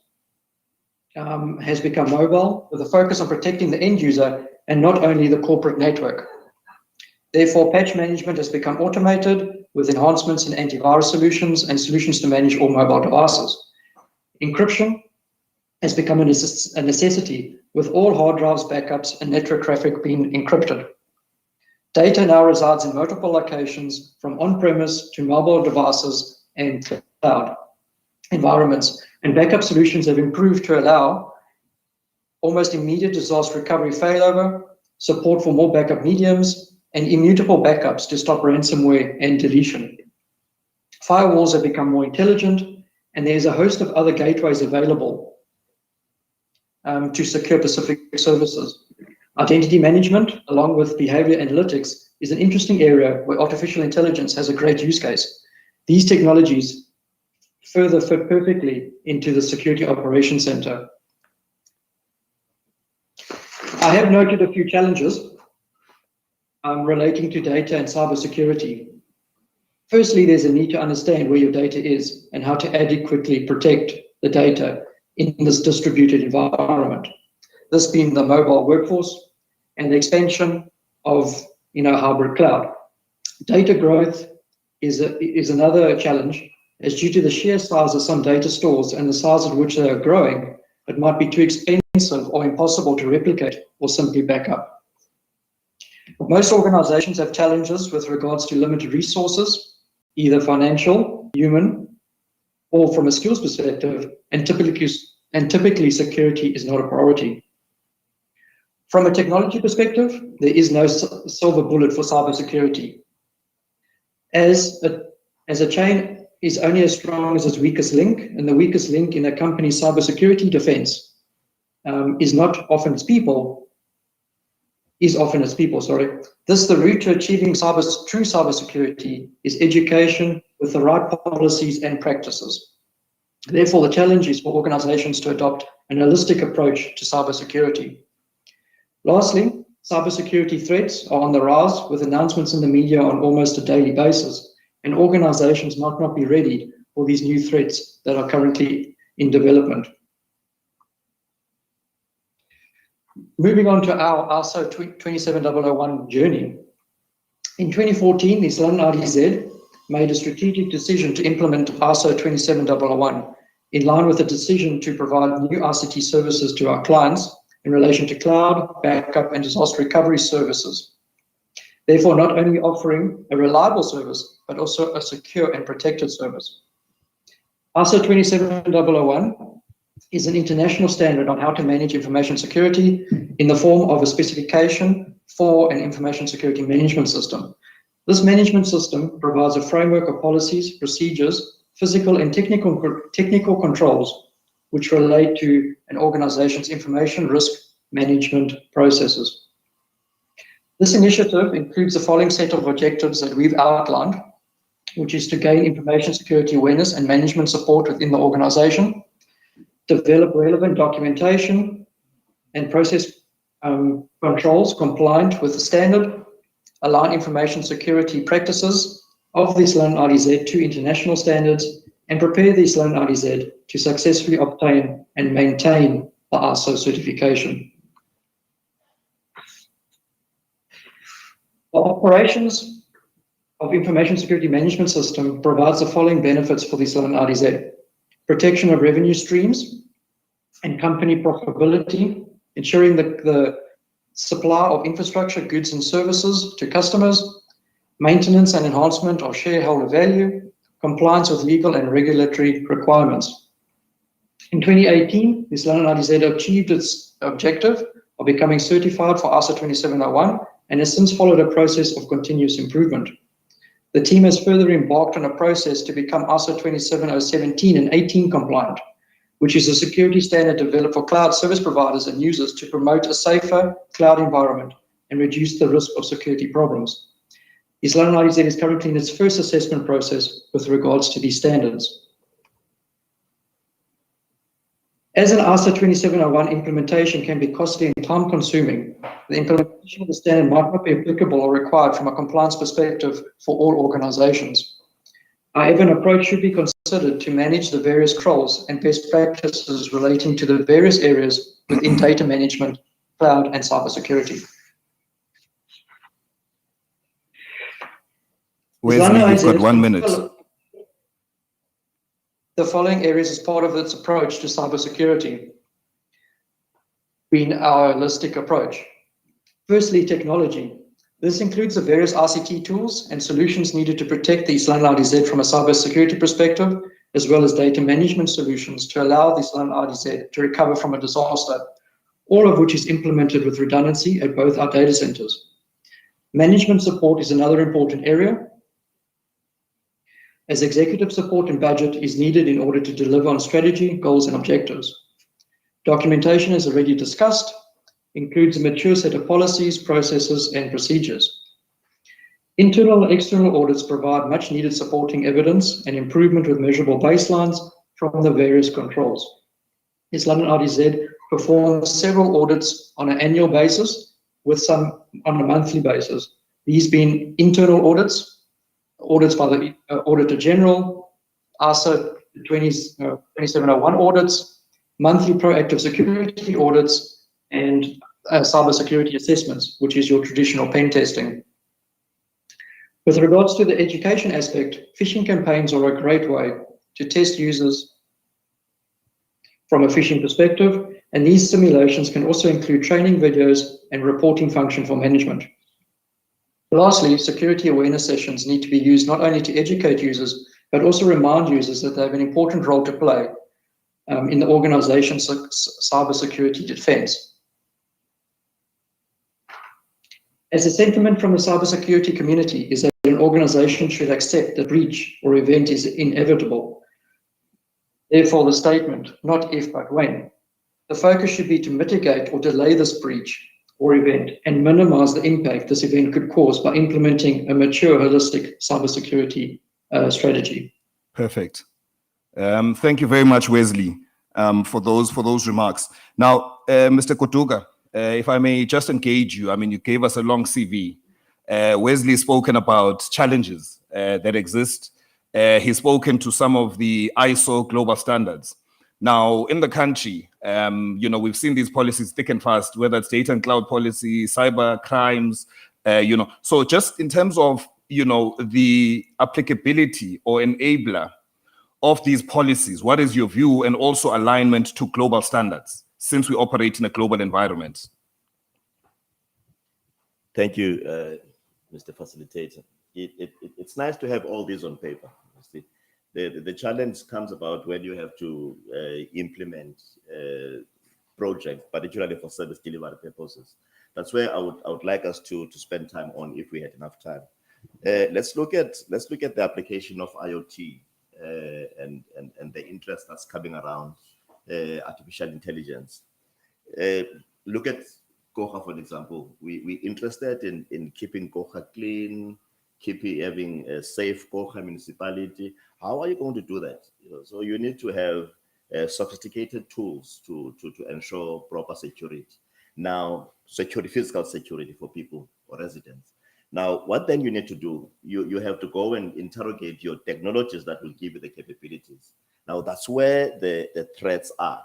R: has become mobile with a focus on protecting the end user and not only the corporate network. Therefore, patch management has become automated with enhancements in antivirus solutions and solutions to manage all mobile devices. Encryption has become a necessity with all hard drives, backups, and network traffic being encrypted. Data now resides in multiple locations from on-premise to mobile devices and cloud environments, and backup solutions have improved to allow almost immediate disaster recovery failover, support for more backup mediums, and immutable backups to stop ransomware and deletion. Firewalls have become more intelligent, and there's a host of other gateways available to secure specific services. Identity management, along with behavior analytics, is an interesting area where artificial intelligence has a great use case. These technologies further fit perfectly into the Security Operations Center. I have noted a few challenges relating to data and cybersecurity. Firstly, there's a need to understand where your data is and how to adequately protect the data in this distributed environment. This being the mobile workforce and the expansion of hybrid cloud. Data growth is another challenge, as due to the sheer size of some data stores and the size at which they are growing, it might be too expensive or impossible to replicate or simply back up. Most organizations have challenges with regards to limited resources, either financial, human, or from a skills perspective, and typically security is not a priority. From a technology perspective, there is no silver bullet for cybersecurity. As a chain is only as strong as its weakest link, and the weakest link in a company's cybersecurity defense is often its people, sorry. Thus, the route to achieving true cybersecurity is education with the right policies and practices. Therefore, the challenge is for organizations to adopt an holistic approach to cybersecurity. Lastly, cybersecurity threats are on the rise with announcements in the media on almost a daily basis, and organizations might not be ready for these new threats that are currently in development. Moving on to our ISO 27001 journey. In 2014, the East London RDZ made a strategic decision to implement ISO 27001 in line with the decision to provide new ICT services to our clients in relation to cloud, backup, and disaster recovery services. Therefore, not only offering a reliable service, but also a secure and protected service. ISO 27001 is an international standard on how to manage information security in the form of a specification for an information security management system. This management system provides a framework of policies, procedures, physical and technical controls which relate to an organization's information risk management processes. This initiative includes the following set of objectives that we've outlined, which is to gain information security awareness and management support within the organization, develop relevant documentation and process controls compliant with the standard, align information security practices of the East London RDZ to international standards, and prepare the East London RDZ to successfully obtain and maintain the ISO certification. The operations of information security management system provides the following benefits for the East London RDZ: protection of revenue streams and company profitability, ensuring the supply of infrastructure, goods and services to customers, maintenance and enhancement of shareholder value, compliance with legal and regulatory requirements. In 2018, East London RDZ achieved its objective of becoming certified for ISO 27001 and has since followed a process of continuous improvement. The team has further embarked on a process to become ISO 27017 and 18 compliant, which is a security standard developed for cloud service providers and users to promote a safer cloud environment and reduce the risk of security problems. East London RDZ is currently in its first assessment process with regards to these standards. As an ISO 27001 implementation can be costly and time-consuming, the implementation of the standard might not be applicable or required from a compliance perspective for all organizations. However, an approach should be considered to manage the various controls and best practices relating to the various areas within data management, cloud, and cybersecurity.
P: Wesley, you've got 1 minute.
R: The following areas as part of its approach to cybersecurity, being our holistic approach. Firstly, technology. This includes the various ICT tools and solutions needed to protect the East London RDZ from a cybersecurity perspective, as well as data management solutions to allow the East London RDZ to recover from a disaster, all of which is implemented with redundancy at both our data centers. Management support is another important area, as executive support and budget is needed in order to deliver on strategy, goals, and objectives. Documentation, as already discussed, includes a mature set of policies, processes, and procedures. Internal and external audits provide much needed supporting evidence and improvement with measurable baselines from the various controls. East London RDZ performs several audits on an annual basis, with some on a monthly basis. These being internal audits by the Auditor General, ISO 27001 audits, monthly proactive security audits, and cybersecurity assessments, which is your traditional pen testing. With regards to the education aspect, phishing campaigns are a great way to test users from a phishing perspective, and these simulations can also include training videos and reporting function for management. Lastly, security awareness sessions need to be used not only to educate users, but also remind users that they have an important role to play in the organization's cybersecurity defense. As a sentiment from the cybersecurity community is that an organization should accept that breach or event is inevitable. Therefore, the statement, not if but when, the focus should be to mitigate or delay this breach or event and minimize the impact this event could cause by implementing a mature, holistic cybersecurity strategy.
P: Perfect. Thank you very much, Wesley, for those remarks. Now, Mr. Kotuga, if I may just engage you, I mean, you gave us a long CV. Wesley spoken about challenges that exist. He's spoken to some of the ISO global standards. Now, in the country, we've seen these policies thick and fast, whether it's data and cloud policy, cyber crimes, So just in terms of, the applicability or enabler of these policies, what is your view and also alignment to global standards, since we operate in a global environment?
Q: Thank you, Mr. Facilitator. It's nice to have all these on paper. You see. The challenge comes about when you have to implement projects, particularly for service delivery purposes. That's where I would like us to spend time on, if we had enough time. Let's look at the application of IoT and the interest that's coming around artificial intelligence. Look at Kocha, for example. We're interested in keeping Kocha clean, having a safe Kocha municipality. How are you going to do that? So you need to have sophisticated tools to ensure proper security. Now, physical security for people or residents. Now, what then you need to do? You have to go and interrogate your technologies that will give you the capabilities. Now, that's where the threats are.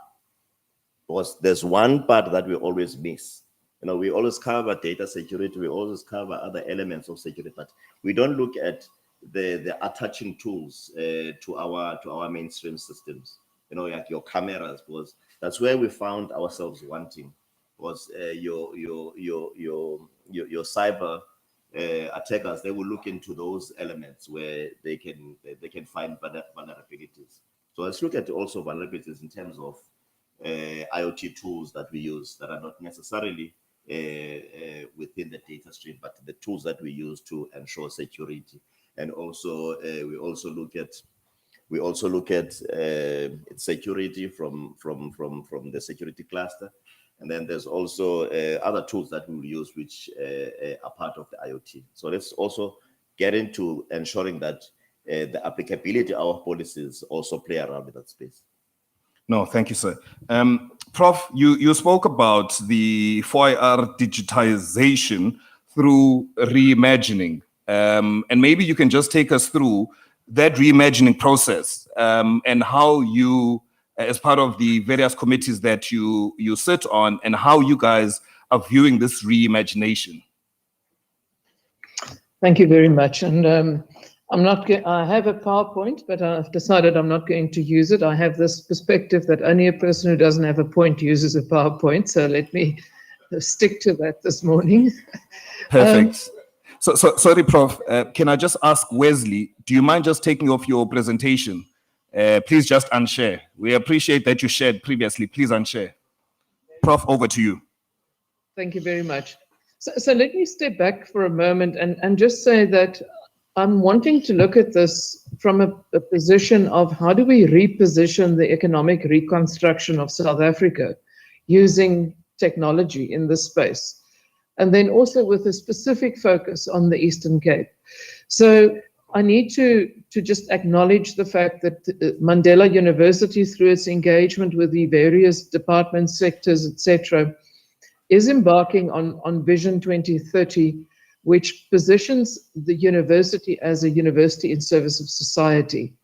Q: Because there's one part that we always miss. We always cover data security, we always cover other elements of security, but we don't look at the attaching tools to our mainstream systems. Like your cameras, because that's where we found ourselves wanting. Was your cyber attackers, they will look into those elements where they can find vulnerabilities. So let's look at also vulnerabilities in terms of IoT tools that we use that are not necessarily within the data stream, but the tools that we use to ensure security. And also we also look at security from the security cluster. And then there's also other tools that we will use which are part of the IoT. So let's also get into ensuring that the applicability of our policies also play around in that space.
P: No, thank you, sir. Prof, you spoke about the 4IR digitization through reimagining. And maybe you can just take us through that reimagining process and how you, as part of the various committees that you sit on, and how you guys are viewing this reimagination.
T: Thank you very much. And I have a PowerPoint, but I've decided I'm not going to use it. I have this perspective that only a person who doesn't have a point uses a PowerPoint. So let me stick to that this morning.
P: Perfect. So sorry, Prof. Can I just ask Wesley, do you mind just taking off your presentation? Please just unshare. We appreciate that you shared previously. Please unshare. Prof, over to you.
T: Thank you very much. So let me step back for a moment and just say that I'm wanting to look at this from a position of how do we reposition the economic reconstruction of South Africa using technology in this space, and then also with a specific focus on the Eastern Cape. So I need to just acknowledge the fact that Mandela University, through its engagement with the various departments, sectors, etc., is embarking on Vision 2030, which positions the university as a university in service of society.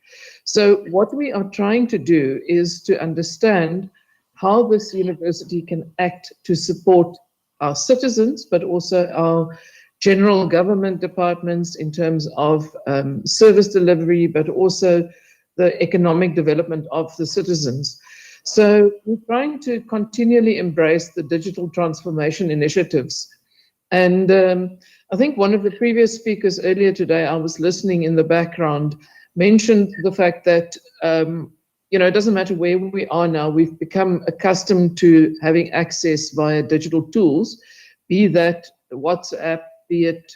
T: So what we are trying to do is to understand how this university can act to support our citizens, but also our general government departments in terms of service delivery, but also the economic development of the citizens. So we're trying to continually embrace the digital transformation initiatives. And I think one of the previous speakers earlier today, I was listening in the background, mentioned the fact that, it doesn't matter where we are now, we've become accustomed to having access via digital tools, be that WhatsApp, be it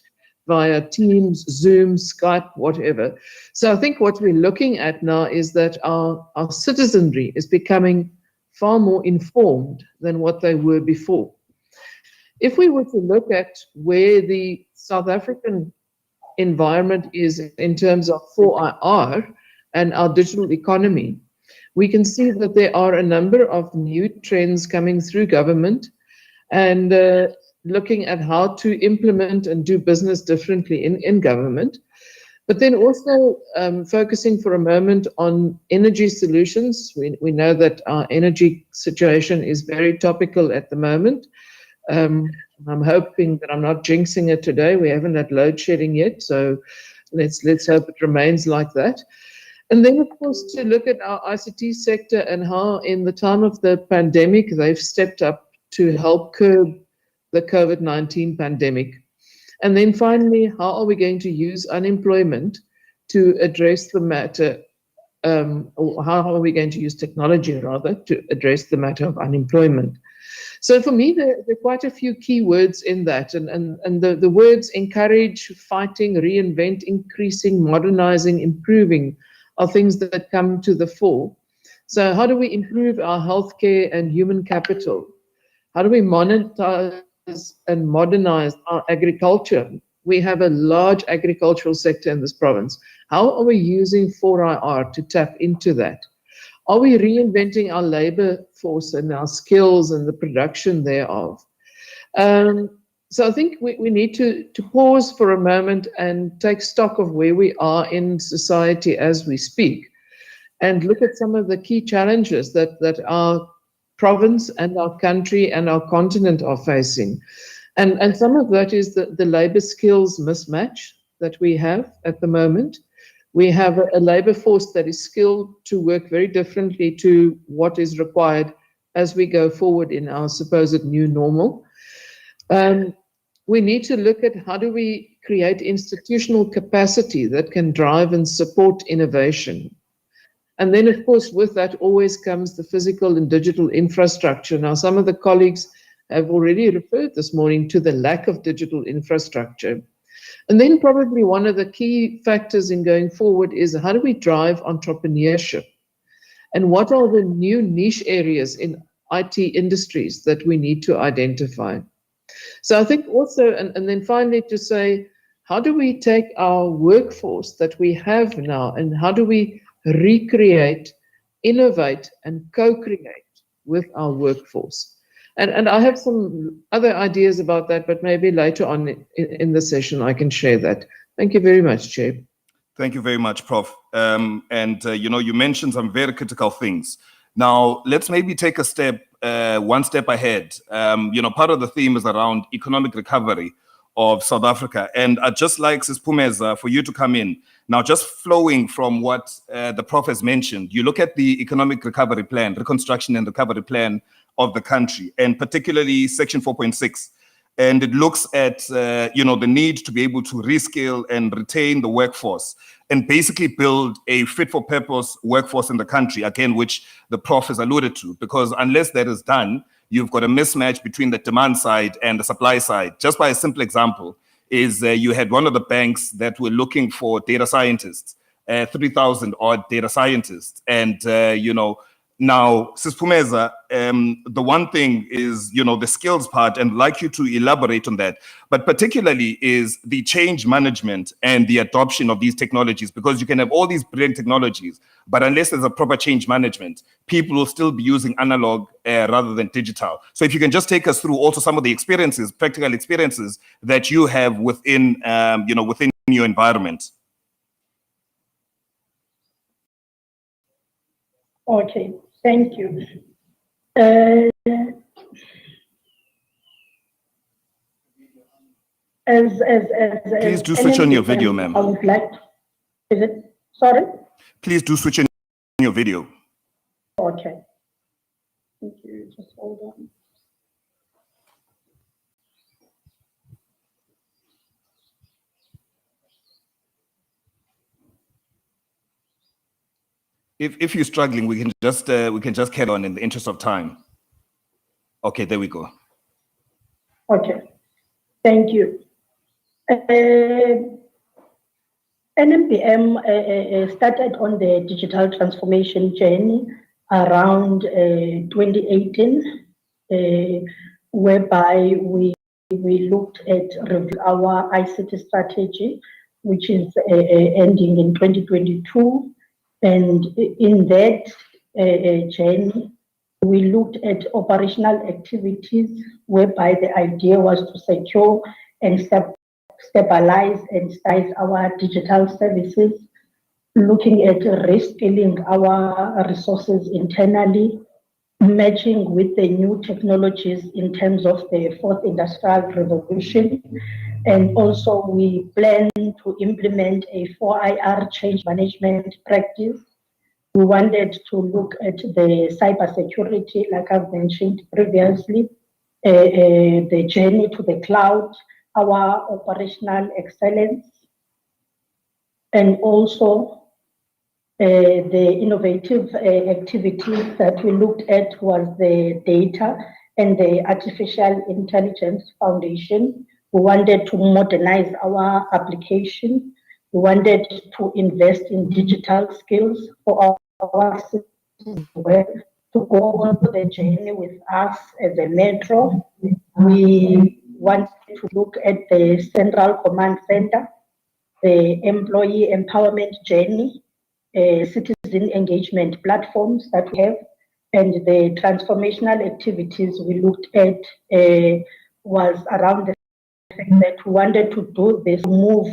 T: via Teams, Zoom, Skype, whatever. So I think what we're looking at now is that our citizenry is becoming far more informed than what they were before. If we were to look at where the South African environment is in terms of 4IR and our digital economy, we can see that there are a number of new trends coming through government and looking at how to implement and do business differently in government. But then also focusing for a moment on energy solutions. We know that our energy situation is very topical at the moment. I'm hoping that I'm not jinxing it today. We haven't had load shedding yet, so let's hope it remains like that. And then, of course, to look at our ICT sector and how in the time of the pandemic, they've stepped up to help curb the COVID-19 pandemic. And then finally, how are we going to use unemployment to address the matter, or how are we going to use technology, rather, to address the matter of unemployment? So for me, there are quite a few key words in that, and the words encourage, fighting, reinvent, increasing, modernizing, improving are things that come to the fore. So how do we improve our healthcare and human capital? How do we monetize and modernize our agriculture? We have a large agricultural sector in this province. How are we using 4IR to tap into that? Are we reinventing our labor force and our skills and the production thereof? So I think we need to pause for a moment and take stock of where we are in society as we speak, and look at some of the key challenges that our province and our country and our continent are facing. And some of that is the labor skills mismatch that we have at the moment. We have a labor force that is skilled to work very differently to what is required as we go forward in our supposed new normal. We need to look at how do we create institutional capacity that can drive and support innovation. And then, of course, with that always comes the physical and digital infrastructure. Now, some of the colleagues have already referred this morning to the lack of digital infrastructure. And then probably one of the key factors in going forward is how do we drive entrepreneurship? And what are the new niche areas in IT industries that we need to identify? So I think also, and then finally to say, how do we take our workforce that we have now and how do we recreate, innovate, and co-create with our workforce? And I have some other ideas about that, but maybe later on in the session I can share that. Thank you very much, Chair.
P: Thank you very much, Prof. You mentioned some very critical things. Now, let's maybe take a step, one step ahead. Part of the theme is around economic recovery of South Africa. And I'd just like, Sis Pumeza, for you to come in. Now, just flowing from what the Prof has mentioned, you look at the economic recovery plan, reconstruction and recovery plan of the country, and particularly Section 4.6. And it looks at, the need to be able to reskill and retain the workforce and basically build a fit-for-purpose workforce in the country, again, which the Prof has alluded to, because unless that is done, you've got a mismatch between the demand side and the supply side. Just by a simple example is you had one of the banks that were looking for data scientists, 3,000 odd data scientists. And, now, Sis Pumeza, the one thing is, the skills part, and I'd like you to elaborate on that, but particularly is the change management and the adoption of these technologies, because you can have all these brilliant technologies, but unless there's a proper change management, people will still be using analog rather than digital. So if you can just take us through also some of the experiences, practical experiences that you have within, within your environment.
S: Okay, thank you.
P: Please do switch on your video, ma'am.
S: I would like. Is it? Sorry?
P: Please do switch on your video.
S: Okay. Thank you. Just hold on.
P: If you're struggling, we can just carry on in the interest of time. Okay, there we go.
S: Okay, thank you. NMPM started on the digital transformation journey around 2018, whereby we looked at our ICT strategy, which is ending in 2022. And in that journey, we looked at operational activities, whereby the idea was to secure and stabilize and size our digital services, looking at reskilling our resources internally, matching with the new technologies in terms of the fourth industrial revolution. And also we plan to implement a 4IR change management practice. We wanted to look at the cybersecurity, like I've mentioned previously, the journey to the cloud, our operational excellence, and also the innovative activities that we looked at was the data and the artificial intelligence foundation. We wanted to modernize our application. We wanted to invest in digital skills for our citizens to go on the journey with us as a metro. We wanted to look at the central command center, the employee empowerment journey, citizen engagement platforms that we have, and the transformational activities we looked at was around the fact that we wanted to do this, move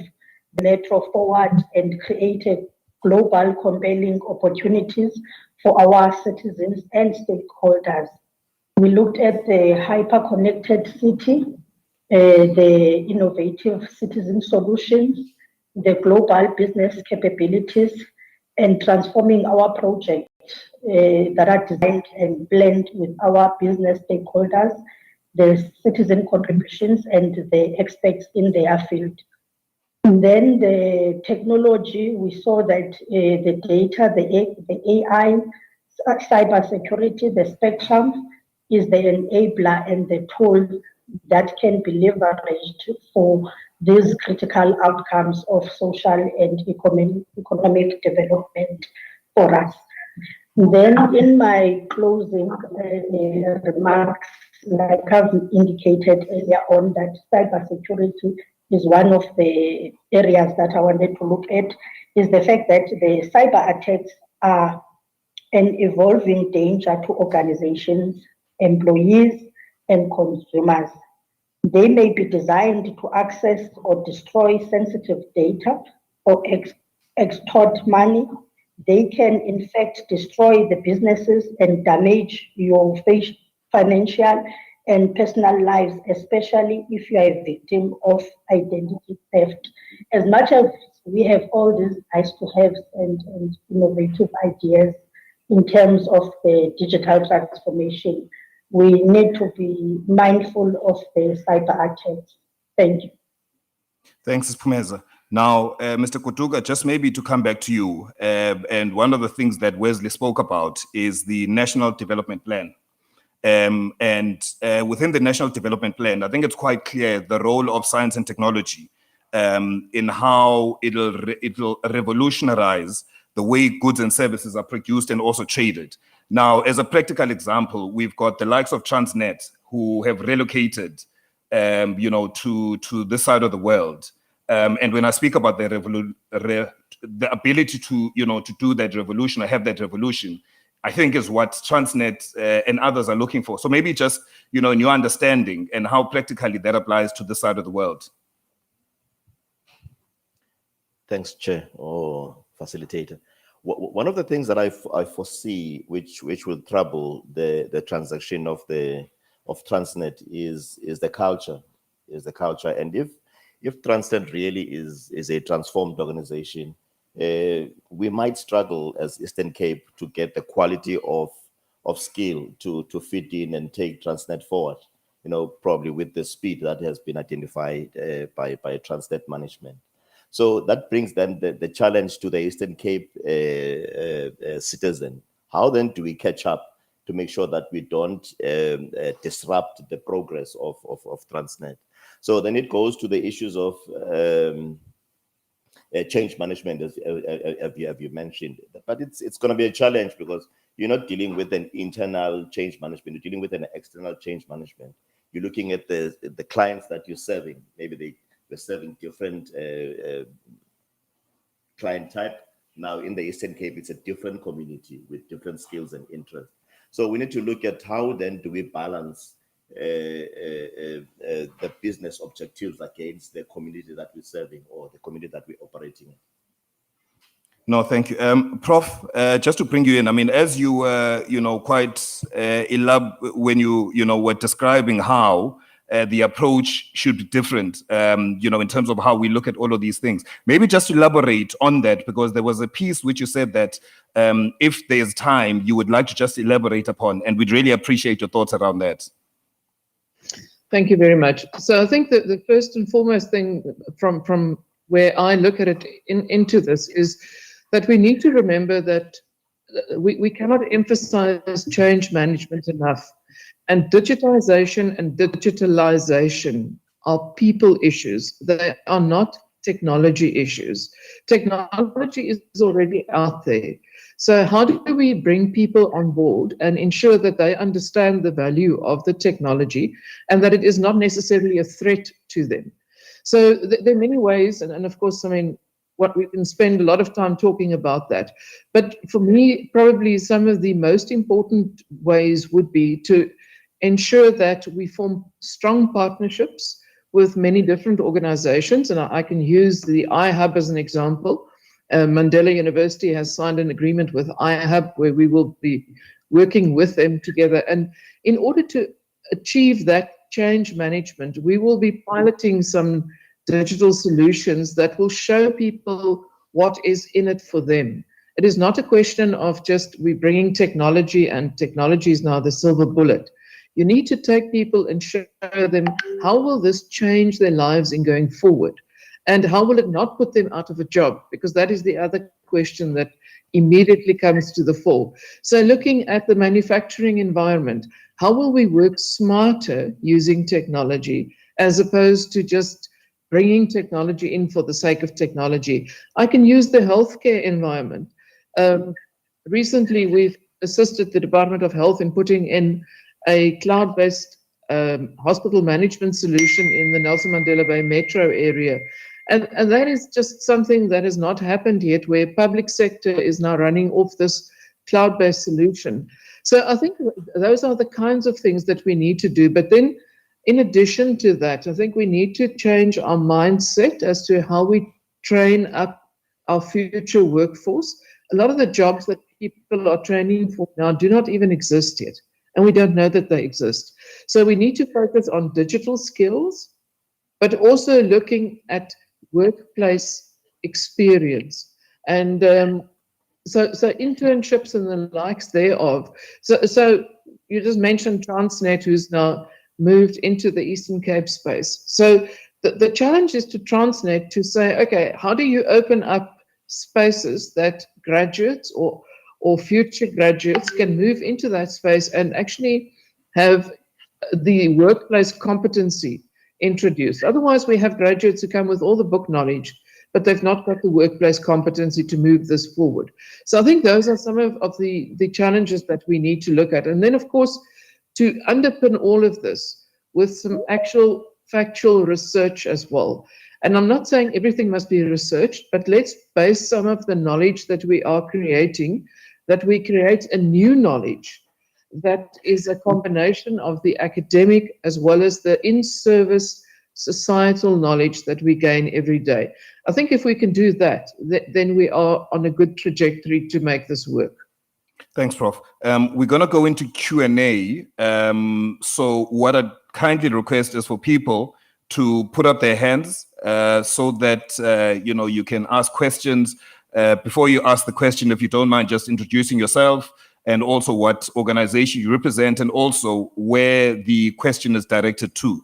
S: the metro forward and create a global compelling opportunities for our citizens and stakeholders. We looked at the hyper-connected city, the innovative citizen solutions, the global business capabilities, and transforming our projects that are designed and blend with our business stakeholders, the citizen contributions, and the experts in their field. And then the technology, we saw that the data, the AI, cybersecurity, the spectrum is the enabler and the tool that can be leveraged for these critical outcomes of social and economic development for us. Then in my closing remarks, like I've indicated earlier on, that cybersecurity is one of the areas that I wanted to look at, is the fact that the cyber attacks are an evolving danger to organizations, employees, and consumers. They may be designed to access or destroy sensitive data or extort money. They can, in fact, destroy the businesses and damage your financial and personal lives, especially if you are a victim of identity theft. As much as we have all these nice to have and innovative ideas in terms of the digital transformation, we need to be mindful of the cyber attacks. Thank you.
P: Thanks, Phumeza. Now, Mr. Kutuga, just maybe to come back to you, and one of the things that Wesley spoke about is the National Development Plan. Within the National Development Plan, I think it's quite clear the role of science and technology in how it'll revolutionize the way goods and services are produced and also traded. Now, as a practical example, we've got the likes of Transnet who have relocated, to this side of the world. And when I speak about the ability to do that revolution or have that revolution, I think is what Transnet and others are looking for. So maybe just, in your understanding and how practically that applies to this side of the world.
Q: Thanks, Chair or Facilitator. One of the things that I foresee, which will trouble the transaction of Transnet is the culture, And if Transnet really is a transformed organization, we might struggle as Eastern Cape to get the quality of skill to fit in and take Transnet forward. Probably with the speed that has been identified by Transnet management. So that brings then the challenge to the Eastern Cape citizen. How then do we catch up to make sure that we don't disrupt the progress of Transnet? So then it goes to the issues of change management, as you mentioned. But it's going to be a challenge because you're not dealing with an internal change management, you're dealing with an external change management. You're looking at the clients that you're serving. Maybe they're serving different client type. Now in the Eastern Cape, it's a different community with different skills and interests. So we need to look at how then do we balance the business objectives against the community that we're serving or the community that we're operating in.
P: No, thank you. Prof, just to bring you in, I mean, as you were, quite when you were describing how the approach should be different, in terms of how we look at all of these things. Maybe just elaborate on that, because there was a piece which you said that if there's time, you would like to just elaborate upon, and we'd really appreciate your thoughts around that.
T: Thank you very much. So I think that the first and foremost thing from where I look at it into this is that we need to remember that we cannot emphasize change management enough. And digitization and digitalization are people issues. They are not technology issues. Technology is already out there. So how do we bring people on board and ensure that they understand the value of the technology and that it is not necessarily a threat to them? So there are many ways, and of course, I mean, what we can spend a lot of time talking about that. But for me, probably some of the most important ways would be to ensure that we form strong partnerships with many different organizations. And I can use the iHub as an example. Mandela University has signed an agreement with iHub where we will be working with them together. And in order to achieve that change management, we will be piloting some digital solutions that will show people what is in it for them. It is not a question of just we bringing technology and technology is now the silver bullet. You need to take people and show them how will this change their lives in going forward, and how will it not put them out of a job, because that is the other question that immediately comes to the fore. So looking at the manufacturing environment, how will we work smarter using technology as opposed to just bringing technology in for the sake of technology? I can use the healthcare environment. Recently, we've assisted the Department of Health in putting in a cloud-based hospital management solution in the Nelson Mandela Bay metro area. And that is just something that has not happened yet, where public sector is now running off this cloud-based solution. So I think those are the kinds of things that we need to do. But then in addition to that, I think we need to change our mindset as to how we train up our future workforce. A lot of the jobs that people are training for now do not even exist yet, and we don't know that they exist. So we need to focus on digital skills, but also looking at workplace experience. And so internships and the likes thereof. So you just mentioned Transnet, who's now moved into the Eastern Cape space. So the challenge is to Transnet to say, okay, how do you open up spaces that graduates or future graduates can move into that space and actually have the workplace competency introduced? Otherwise, we have graduates who come with all the book knowledge, but they've not got the workplace competency to move this forward. So I think those are some of the challenges that we need to look at. And then, of course, to underpin all of this with some actual factual research as well. And I'm not saying everything must be researched, but let's base some of the knowledge that we are creating, that we create a new knowledge that is a combination of the academic as well as the in-service societal knowledge that we gain every day. I think if we can do that, then we are on a good trajectory to make this work.
P: Thanks, Prof. We're going to go into Q&A. So what I kindly request is for people to put up their hands so that you can ask questions. Before you ask the question, if you don't mind just introducing yourself and also what organization you represent and also where the question is directed to.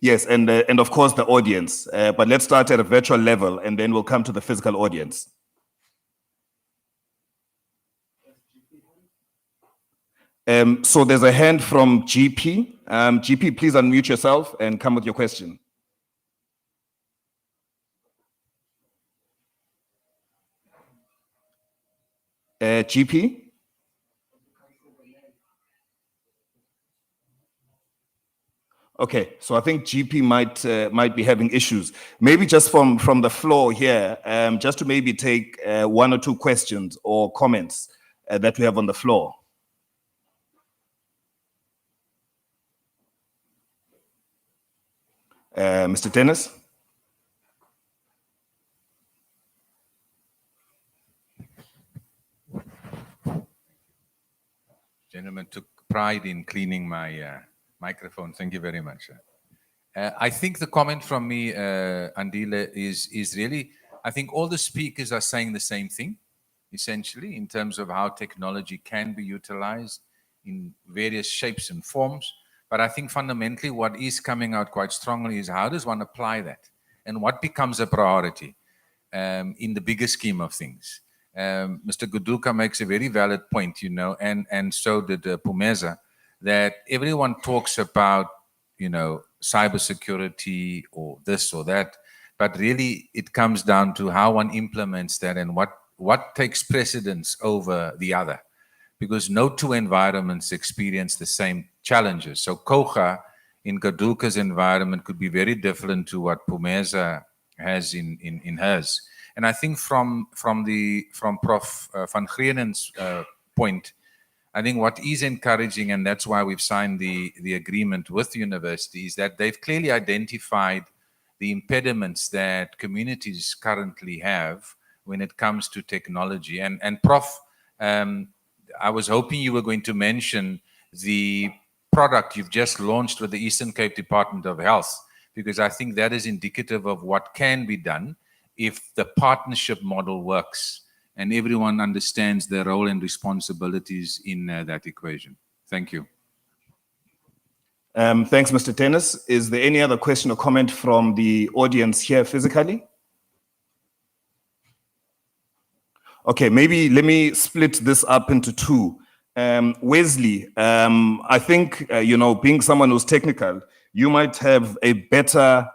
P: Yes, and of course the audience. But let's start at a virtual level and then we'll come to the physical audience. So there's a hand from GP. GP, please unmute yourself and come with your question. GP? Okay, so I think GP might be having issues. Maybe just from the floor here, just to maybe take one or two questions or comments that we have on the floor. Mr. Dennis?
B: Gentleman took pride in cleaning my microphone. Thank you very much. I think the comment from me, Andile, is really, I think all the speakers are saying the same thing, essentially, in terms of how technology can be utilized in various shapes and forms. But I think fundamentally what is coming out quite strongly is how does one apply that? And what becomes a priority in the bigger scheme of things? Mr. Guduka makes a very valid point, you know, and so did Pumeza, that everyone talks about, you know, cybersecurity or this or that, but really it comes down to how one implements that and what takes precedence over the other, because no two environments experience the same challenges. So Koga in Guduka's environment could be very different to what Pumeza has in hers. And I think from Prof. Van Greenen's point, I think what is encouraging, and that's why we've signed the agreement with the university, is that they've clearly identified the impediments that communities currently have when it comes to technology. And Prof, I was hoping you were going to mention the product you've just launched with the Eastern Cape Department of Health, because I think that is indicative of what can be done if the partnership model works and everyone understands their role and responsibilities in that equation. Thank you.
P: Thanks, Mr. Dennis. Is there any other question or comment from the audience here physically? Okay, maybe let me split this up into two. Wesley, I think, you know, being someone who's technical, you might have a better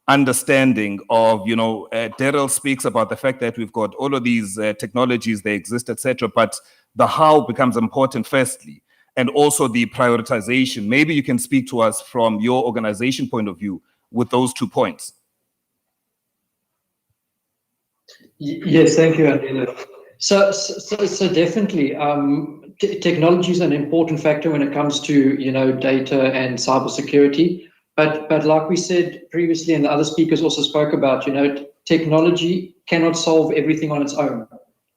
P: understanding of, you know, Daryl speaks about the fact that we've got all of these technologies, they exist, etc., but the how becomes important firstly, and also the prioritization. Maybe you can speak to us from your organization point of view with those 2 points.
R: Yes, thank you, Andile. So definitely, technology is an important factor when it comes to, you know, data and cybersecurity. But like we said previously, and the other speakers also spoke about, you know, technology cannot solve everything on its own.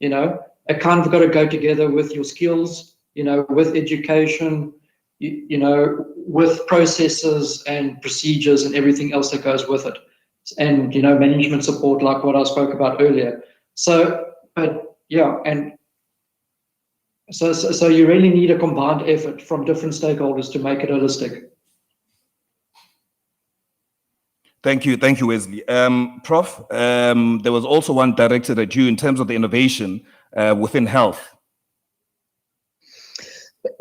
R: You know, it kind of got to go together with your skills, you know, with education, you know, with processes and procedures and everything else that goes with it. And, you know, management support, like what I spoke about earlier. So, but yeah, and so you really need a combined effort from different stakeholders to make it holistic.
P: Thank you, Wesley. Prof, there was also one directed at you in terms of the innovation within health.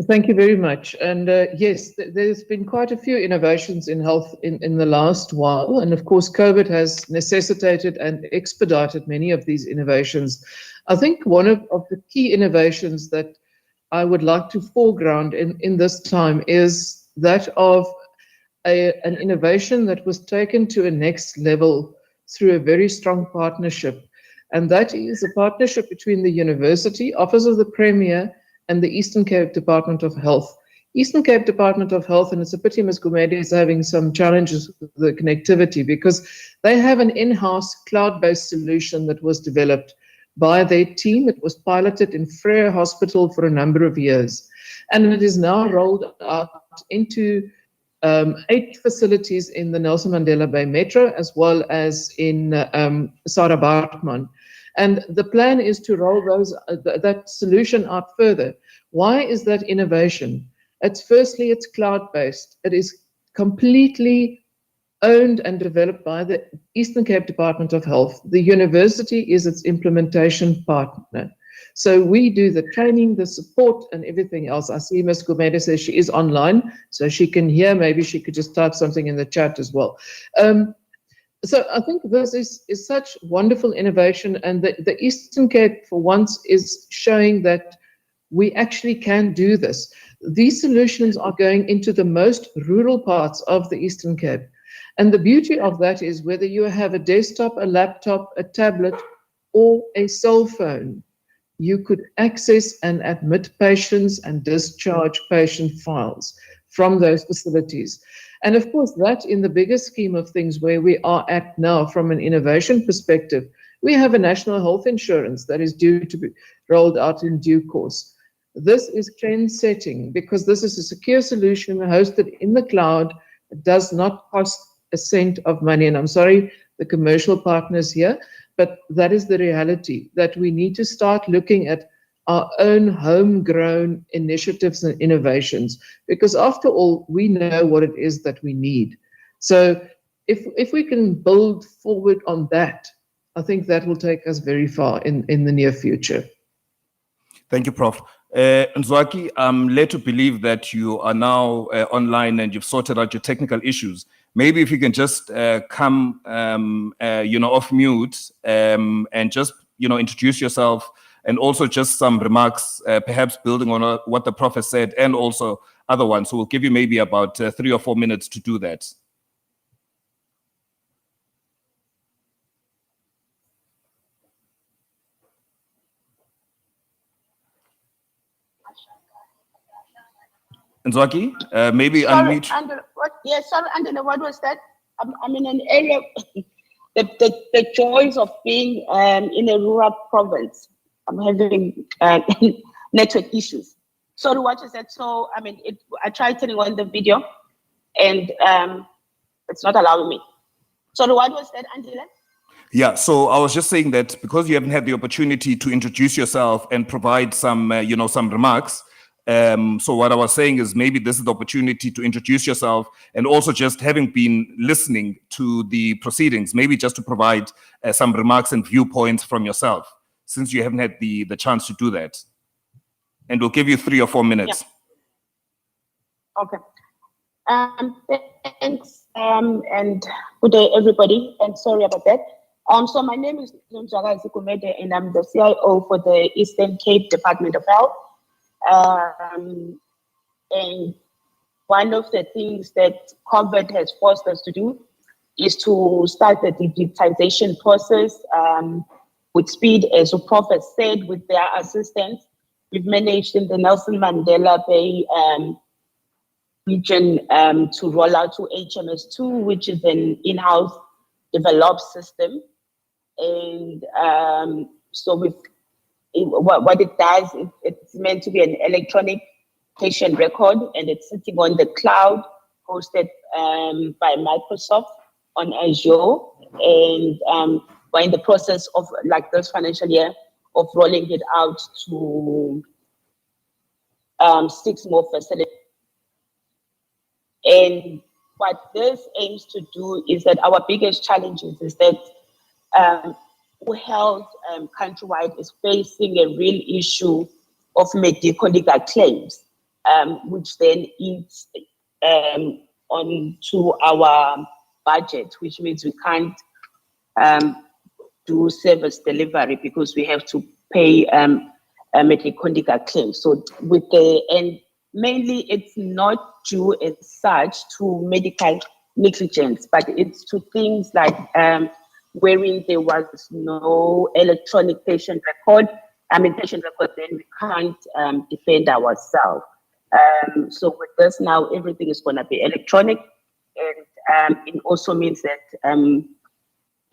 T: Thank you very much. And yes, there's been quite a few innovations in health in the last while. And of course, COVID has necessitated and expedited many of these innovations. I think one of the key innovations that I would like to foreground in this time is that of an innovation that was taken to a next level through a very strong partnership. And that is a partnership between the University, Office of the Premier, and the Eastern Cape Department of Health. Eastern Cape Department of Health, and it's a pity Ms. Gumede is having some challenges with the connectivity, because they have an in-house cloud-based solution that was developed by their team. It was piloted in Frere Hospital for a number of years, and it is now rolled out into 8 facilities in the Nelson Mandela Bay Metro, as well as in Sarah Baartman. And the plan is to roll that solution out further. Why is that innovation? Firstly, it's cloud-based. It is completely owned and developed by the Eastern Cape Department of Health. The university is its implementation partner. So we do the training, the support, and everything else. I see Ms. Gumede says she is online, so she can hear. Maybe she could just type something in the chat as well. So I think this is such wonderful innovation, and the Eastern Cape for once is showing that we actually can do this. These solutions are going into the most rural parts of the Eastern Cape. And the beauty of that is whether you have a desktop, a laptop, a tablet, or a cell phone, you could access and admit patients and discharge patient files from those facilities. And of course, that in the bigger scheme of things where we are at now from an innovation perspective, we have a national health insurance that is due to be rolled out in due course. This is trend setting because this is a secure solution hosted in the cloud. It does not cost a cent of money. And I'm sorry, the commercial partners here, but that is the reality, that we need to start looking at our own homegrown initiatives and innovations, because after all, we know what it is that we need. So if we can build forward on that, I think that will take us very far in the near future.
P: Thank you, Prof. Nzwaki, I'm led to believe that you are now online and you've sorted out your technical issues. Maybe if you can just come, off mute and just, introduce yourself, and also just some remarks, perhaps building on what the Prof has said, and also other ones. So we'll give you maybe about 3 or 4 minutes to do that. Nzwaki, maybe unmute.
U: Sorry, Angela, what was that? I'm in an area, the joys of being in a rural province. I'm having network issues. Sorry, what you said. So, I tried turning on the video and it's not allowing me. Sorry, what was that, Angela?
P: Yeah, so I was just saying that because you haven't had the opportunity to introduce yourself and provide some, some remarks. So what I was saying is maybe this is the opportunity to introduce yourself, and also just having been listening to the proceedings, maybe just to provide some remarks and viewpoints from yourself, since you haven't had the chance to do that. And we'll give you 3 or 4 minutes.
U: Yeah. Okay. Thanks, and good day, everybody, and sorry about that. So my name is Nzwaka Zikumede, and I'm the CIO for the Eastern Cape Department of Health. And one of the things that COVID has forced us to do is to start the digitization process with speed, as the Prof has said, with their assistance. We've managed in the Nelson Mandela Bay region to roll out to HMS2, which is an in-house developed system. And so what it does, it's meant to be an electronic patient record, and it's sitting on the cloud, hosted by Microsoft on Azure. And we're in the process of, like this financial year, of rolling it out to 6 more facilities. And what this aims to do is that our biggest challenges is that health countrywide is facing a real issue of medical legal claims, which then eats onto our budget, which means we can't do service delivery because we have to pay medical legal claims. So and mainly it's not due as such to medical negligence, but it's to things like wherein there was no electronic patient record. Then we can't defend ourselves. So with this now, everything is going to be electronic, and it also means that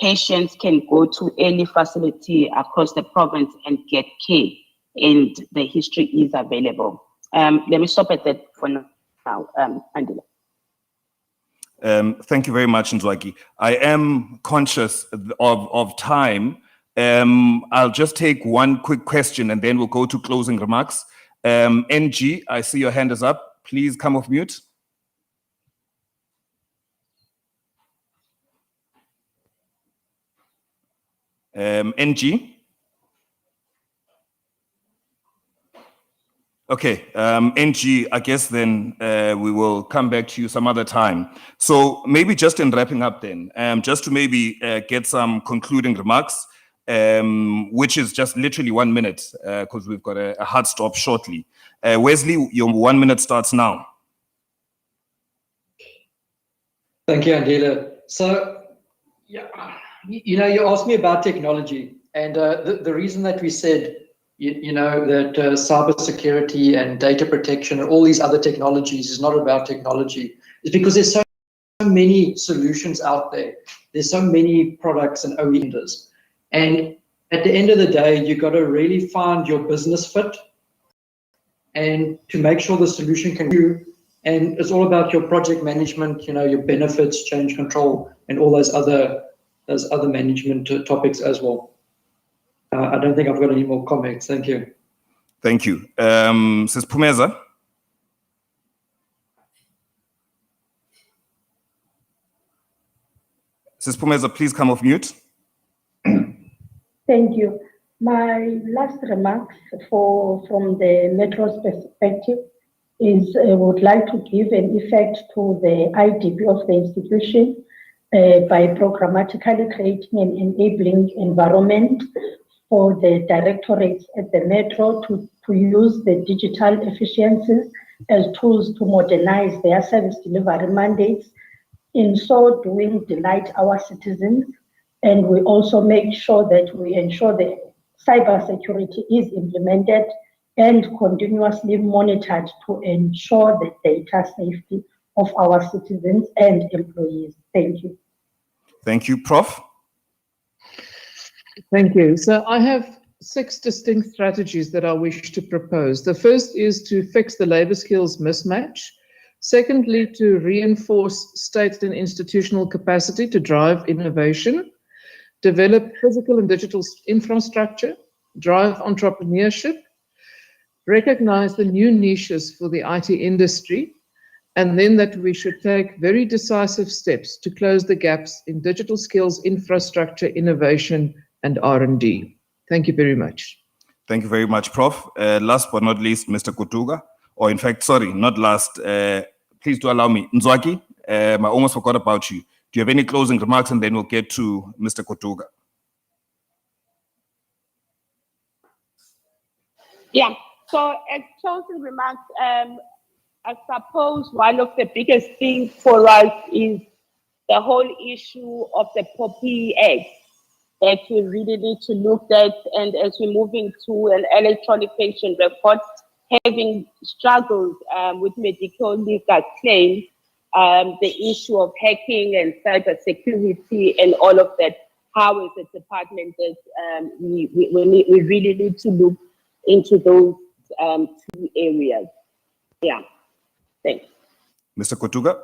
U: patients can go to any facility across the province and get care, and the history is available. Let me stop at that for now, Angela.
P: Thank you very much, Nzwaki. I am conscious of time. I'll just take one quick question and then we'll go to closing remarks. NG, I see your hand is up. Please come off mute. NG. Okay, NG, I guess then we will come back to you some other time. So maybe just in wrapping up then, just to maybe get some concluding remarks, which is just literally 1 minute because we've got a hard stop shortly. Wesley, your 1 minute starts now.
R: Thank you, Andela. So, yeah, you asked me about technology, and the reason that we said, that cybersecurity and data protection and all these other technologies is not about technology is because there's so many solutions out there. There's so many products and OEMs. And at the end of the day, you got to really find your business fit and to make sure the solution can do. And it's all about your project management, your benefits, change control, and all those other management topics as well. I don't think I've got any more comments. Thank you.
P: Thank you. Sis Pumeza. Sis Pumeza, please come off mute.
S: Thank you. My last remarks from the Metro's perspective is I would like to give an effect to the IDP of the institution by programmatically creating an enabling environment for the directorates at the Metro to use the digital efficiencies as tools to modernize their service delivery mandates. In so doing, delight our citizens, and we also make sure that we ensure that cybersecurity is implemented and continuously monitored to ensure the data safety of our citizens and employees. Thank you.
P: Thank you, Prof.
T: Thank you. So I have 6 distinct strategies that I wish to propose. The first is to fix the labor skills mismatch. Secondly, to reinforce state and institutional capacity to drive innovation, develop physical and digital infrastructure, drive entrepreneurship, recognize the new niches for the IT industry, and then that we should take very decisive steps to close the gaps in digital skills, infrastructure, innovation, and R&D. Thank you very much.
P: Thank you very much, Prof. Last but not least, Mr. Kutuga, or in fact, sorry, not last. Please do allow me. Nzwaki, I almost forgot about you. Do you have any closing remarks? And then we'll get to Mr. Kutuga.
U: Yeah, so as closing remarks, I suppose one of the biggest things for us is the whole issue of the POPI Act that we really need to look at. And as we're moving to an electronic patient record, having struggled with medical legal claims, the issue of hacking and cyber security and all of that, how is a department that we really need to look into those 2 areas. Yeah, thanks.
P: Mr. Kutuga?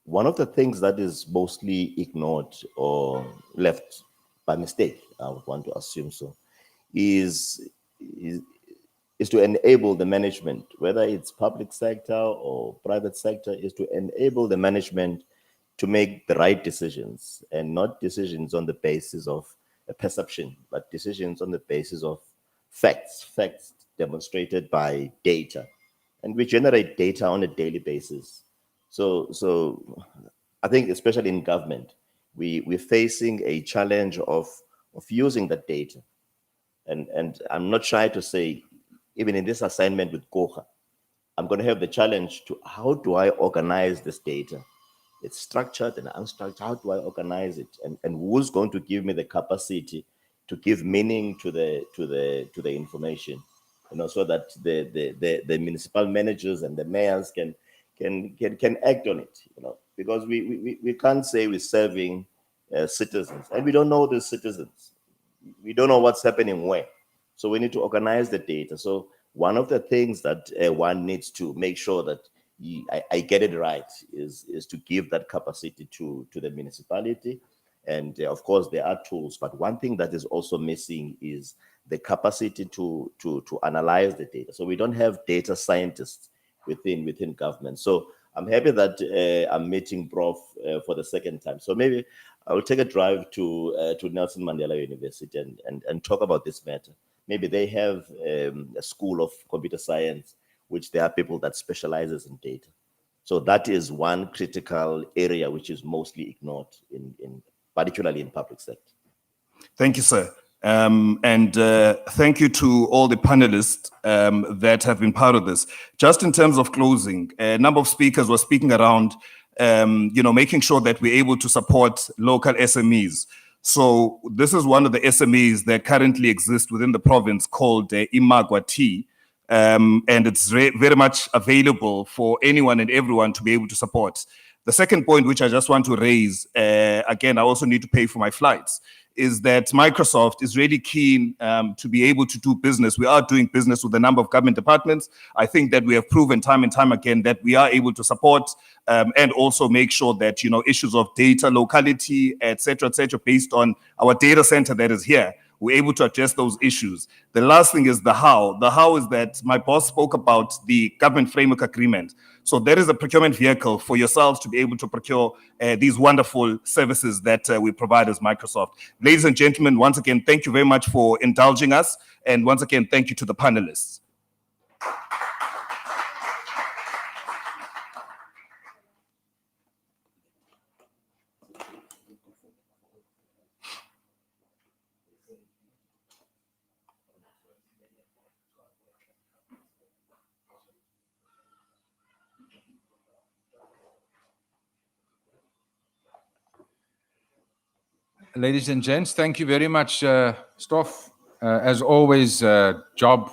Q: One of the things that is mostly ignored or left by mistake, I would want to assume so, is to enable the management, whether it's public sector or private sector, is to enable the management to make the right decisions, and not decisions on the basis of a perception, but decisions on the basis of facts demonstrated by data. And we generate data on a daily basis. So I think especially in government, we're facing a challenge of using that data. And I'm not shy to say, even in this assignment with Kocha, I'm going to have the challenge to how do I organize this data? It's structured and unstructured. How do I organize it? And who's going to give me the capacity to give meaning to the information? So that the municipal managers and the mayors can act on it. Because we can't say we're serving citizens, and we don't know the citizens. We don't know what's happening where. So we need to organize the data. So one of the things that one needs to make sure that I get it right is to give that capacity to the municipality. And of course, there are tools, but one thing that is also missing is the capacity to analyze the data. So we don't have data scientists within government. So I'm happy that I'm meeting Prof for the second time. So maybe I will take a drive to Nelson Mandela University and talk about this matter. Maybe they have a school of computer science, which there are people that specializes in data. So that is one critical area which is mostly ignored particularly in public sector.
P: Thank you, sir. Thank you to all the panelists that have been part of this. Just in terms of closing, a number of speakers were speaking around, making sure that we're able to support local SMEs. So this is one of the SMEs that currently exist within the province called Imagwa Tea. And it's very much available for anyone and everyone to be able to support. The second point, which I just want to raise, again, I also need to pay for my flights, is that Microsoft is really keen to be able to do business. We are doing business with a number of government departments. I think that we have proven time and time again that we are able to support and also make sure that, issues of data, locality, et cetera, based on our data center that is here, we're able to address those issues. The last thing is the how. The how is that my boss spoke about the government framework agreement. So there is a procurement vehicle for yourselves to be able to procure these wonderful services that we provide as Microsoft. Ladies and gentlemen, once again, thank you very much for indulging us. And once again, thank you to the panelists.
B: Ladies and gents, thank you very much, Stoff. As always, job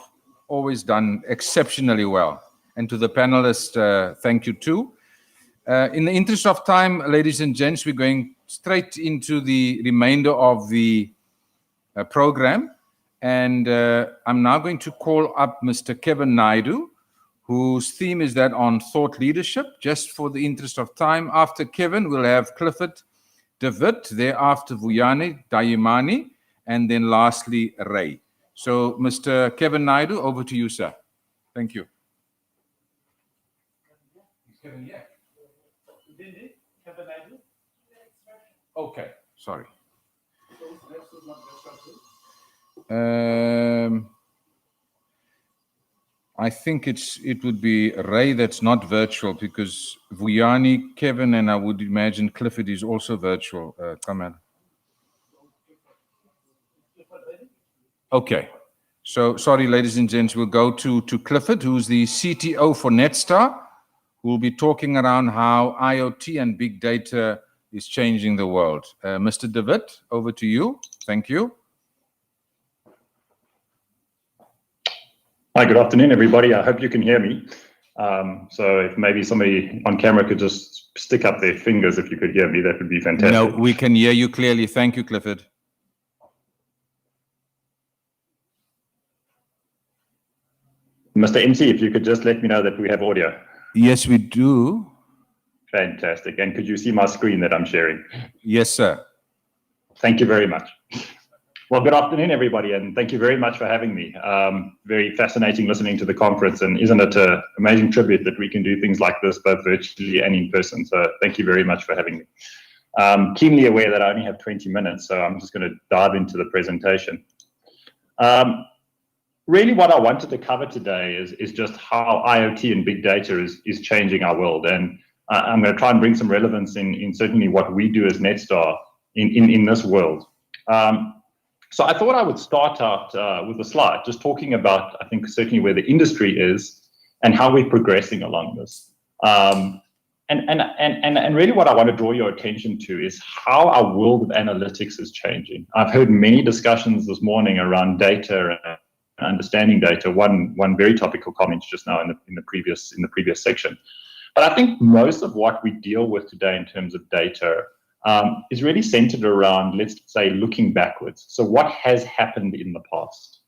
B: always done exceptionally well. And to the panelists, thank you too. In the interest of time, ladies and gents, we're going straight into the remainder of the program. And I'm now going to call up Mr. Kevin Naidu, whose theme is that on thought leadership. Just for the interest of time, after Kevin, we'll have Clifford David, thereafter Vuyani Dayimani, and then lastly Ray. So Mr. Kevin Naidu, over to you, sir. Thank you. Okay, sorry. I think it would be Ray that's not virtual, because Vuyani, Kevin, and I would imagine Clifford is also virtual. Come on. Okay. So sorry, ladies and gents, we'll go to Clifford, who's the CTO for Netstar, who will be talking around how IoT and big data is changing the world. Mr. David, over to you. Thank you.
L: Hi, good afternoon, everybody. I hope you can hear me. So if maybe somebody on camera could just stick up their fingers if you could hear me, that would be fantastic.
B: No, we can hear you clearly. Thank you, Clifford.
L: Mr. MC, if you could just let me know that we have audio.
B: Yes, we do.
L: Fantastic. And could you see my screen that I'm sharing?
B: Yes, sir.
L: Thank you very much. Well, good afternoon, everybody, and thank you very much for having me. Very fascinating listening to the conference, and isn't it an amazing tribute that we can do things like this, both virtually and in person? So thank you very much for having me. Keenly aware that I only have 20 minutes, so I'm just going to dive into the presentation. Really what I wanted to cover today is just how IoT and big data is changing our world. And I'm going to try and bring some relevance in certainly what we do as Netstar in this world. So I thought I would start out with a slide, just talking about, I think, certainly where the industry is and how we're progressing along this. And really what I want to draw your attention to is how our world of analytics is changing. I've heard many discussions this morning around data and understanding data. One very topical comment just now in the previous section. But I think most of what we deal with today in terms of data is really centered around, let's say, looking backwards. So what has happened in the past?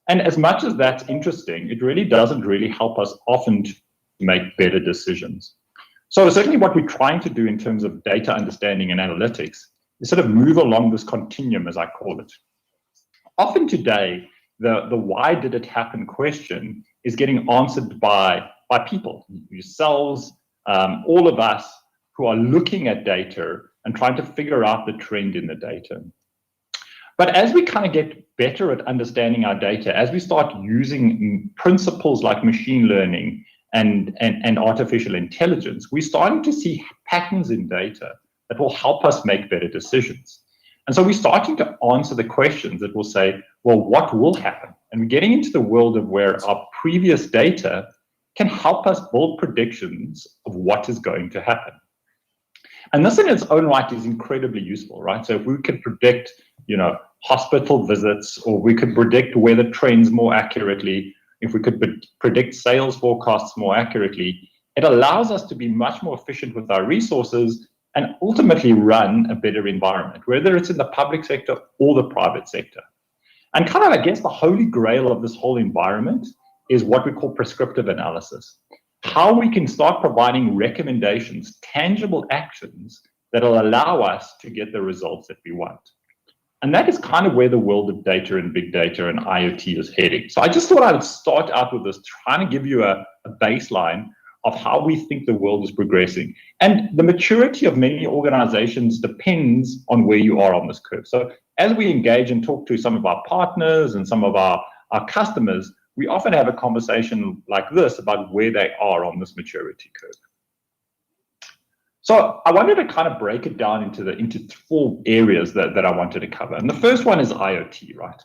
L: And as much as that's interesting, it really doesn't really help us often to make better decisions. So certainly what we're trying to do in terms of data understanding and analytics is sort of move along this continuum, as I call it. Often today, the why did it happen question is getting answered by people, yourselves, all of us who are looking at data and trying to figure out the trend in the data. But as we kind of get better at understanding our data, as we start using principles like machine learning and artificial intelligence, we're starting to see patterns in data that will help us make better decisions. And so we're starting to answer the questions that will say, well, what will happen? And we're getting into the world of where our previous data can help us build predictions of what is going to happen. And this in its own right is incredibly useful, right? So if we could predict, hospital visits, or we could predict weather trends more accurately, if we could predict sales forecasts more accurately, it allows us to be much more efficient with our resources and ultimately run a better environment, whether it's in the public sector or the private sector. And kind of, I guess, the holy grail of this whole environment is what we call prescriptive analysis. How we can start providing recommendations, tangible actions that will allow us to get the results that we want. And that is kind of where the world of data and big data and IoT is heading. So I just thought I would start out with this, trying to give you a baseline of how we think the world is progressing. And the maturity of many organizations depends on where you are on this curve. So as we engage and talk to some of our partners and some of our customers, we often have a conversation like this about where they are on this maturity curve. So I wanted to kind of break it down into 4 areas that I wanted to cover. And the first one is IoT, right?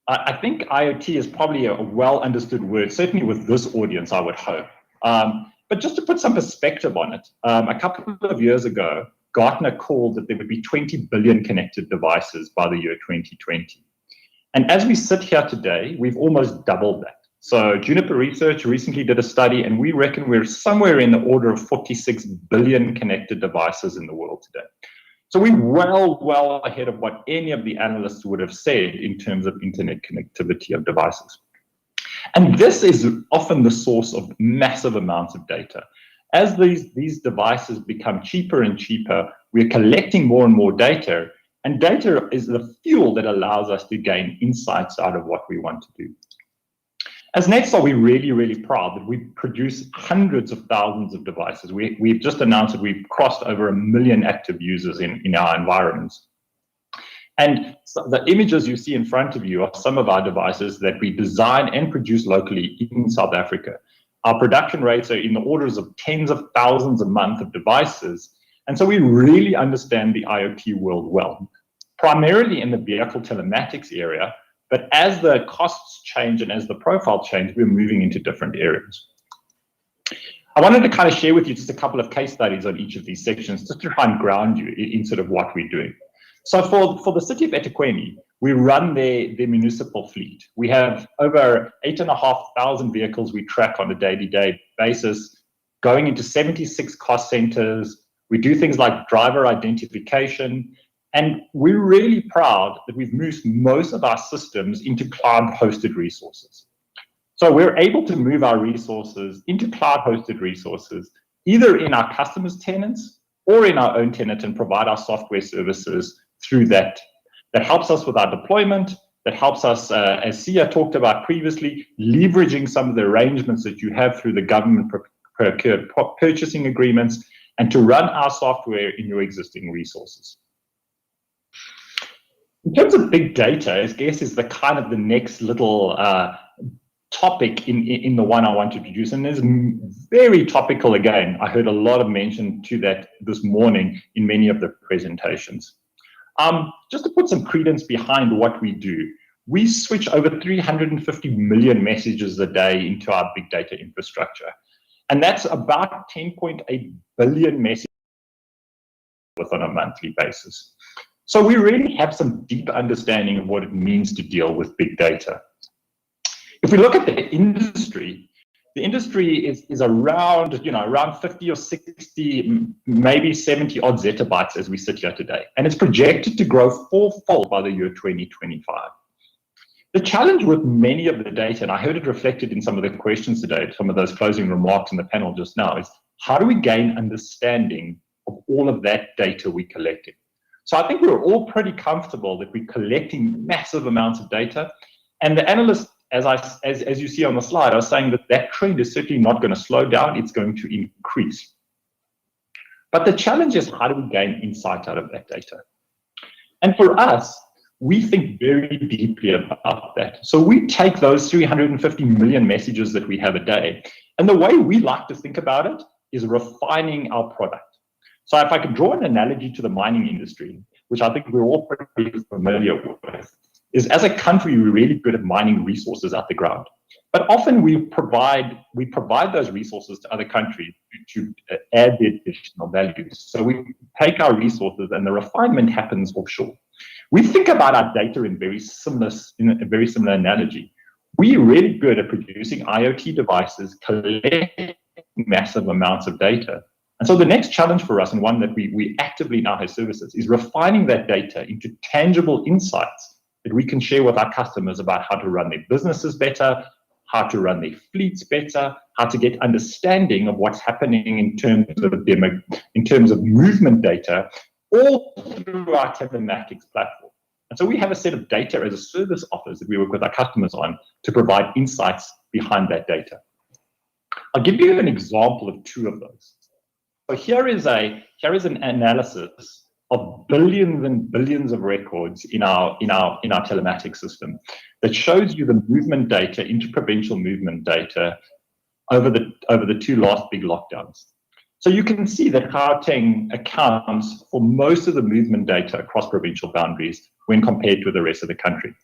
L: I think IoT is probably a well understood word, certainly with this audience, I would hope. But just to put some perspective on it, a couple of years ago, Gartner called that there would be 20 billion connected devices by the year 2020. And as we sit here today, we've almost doubled that. So Juniper Research recently did a study, and we reckon we're somewhere in the order of 46 billion connected devices in the world today. So we're well ahead of what any of the analysts would have said in terms of internet connectivity of devices. And this is often the source of massive amounts of data. As these devices become cheaper and cheaper, we're collecting more and more data, and data is the fuel that allows us to gain insights out of what we want to do. As Netstar, we're really proud that we produce hundreds of thousands of devices. We've just announced that we've crossed over 1 million active users in our environments. And so the images you see in front of you are some of our devices that we design and produce locally in South Africa. Our production rates are in the orders of tens of thousands a month of devices. And so we really understand the IoT world well, primarily in the vehicle telematics area. But as the costs change and as the profile change, we're moving into different areas. I wanted to kind of share with you just a couple of case studies on each of these sections, just to try and ground you in sort of what we're doing. So for the city of eThekwini, we run their municipal fleet. We have over 8,500 vehicles we track on a day-to-day basis, going into 76 cost centers. We do things like driver identification. And we're really proud that we've moved most of our systems into cloud-hosted resources. So we're able to move our resources into cloud-hosted resources, either in our customers' tenants or in our own tenant, and provide our software services through that. That helps us with our deployment, that helps us, as Sia talked about previously, leveraging some of the arrangements that you have through the government procured purchasing agreements, and to run our software in your existing resources. In terms of big data, I guess is the kind of the next little topic in the one I want to introduce, and is very topical again. I heard a lot of mention to that this morning in many of the presentations. Just to put some credence behind what we do, we switch over 350 million messages a day into our big data infrastructure, and that's about 10.8 billion messages on a monthly basis. So we really have some deep understanding of what it means to deal with big data. If we look at the industry is around, around 50 or 60, maybe 70 odd zettabytes as we sit here today. And it's projected to grow 4-fold by the year 2025. The challenge with many of the data, and I heard it reflected in some of the questions today, some of those closing remarks in the panel just now, is how do we gain understanding of all of that data we're collecting? So I think we're all pretty comfortable that we're collecting massive amounts of data. And the analysts, as you see on the slide, are saying that trend is certainly not going to slow down, it's going to increase. But the challenge is, how do we gain insight out of that data? And for us, we think very deeply about that. So we take those 350 million messages that we have a day, and the way we like to think about it is refining our product. So if I could draw an analogy to the mining industry, which I think we're all pretty familiar with, is as a country, we're really good at mining resources out the ground. But often we provide those resources to other countries to add the additional values. So we take our resources and the refinement happens offshore. We think about our data in a very similar analogy. We're really good at producing IoT devices, collecting massive amounts of data. And so the next challenge for us, and one that we actively now have services, is refining that data into tangible insights that we can share with our customers about how to run their businesses better, how to run their fleets better, how to get understanding of what's happening in terms of movement data, all through our telematics platform. And so we have a set of data as a service offers that we work with our customers on to provide insights behind that data. I'll give you an example of two of those. So here is an analysis of billions and billions of records in our telematics system that shows you the movement data, interprovincial movement data over the two last big lockdowns. So you can see that Gauteng accounts for most of the movement data across provincial boundaries when compared to the rest of the country.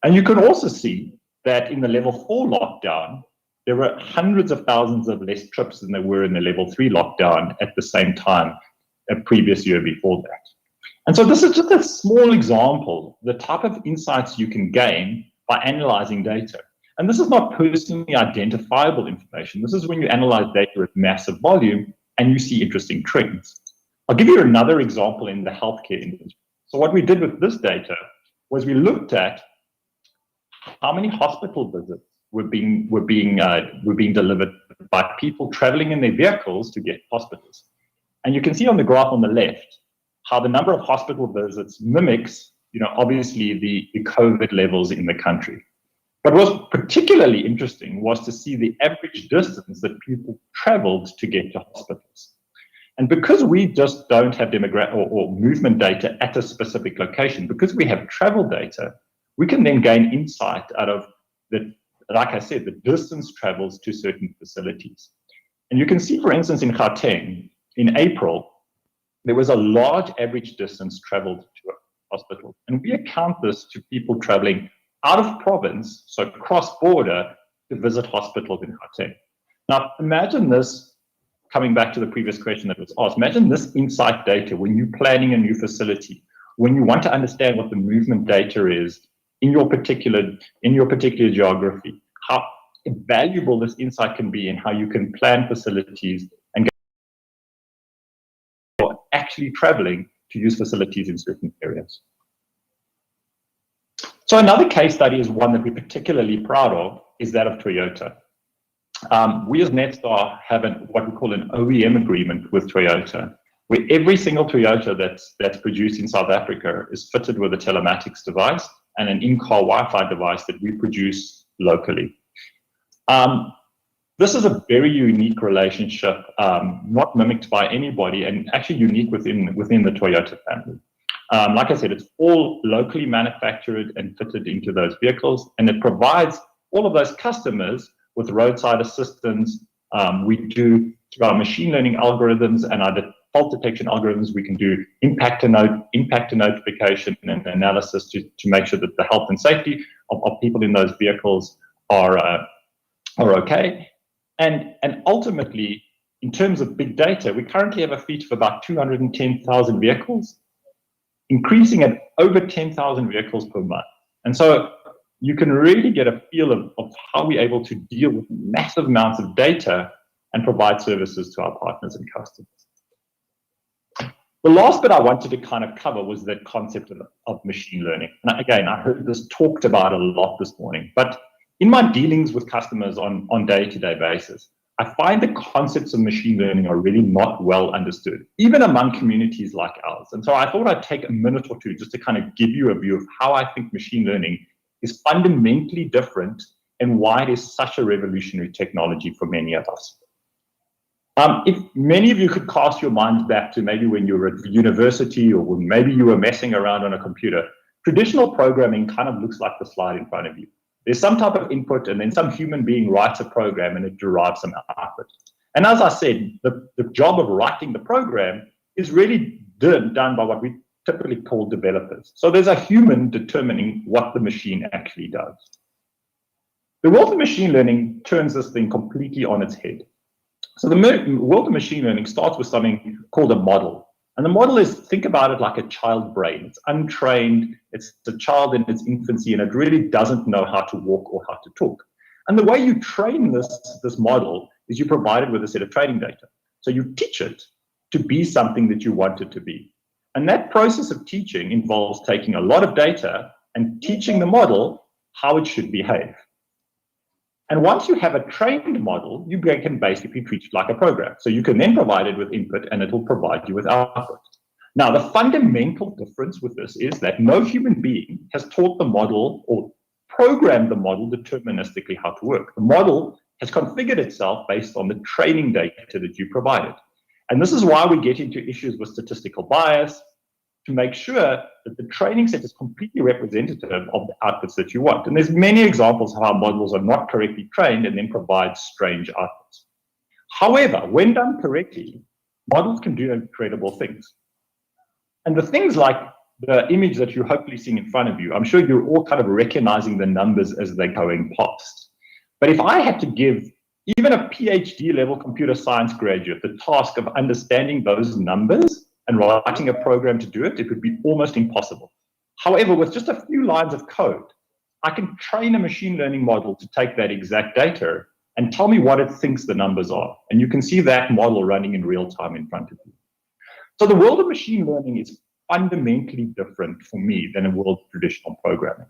L: And you can also see that in the level 4 lockdown, there were hundreds of thousands of less trips than there were in the level 3 lockdown at the same time, a previous year before that. And so this is just a small example, the type of insights you can gain by analyzing data. And this is not personally identifiable information. This is when you analyze data at massive volume and you see interesting trends. I'll give you another example in the healthcare industry. So what we did with this data was we looked at how many hospital visits were being delivered by people traveling in their vehicles to get hospitals. And you can see on the graph on the left how the number of hospital visits mimics, obviously the COVID levels in the country. But what was particularly interesting was to see the average distance that people traveled to get to hospitals. And because we just don't have demographic or movement data at a specific location, because we have travel data, we can then gain insight out of like I said, the distance travels to certain facilities. And you can see, for instance, in Gauteng, in April, there was a large average distance traveled to a hospital. And we account this to people traveling out of province, so cross-border, to visit hospitals in Gauteng. Now, imagine this, coming back to the previous question that was asked, imagine this insight data when you're planning a new facility, when you want to understand what the movement data is in your particular geography, how valuable this insight can be and how you can plan facilities and actually traveling to use facilities in certain areas. So another case study is one that we're particularly proud of, is that of Toyota. We as Netstar have what we call an OEM agreement with Toyota, where every single Toyota that's produced in South Africa is fitted with a telematics device and an in-car Wi-Fi device that we produce locally. This is a very unique relationship, not mimicked by anybody, and actually unique within the Toyota family. Like I said, it's all locally manufactured and fitted into those vehicles, and it provides all of those customers with roadside assistance. We do, through our machine learning algorithms and our fault detection algorithms, we can do impact to notification and analysis to make sure that the health and safety of people in those vehicles are okay. And ultimately, in terms of big data, we currently have a fleet of about 210,000 vehicles, increasing at over 10,000 vehicles per month. And so you can really get a feel of how we're able to deal with massive amounts of data and provide services to our partners and customers. The last bit I wanted to kind of cover was the concept of machine learning. And again, I heard this talked about a lot this morning, but in my dealings with customers on day-to-day basis, I find the concepts of machine learning are really not well understood, even among communities like ours. And so I thought I'd take a minute or two just to kind of give you a view of how I think machine learning is fundamentally different and why it is such a revolutionary technology for many of us. If many of you could cast your minds back to maybe when you were at university or when maybe you were messing around on a computer, traditional programming kind of looks like the slide in front of you. There's some type of input and then some human being writes a program and it derives some output. And as I said, the job of writing the program is really done by what we typically call developers. So there's a human determining what the machine actually does. The world of machine learning turns this thing completely on its head. So the world of machine learning starts with something called a model. And the model is, think about it like a child brain. It's untrained, it's a child in its infancy, and it really doesn't know how to walk or how to talk. And the way you train this model is you provide it with a set of training data. So you teach it to be something that you want it to be. And that process of teaching involves taking a lot of data and teaching the model how it should behave. And once you have a trained model, you can basically treat it like a program. So you can then provide it with input and it will provide you with output. Now, the fundamental difference with this is that no human being has taught the model or programmed the model deterministically how to work. The model has configured itself based on the training data that you provided. And this is why we get into issues with statistical bias, to make sure that the training set is completely representative of the outputs that you want. And there's many examples of how models are not correctly trained and then provide strange outputs. However, when done correctly, models can do incredible things. And the things like the image that you're hopefully seeing in front of you, I'm sure you're all kind of recognizing the numbers as they're going past. But if I had to give even a PhD level computer science graduate the task of understanding those numbers and writing a program to do it, it would be almost impossible. However, with just a few lines of code, I can train a machine learning model to take that exact data and tell me what it thinks the numbers are. And you can see that model running in real time in front of you. So the world of machine learning is fundamentally different for me than a world of traditional programming.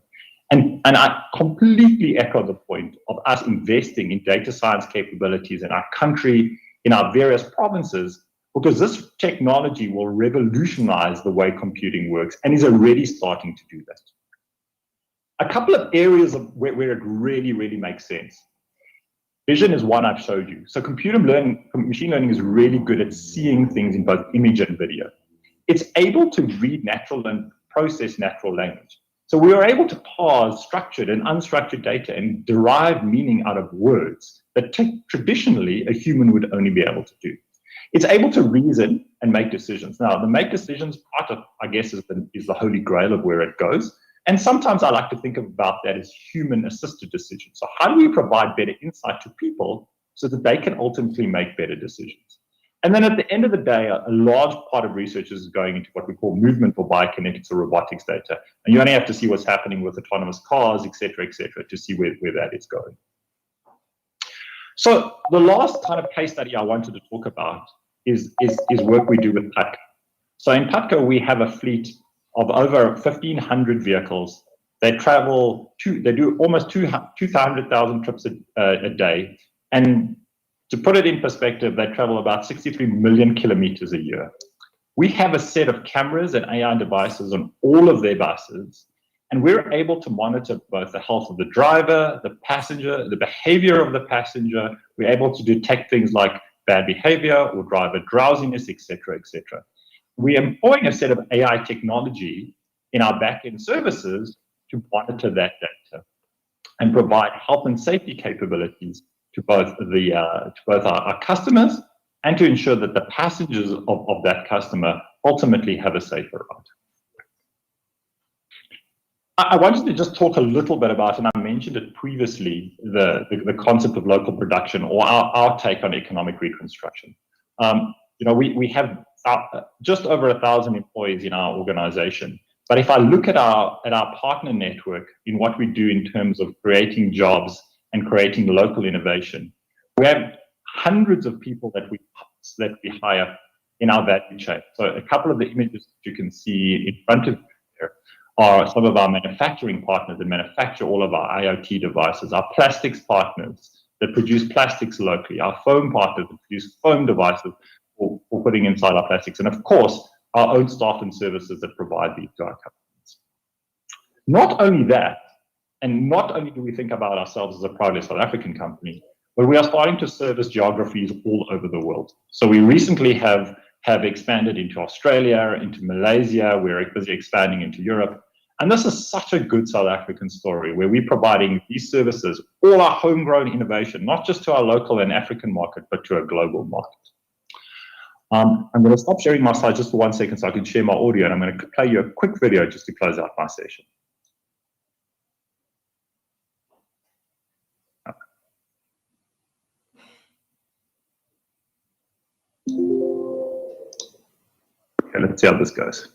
L: And I completely echo the point of us investing in data science capabilities in our country, in our various provinces, because this technology will revolutionize the way computing works and is already starting to do that. A couple of areas of where it really, really makes sense. Vision is one I've showed you. So machine learning is really good at seeing things in both image and video. It's able to read natural and process natural language. So we are able to parse structured and unstructured data and derive meaning out of words that traditionally a human would only be able to do. It's able to reason and make decisions. Now, the make decisions part of, I guess, is the holy grail of where it goes. And sometimes I like to think about that as human-assisted decisions. So how do we provide better insight to people so that they can ultimately make better decisions? And then at the end of the day, a large part of research is going into what we call movement or biokinetics or robotics data. And you only have to see what's happening with autonomous cars, et cetera, to see where that is going. So the last kind of case study I wanted to talk about is work we do with PUTCO. So in PUTCO, we have a fleet of over 1,500 vehicles. They do almost 200,000 trips a day. And to put it in perspective, they travel about 63 million kilometers a year. We have a set of cameras and AI devices on all of their buses, and we're able to monitor both the health of the driver, the passenger, the behavior of the passenger. We're able to detect things like bad behavior or driver drowsiness, et cetera, et cetera. We're employing a set of AI technology in our back-end services to monitor that data and provide health and safety capabilities to both our customers and to ensure that the passengers of that customer ultimately have a safer ride. I wanted to just talk a little bit about, and I mentioned it previously, the concept of local production or our take on economic reconstruction. We have just over 1,000 employees in our organization. But if I look at our partner network in what we do in terms of creating jobs and creating local innovation, we have hundreds of people that we hire in our value chain. So a couple of the images that you can see in front of you there are some of our manufacturing partners that manufacture all of our IoT devices, our plastics partners that produce plastics locally, our foam partners that produce foam devices for putting inside our plastics, and of course, our own staff and services that provide these to our customers. Not only that, and not only do we think about ourselves as a proudly South African company, but we are starting to service geographies all over the world. So we recently have expanded into Australia, into Malaysia. We're busy expanding into Europe. And this is such a good South African story where we're providing these services, all our homegrown innovation, not just to our local and African market, but to a global market. I'm going to stop sharing my slides just for 1 second so I can share my audio, and I'm going to play you a quick video just to close out my session. Okay, let's see how this goes.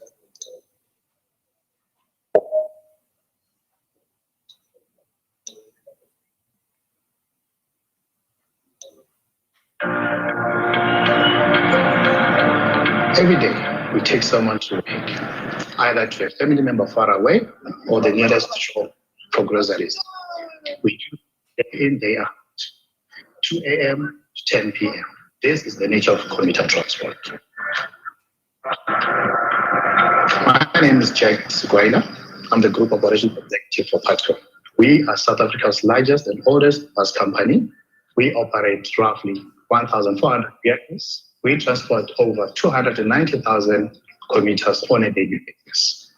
C: Every day, we take someone to work, either to a family member far away or the nearest shop for groceries. We do day in, day out, 2 a.m. to 10 p.m. This is the nature of commuter transport. My name is Jack Sigwaina. I'm the Group Operations Executive for Patco. We are South Africa's largest and oldest bus company. We operate roughly 1,400 vehicles. We transport over 290,000 commuters on a daily basis.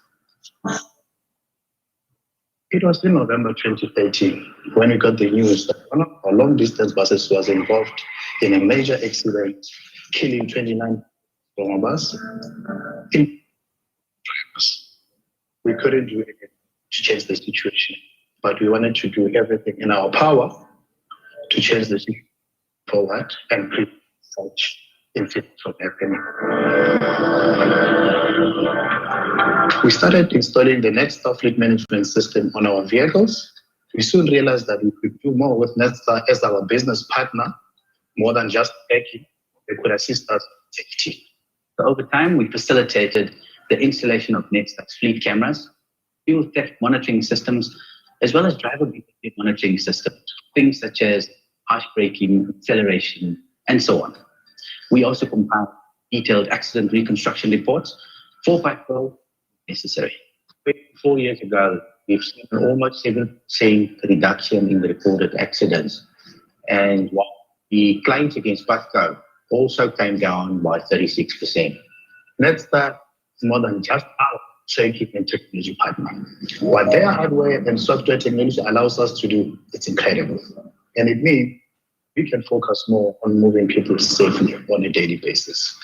C: It was in November 2013 when we got the news that one of our long-distance buses was involved in a major accident, killing 29 from a bus. We couldn't do anything to change the situation, but we wanted to do everything in our power to change the situation forward and prevent such incidents from happening. We started installing the Netstar fleet management system on our vehicles. We soon realized that we could do more with Netstar as our business partner, more than just packing. They could assist us with safety.
V: So over time, we facilitated the installation of Netstar's fleet cameras, fuel theft monitoring systems, as well as driver behavior monitoring systems, things such as harsh braking, acceleration, and so on. We also compile detailed accident reconstruction reports for patrol necessary. 4 years ago, we've seen almost 7% reduction in the reported accidents. And the claims against Patco also came down by 36%. Netstar is more than just our safety and technology partner. What their hardware and software technology allows us to do, it's incredible. And it means we can focus more on moving people safely on a daily basis.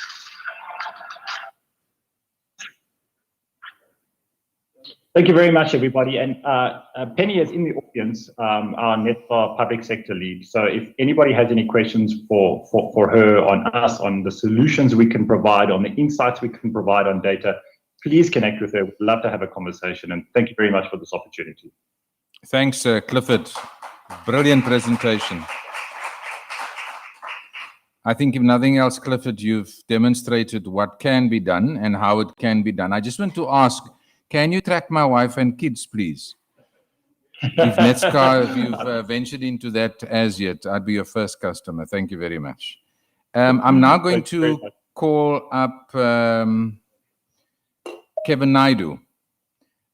L: Thank you very much, everybody. And Penny is in the audience, our Netstar public sector lead. So if anybody has any questions for her, on us, on the solutions we can provide, on the insights we can provide on data, please connect with her. We'd love to have a conversation. And thank you very much for this opportunity.
B: Thanks, Clifford. Brilliant presentation. I think if nothing else, Clifford, you've demonstrated what can be done and how it can be done. I just want to ask, can you track my wife and kids, please? If Netstar, if you've ventured into that as yet, I'd be your first customer. Thank you very much. I'm now going to call up Kevin Naidu.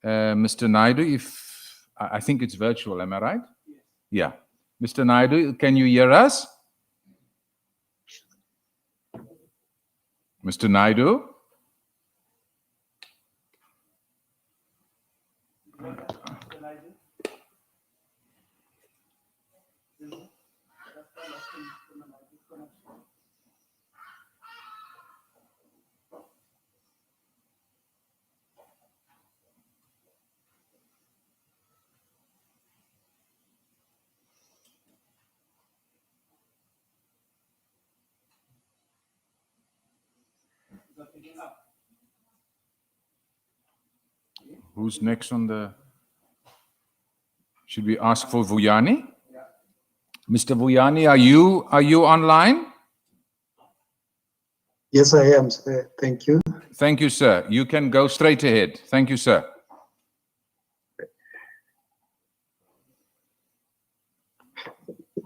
B: Mr. Naidu, if I think it's virtual, am I right? Yeah. Mr. Naidu, can you hear us? Mr. Naidu? Who's next on the... Should we ask for Vuyani? Mr. Vuyani, are you online?
W: Yes, I am, sir. Thank you.
B: Thank you, sir. You can go straight ahead. Thank you, sir.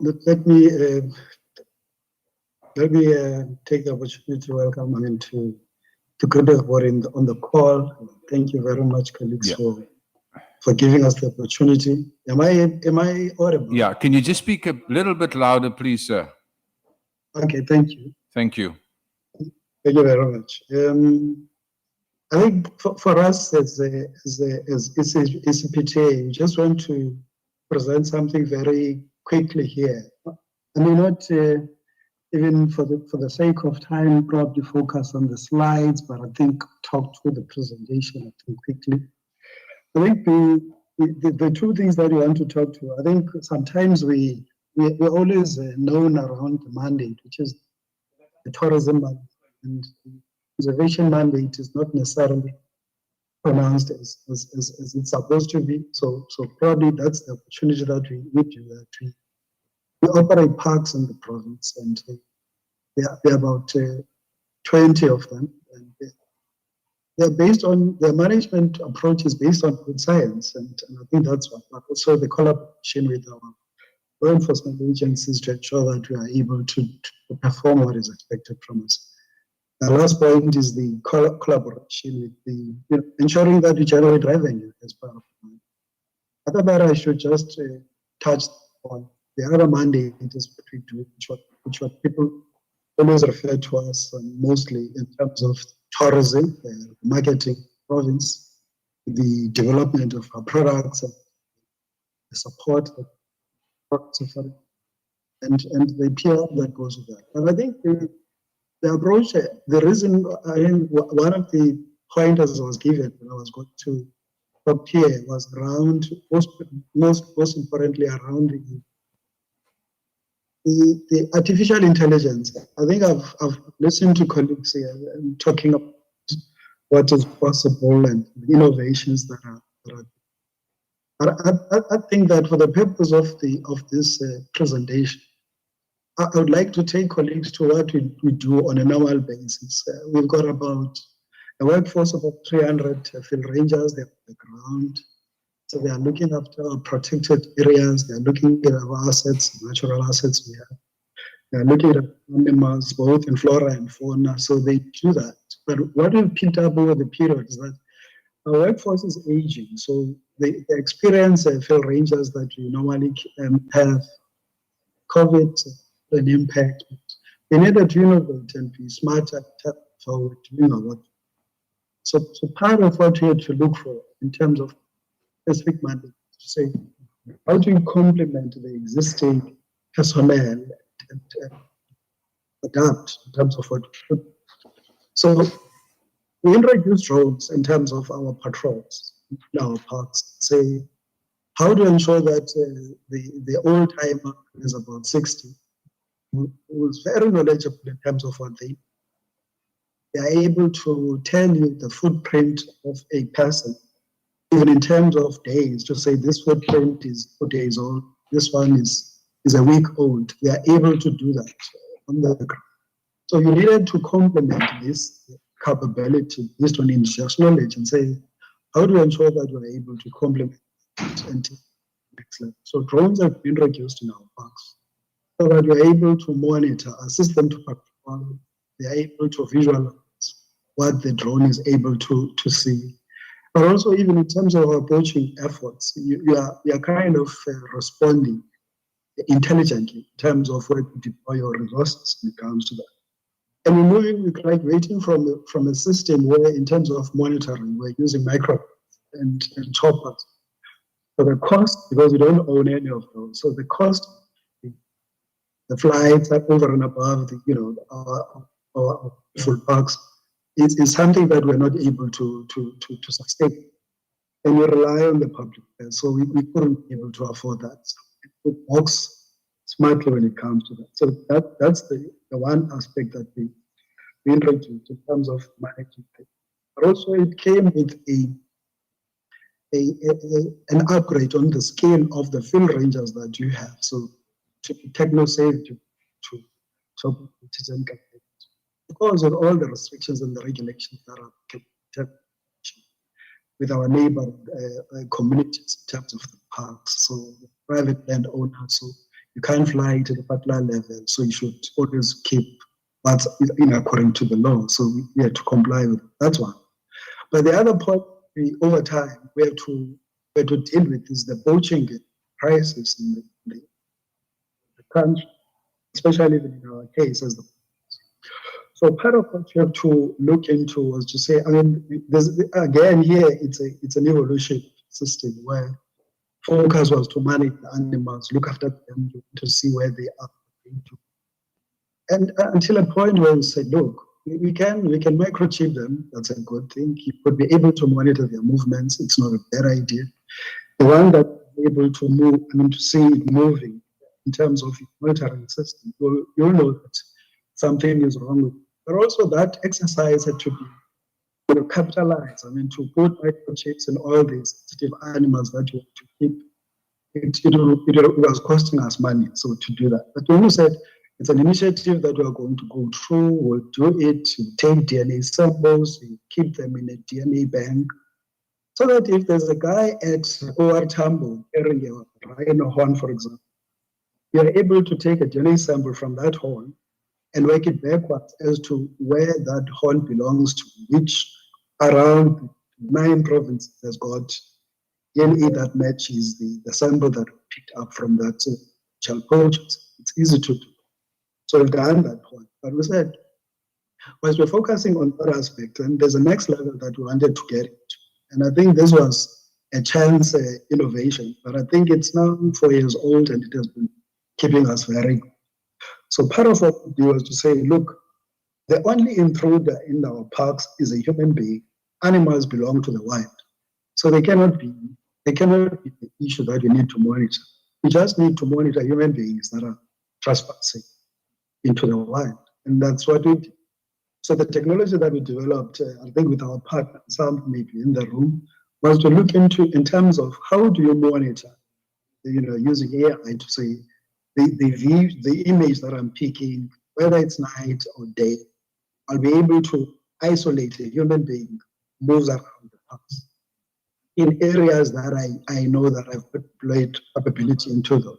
W: Let me take the opportunity to welcome, to greet everybody on the call. Thank you very much, colleagues, for for giving us the opportunity. Am I audible?
B: Yeah, can you just speak a little bit louder, please, sir?
W: Okay, thank you.
B: Thank you.
W: Thank you very much. I think for us as ICT, we just want to present something very quickly here. I mean, not even for the sake of time, probably focus on the slides, but I think talk through the presentation, I think, quickly. I think the two things that we want to talk to, I think sometimes we're always known around the mandate, which is the tourism mandate, and the conservation mandate is not necessarily pronounced as it's supposed to be. So probably that's the opportunity that we do, that we operate parks in the province, and there are about 20 of them, and they're based on, their management approach is based on good science, and I think that's what, but also the collaboration with our law enforcement agencies to ensure that we are able to perform what is expected from us. The last point is the collaboration with the, ensuring that we generate revenue as part of the mandate. I thought that I should just touch on the other mandate is what we do, which what people always refer to us mostly in terms of tourism, marketing, province, the development of our products, and the support of products and the PR that goes with that. And I think the approach, the reason, one of the pointers I was given when I was going to talk here was around, most importantly, around the artificial intelligence. I think I've listened to colleagues here talking about what is possible and the innovations that are. I think that for the purpose of this presentation, I would like to take colleagues to what we do on a normal basis. We've got about a workforce of about 300 field rangers. They're on the ground. So they are looking after our protected areas. They are looking at our assets, natural assets we have. They are looking at animals, both in flora and fauna. So they do that. But what we've picked up over the period is that our workforce is aging. So the experience field rangers that we normally have, COVID, an impact. We needed to innovate and be smarter forward doing our work. So part of what we had to look for in terms of specific mandate, to say, how do you complement the existing personnel and adapt in terms of what we do? So we introduced roles in terms of our patrols in our parks, say, how to ensure that the old timer is about 60, who is very knowledgeable in terms of what they are able to tell you the footprint of a person, even in terms of days, to say this footprint is 4 days old, this one is a week old. They are able to do that on the ground. So you needed to complement this capability based on industry knowledge and say, how do you ensure that you are able to complement it and take the next level? So drones have been introduced in our parks so that you're able to monitor, assist them to patrol, they are able to visualize what the drone is able to see. But also even in terms of our poaching efforts, you are kind of responding intelligently in terms of where to deploy your resources when it comes to that. And we're moving, like waiting from a system where in terms of monitoring, we're using micro and choppers. So the cost, because we don't own any of those, so the cost, the flights are over and above the, our full parks, is something that we're not able to sustain. And we rely on the public. So we couldn't be able to afford that. So it works smartly when it comes to that. So that's the one aspect that we introduced in terms of managing it. But also it came with an upgrade on the scale of the field rangers that you have. So to be techno-safe, to citizen because of all the restrictions and the regulations that are kept with our neighbor communities in terms of the parks, so private landowners, so you can't fly to the particular level, so you should always keep what's according to the law. So we have to comply with that. That's one. But the other point, over time, we have to were to deal with is the poaching crisis in the country, especially in our case as the. So part of what you have to look into was to say, I mean, again here it's an evolution system where focus was to manage the animals, look after them, to see where they are. And until a point where we said, look, we can microchip them. That's a good thing. You could be able to monitor their movements. It's not a bad idea. The one that is able to move, I mean, to see it moving in terms of monitoring system, you'll know that something is wrong with it. But also that exercise had to be capitalized. I mean, to put microchips in all these sensitive animals that you want to keep, it was costing us money. So to do that, but when you said it's an initiative that we are going to go through, we'll do it, we'll take DNA samples, we keep them in a DNA bank, so that if there's a guy at OR Tambo carrying a rhino horn, for example, you're able to take a DNA sample from that horn and work it backwards as to where that horn belongs to, which around 9 provinces has got DNA that matches the sample that we picked up from that child poachers. It's easy to do. So we've done that point. But we said, whilst we're focusing on that aspect, and there's a next level that we wanted to get into. And I think this was a chance innovation, but I think it's now 4 years old and it has been keeping us very good. So part of what we do was to say, look, the only intruder in our parks is a human being. Animals belong to the wild. So they cannot be the issue that we need to monitor. We just need to monitor human beings that are trespassing into the wild. And that's what we did. So the technology that we developed, I think with our partner, some maybe in the room, was to look into in terms of how do you monitor, using AI to say the image that I'm picking, whether it's night or day, I'll be able to isolate a human being moves around the house in areas that I know that I've deployed capability into them.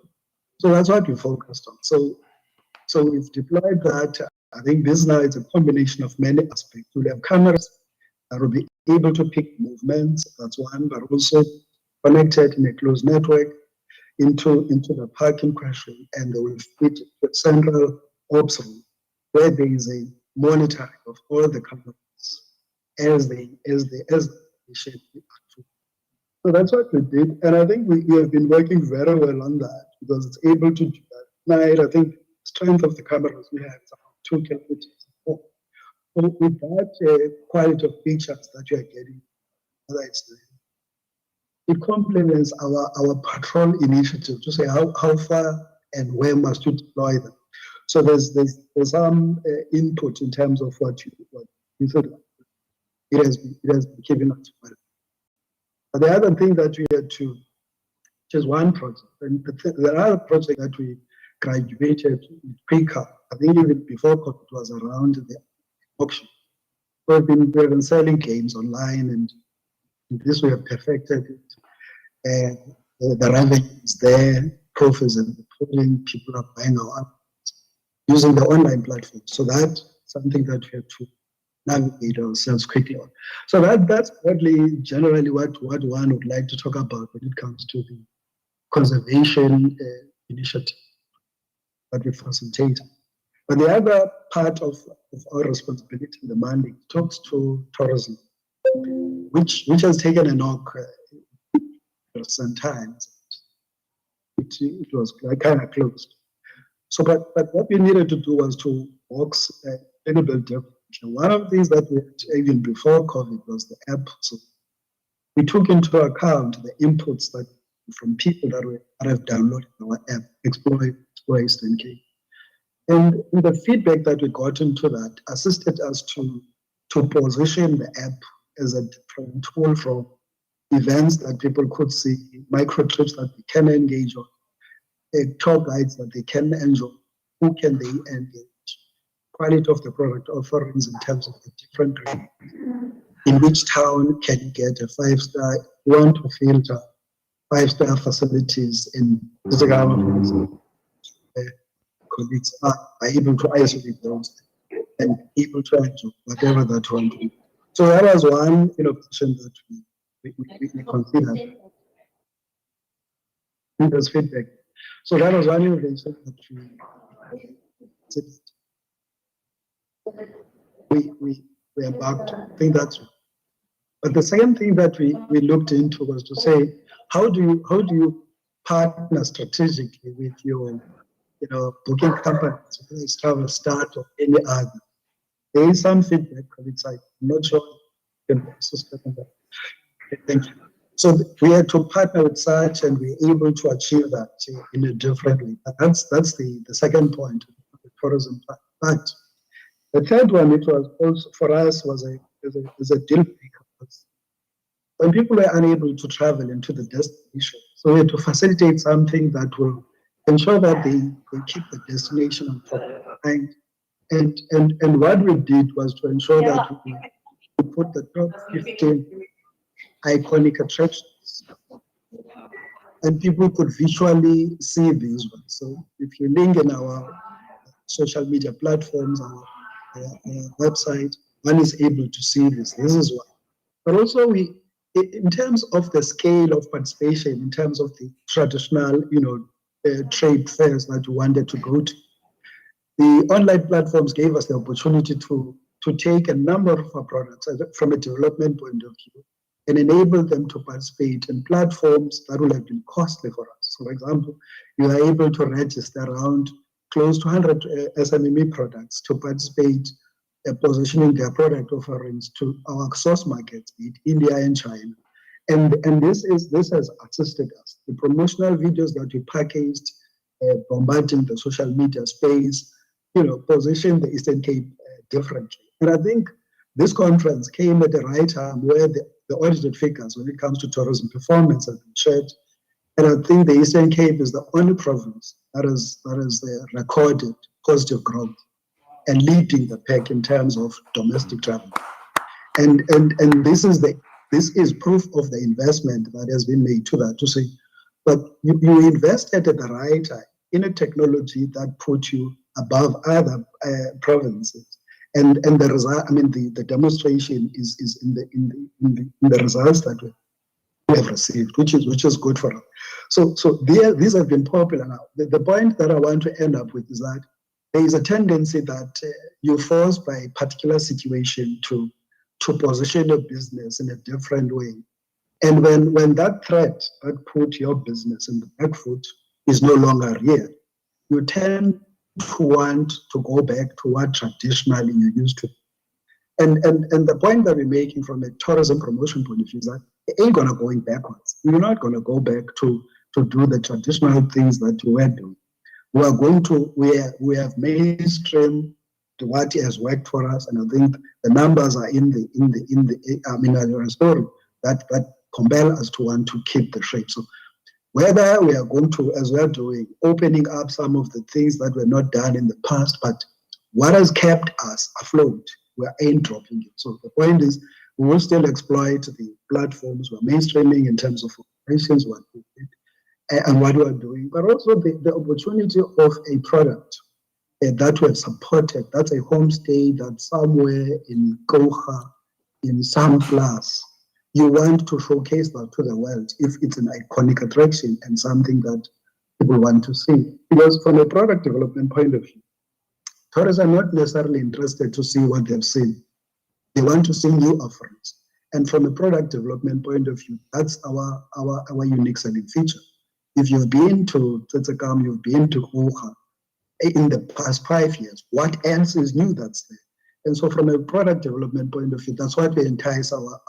W: So that's what we focused on. So we've deployed that. I think this now is a combination of many aspects. We'll have cameras that will be able to pick movements, that's one, but also connected in a closed network into the parking question, and they will fit the central ops room where there is a monitoring of all the cameras as they shape the actual. So that's what we did, and I think we have been working very well on that because it's able to do that. Night, I think strength of the cameras we have is about 2 kilometers. So with that quality of features that you are getting, it complements our patrol initiative to say how far and where must you deploy them. So there's some input in terms of what you thought. It has been keeping us well. But the other thing that we had to, just one project, and the other project that we graduated quicker, I think even before COVID was around the auction. We've been selling games online, and this we have perfected it. And the revenue is there, profits and the pooling, people are buying our app using the online platform. So that's something that we have to navigate ourselves quickly on. So that's probably generally what one would like to talk about when it comes to the conservation initiative that we facilitate. But the other part of our responsibility in the mandate talks to tourism, which has taken a knock sometimes. It was kind of closed. So, but what we needed to do was to box a little bit different. One of these that we had even before COVID was the app. So we took into account the inputs that from people that have downloaded our app, Explore Eastern Cape. And the feedback that we got into that assisted us to position the app as a different tool from events that people could see, micro trips that they can engage on, tour guides that they can enjoy, who can they engage, quality of the product offerings in terms of the different in which town can you get a 5-star, want to filter 5-star facilities in Zagawa, colleagues are able to isolate those and able to enjoy whatever that one do. So that was one innovation that we considered. there's feedback. So that was one innovation that we embarked on. I think that's right. But the second thing that we looked into was to say, how do you partner strategically with your booking companies, whether it's Travel Start or any other? There is some feedback on its side. I'm not sure you can also step on that. Okay, thank you. So we had to partner with such, and we're able to achieve that in a different way. That's the second point of the tourism part. The third one, it was also for us was a deal breaker. When people were unable to travel into the destination, so we had to facilitate something that will ensure that they keep the destination on top of mind. And what we did was to ensure that we put the top 15 iconic attractions, and people could visually see these ones. So if you link in our social media platforms, our website, one is able to see this. This is one. But also in terms of the scale of participation, in terms of the traditional, trade fairs that we wanted to go to, the online platforms gave us the opportunity to take a number of our products from a development point of view and enable them to participate in platforms that will have been costly for us. So, for example, you are able to register around close to 100 SMME products to participate positioning their product offerings to our source markets, be it India and China. And this has assisted us. The promotional videos that we packaged, bombarding the social media space, position the Eastern Cape differently. And I think this conference came at the right time where the audited figures when it comes to tourism performance have been shared. And I think the Eastern Cape is the only province that is recorded positive growth and leading the pack in terms of domestic travel. And this is proof of the investment that has been made to that, to say, but you invested at the right time in a technology that put you above other provinces. And the result, the demonstration is in the results that we have received, which is good for us. So these have been popular now. The point that I want to end up with is that there is a tendency that you're forced by a particular situation to position your business in a different way. And when that threat that put your business in the back foot is no longer here, you tend to want to go back to what traditionally you used to. And the point that we're making from a tourism promotion point of view is that it ain't gonna go backwards. We're not gonna go back to do the traditional things that we were doing. We are going to, we have mainstream to what has worked for us, and I think the numbers are in the story that compel us to want to keep the shape. So whether we are going to, as we are doing, opening up some of the things that were not done in the past, but what has kept us afloat, we ain't dropping it. So the point is, we will still exploit the platforms. We're mainstreaming in terms of operations, what we did, and what we are doing, but also the opportunity of a product that we have supported. That's a homestay that's somewhere in Kocha, in some class. You want to showcase that to the world if it's an iconic attraction and something that people want to see. Because from a product development point of view, tourists are not necessarily interested to see what they've seen. They want to see new offerings. And from a product development point of view, that's our unique selling feature. If you've been to Tsetsekam, you've been to Kocha in the past 5 years, what else is new that's there? And so from a product development point of view, that's what we entice our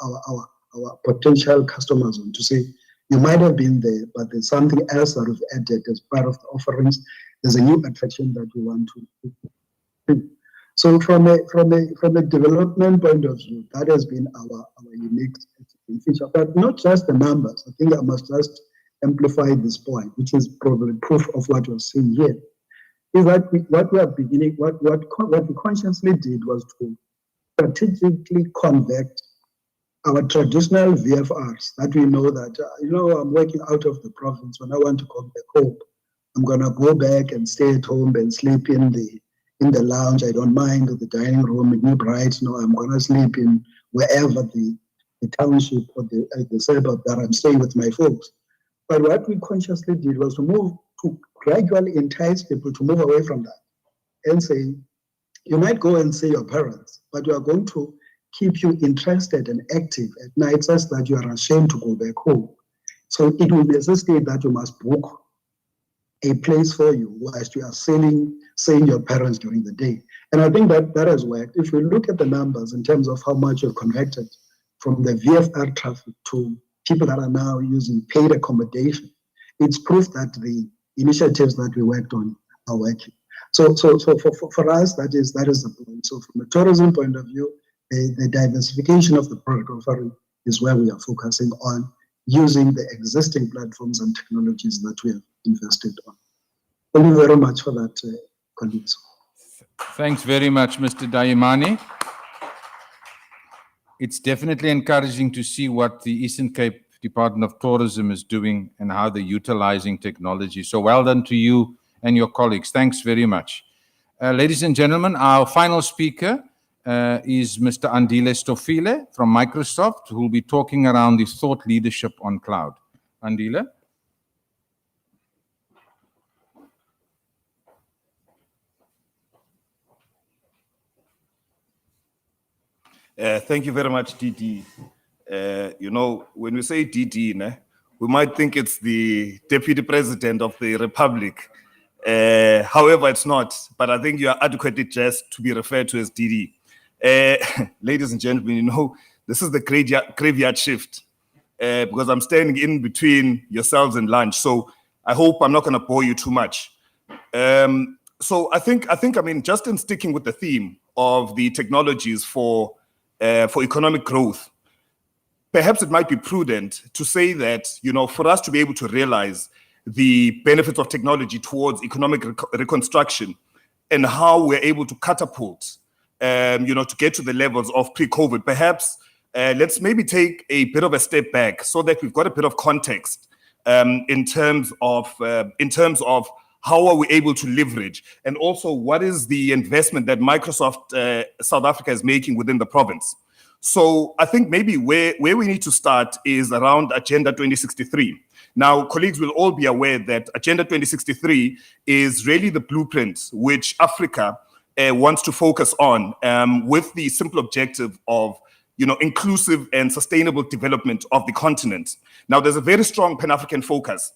W: potential customers on to say, you might have been there, but there's something else that we've added as part of the offerings. There's a new attraction that we want to do. So from a development point of view, that has been our unique feature, but not just the numbers. I think I must just amplify this point, which is probably proof of what we're seeing here. Is that what we consciously did was to strategically convert our traditional VFRs that we know that, I'm working out of the province. When I want to come back home, I'm going to go back and stay at home and sleep in the lounge. I don't mind the dining room in New Bright. No, I'm going to sleep in wherever the township or the suburb that I'm staying with my folks. But what we consciously did was to gradually entice people to move away from that and say, you might go and see your parents, but we are going to keep you interested and active at night such that you are ashamed to go back home. So it will necessitate that you must book a place for you whilst you are seeing your parents during the day. And I think that has worked. If we look at the numbers in terms of how much you've converted from the VFR traffic to people that are now using paid accommodation, it's proof that the initiatives that we worked on are working. So for us, that is the point. So from a tourism point of view, the diversification of the product offering is where we are focusing on using the existing platforms and technologies that we have invested on. Thank you very much for that, colleagues.
B: Thanks very much, Mr. Dayimani. It's definitely encouraging to see what the Eastern Cape Department of Tourism is doing and how they're utilizing technology. So well done to you and your colleagues. Thanks very much. Ladies and gentlemen, our final speaker is Mr. Andile Stofile from Microsoft, who will be talking around the thought leadership on cloud. Andile?
P: Thank you very much, DD. You know, when we say DD, we might think it's the Deputy President of the Republic. However, it's not, but I think you are adequately dressed to be referred to as DD. Ladies and gentlemen, you know, this is the graveyard shift because I'm standing in between yourselves and lunch. So I hope I'm not going to bore you too much. So I think, I mean, just in sticking with the theme of the technologies for economic growth, perhaps it might be prudent to say that, you know, for us to be able to realize the benefits of technology towards economic reconstruction and how we're able to catapult, you know, to get to the levels of pre-COVID, perhaps let's maybe take a bit of a step back so that we've got a bit of context in terms of how are we able to leverage, and also what is the investment that Microsoft South Africa is making within the province. So I think maybe where we need to start is around Agenda 2063. Now, colleagues will all be aware that Agenda 2063 is really the blueprint which Africa wants to focus on with the simple objective of, you know, inclusive and sustainable development of the continent. Now, there's a very strong Pan-African focus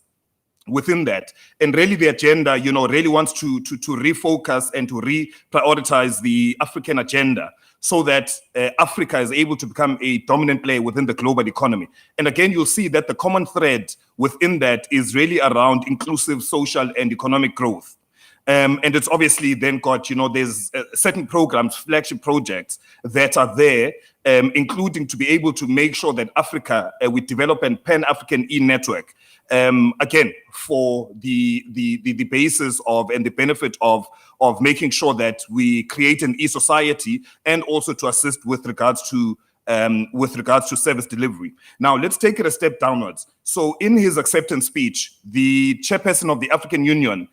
P: within that, and really the agenda, you know, really wants to refocus and to reprioritize the African agenda so that Africa is able to become a dominant player within the global economy. And again, you'll see that the common thread within that is really around inclusive social and economic growth. And it's obviously then got, you know, there's certain programs, flagship projects that are there, including to be able to make sure that Africa, we develop a Pan-African e-network, again, for the basis of and the benefit of making sure that we create an e-society and also to assist with regards to service delivery. Now, let's take it a step downwards. So in his acceptance speech, the chairperson of the African Union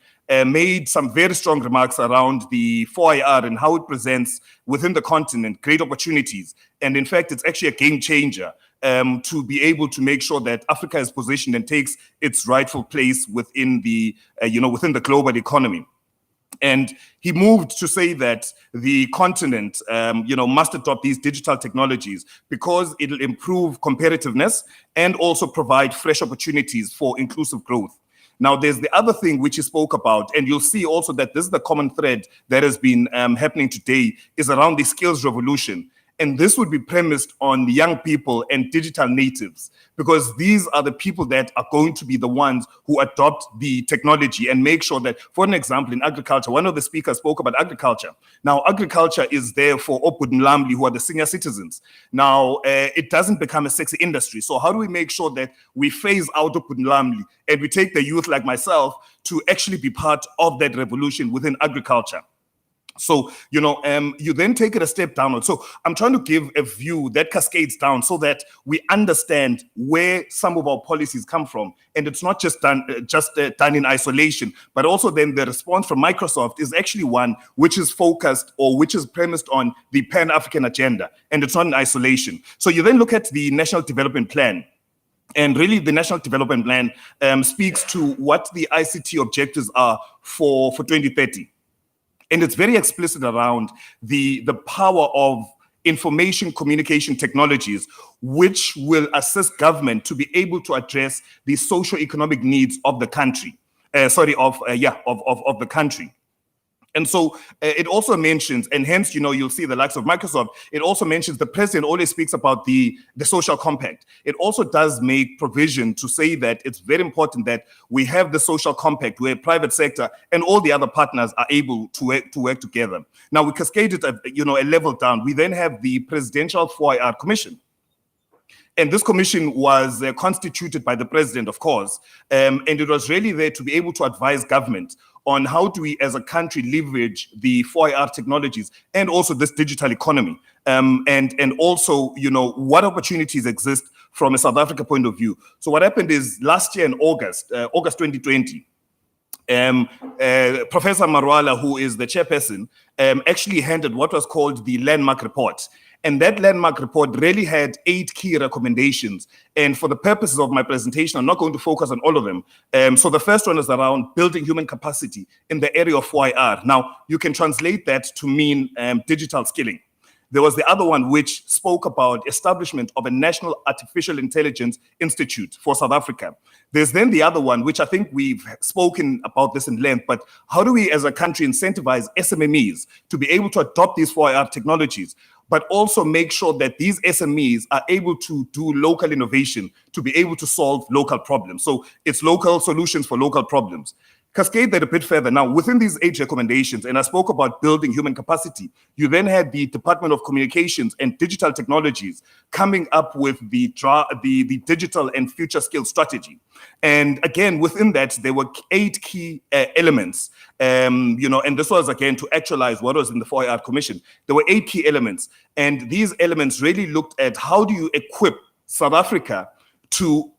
P: made some very strong remarks around the 4IR and how it presents within the continent great opportunities. And in fact, it's actually a game changer to be able to make sure that Africa is positioned and takes its rightful place within the, within the global economy. And he moved to say that the continent, must adopt these digital technologies because it'll improve competitiveness and also provide fresh opportunities for inclusive growth. Now, there's the other thing which he spoke about, and you'll see also that this is the common thread that has been happening today, is around the skills revolution. And this would be premised on young people and digital natives, because these are the people that are going to be the ones who adopt the technology and make sure that, for an example, in agriculture, one of the speakers spoke about agriculture. Now, agriculture is there for Obudmlamli, who are the senior citizens. Now, it doesn't become a sexy industry. So how do we make sure that we phase out Obudmlamli and we take the youth like myself to actually be part of that revolution within agriculture? So, you then take it a step downward. So I'm trying to give a view that cascades down so that we understand where some of our policies come from. And it's not just done in isolation, but also then the response from Microsoft is actually one which is focused or which is premised on the Pan-African agenda. And it's not in isolation. So you then look at the National Development Plan. And really, the National Development Plan speaks to what the ICT objectives are for 2030. And it's very explicit around the power of information communication technologies, which will assist government to be able to address the socio-economic needs of the country. Of the country. And so it also mentions, and hence, you'll see the likes of Microsoft, it also mentions the president always speaks about the social compact. It also does make provision to say that it's very important that we have the social compact where private sector and all the other partners are able to work together. Now, we cascade it, a level down. We then have the Presidential 4IR Commission. And this commission was constituted by the president, of course, and it was really there to be able to advise government on how do we as a country leverage the 4IR technologies and also this digital economy, and also, what opportunities exist from a South Africa point of view. So what happened is last year in August 2020, Professor Marwala, who is the chairperson, actually handed what was called the landmark report. And that landmark report really had 8 key recommendations. And for the purposes of my presentation, I'm not going to focus on all of them. So the first one is around building human capacity in the area of 4IR. Now, you can translate that to mean digital skilling. There was the other one which spoke about establishment of a National Artificial Intelligence Institute for South Africa. There's then the other one, which I think we've spoken about this in length, but how do we as a country incentivize SMMEs to be able to adopt these 4IR technologies, but also make sure that these SMEs are able to do local innovation to be able to solve local problems. So it's local solutions for local problems. Cascade that a bit further. Now, within these 8 recommendations, and I spoke about building human capacity, you then had the Department of Communications and Digital Technologies coming up with the digital and future skills strategy. And again, within that, there were 8 key elements, and this was, again, to actualize what was in the 4IR Commission. There were 8 key elements, and these elements really looked at how do you equip South Africa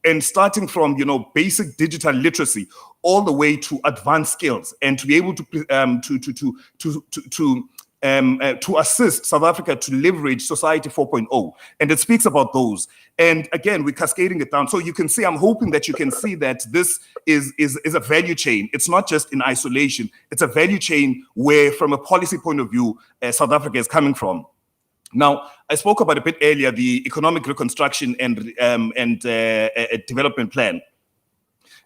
P: and starting from basic digital literacy all the way to advanced skills, and to be able to assist South Africa to leverage Society 4.0. And it speaks about those. And again, we're cascading it down. So you can see, I'm hoping that you can see that this is a value chain. It's not just in isolation. It's a value chain where, from a policy point of view, South Africa is coming from. Now, I spoke about a bit earlier the economic reconstruction and development plan.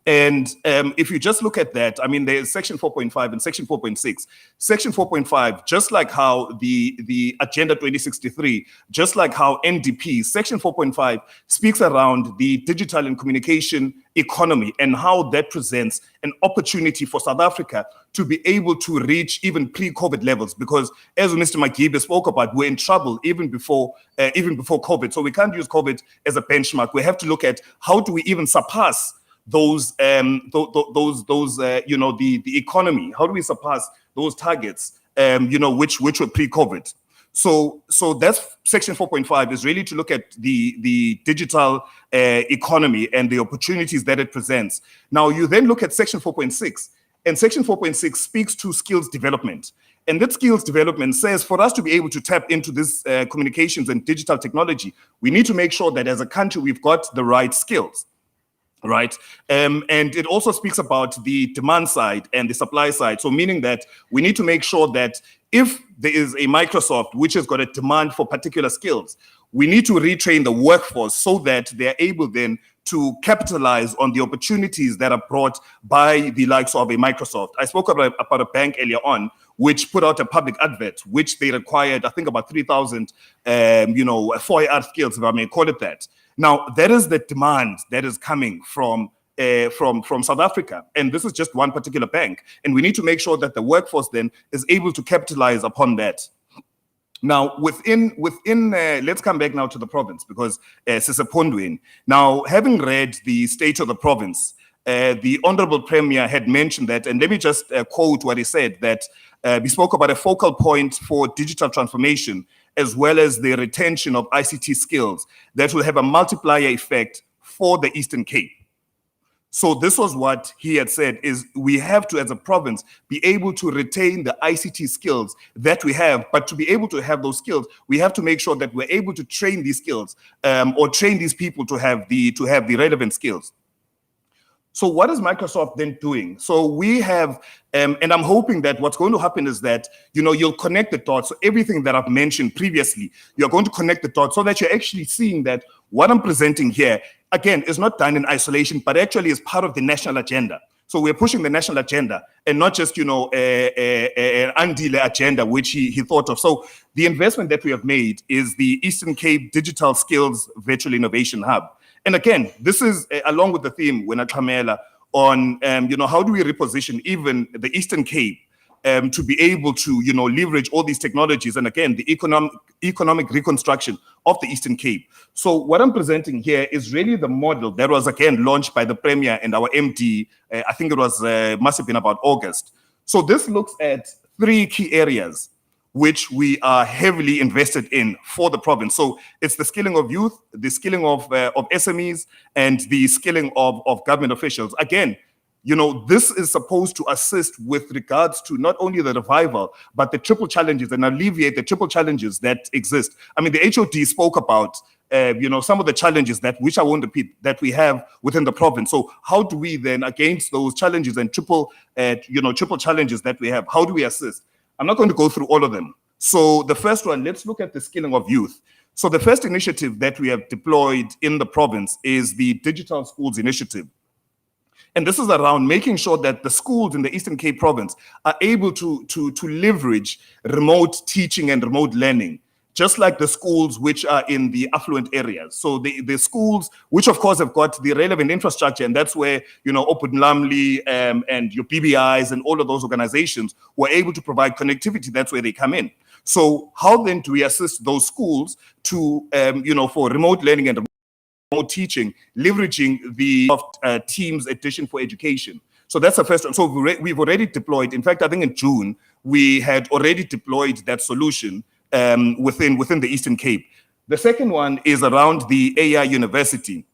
P: And if you just look at that, I mean, there's Section 4.5 and Section 4.6. Section 4.5, just like how the Agenda 2063, just like how NDP, Section 4.5 speaks around the digital and communication economy and how that presents an opportunity for South Africa to be able to reach even pre-COVID levels. Because as Mr. Magibe spoke about, we're in trouble even before COVID. So we can't use COVID as a benchmark. We have to look at how do we even surpass the economy? How do we surpass those targets, which were pre-COVID? So that's Section 4.5 is really to look at the digital economy and the opportunities that it presents. Now you then look at Section 4.6, and Section 4.6 speaks to skills development. And that skills development says for us to be able to tap into this communications and digital technology, we need to make sure that as a country we've got the right skills. Right. And it also speaks about the demand side and the supply side. So meaning that we need to make sure that if there is a Microsoft which has got a demand for particular skills, we need to retrain the workforce so that they're able then to capitalize on the opportunities that are brought by the likes of a Microsoft. I spoke about a bank earlier on, which put out a public advert, which they required, I think, about 3,000, 4IR skills, if I may call it that. Now, that is the demand that is coming from South Africa. And this is just one particular bank. And we need to make sure that the workforce then is able to capitalize upon that. Now, within let's come back now to the province, because Sisepondweni. Now, having read the state of the province, the Honorable Premier had mentioned that, and let me just quote what he said, that we spoke about a focal point for digital transformation, as well as the retention of ICT skills that will have a multiplier effect for the Eastern Cape. So this was what he had said, is we have to, as a province, be able to retain the ICT skills that we have, but to be able to have those skills, we have to make sure that we're able to train these skills or train these people to have the relevant skills. So what is Microsoft then doing? So we have, and I'm hoping that what's going to happen is that, you'll connect the dots. So everything that I've mentioned previously, you're going to connect the dots so that you're actually seeing that what I'm presenting here, again, is not done in isolation, but actually is part of the national agenda. So we're pushing the national agenda and not just, an Andile agenda, which he thought of. So the investment that we have made is the Eastern Cape Digital Skills Virtual Innovation Hub. And again, this is along with the theme, Wenatlamela, on, how do we reposition even the Eastern Cape to be able to, leverage all these technologies. And again, the economic reconstruction of the Eastern Cape. So what I'm presenting here is really the model that was, again, launched by the Premier and our MD. I think it was, must have been about August. So this looks at 3 key areas which we are heavily invested in for the province. So it's the skilling of youth, the skilling of SMEs, and the skilling of government officials. Again, this is supposed to assist with regards to not only the revival, but the triple challenges and alleviate the triple challenges that exist. I mean, the HOD spoke about, some of the challenges which I won't repeat, that we have within the province. So how do we then, against those challenges and triple challenges that we have, how do we assist? I'm not going to go through all of them. So the first one, let's look at the skilling of youth. So the first initiative that we have deployed in the province is the Digital Schools Initiative. And this is around making sure that the schools in the Eastern Cape province are able to leverage remote teaching and remote learning, just like the schools which are in the affluent areas. So the schools, which of course have got the relevant infrastructure, and that's where, Open Lamli and your PBIs and all of those organizations were able to provide connectivity. That's where they come in. So how then do we assist those schools to, for remote learning and remote teaching, leveraging the Teams Edition for Education? So that's the first one. So we've already deployed, in fact, I think in June, we had already deployed that solution within the Eastern Cape. The second one is around the AI University.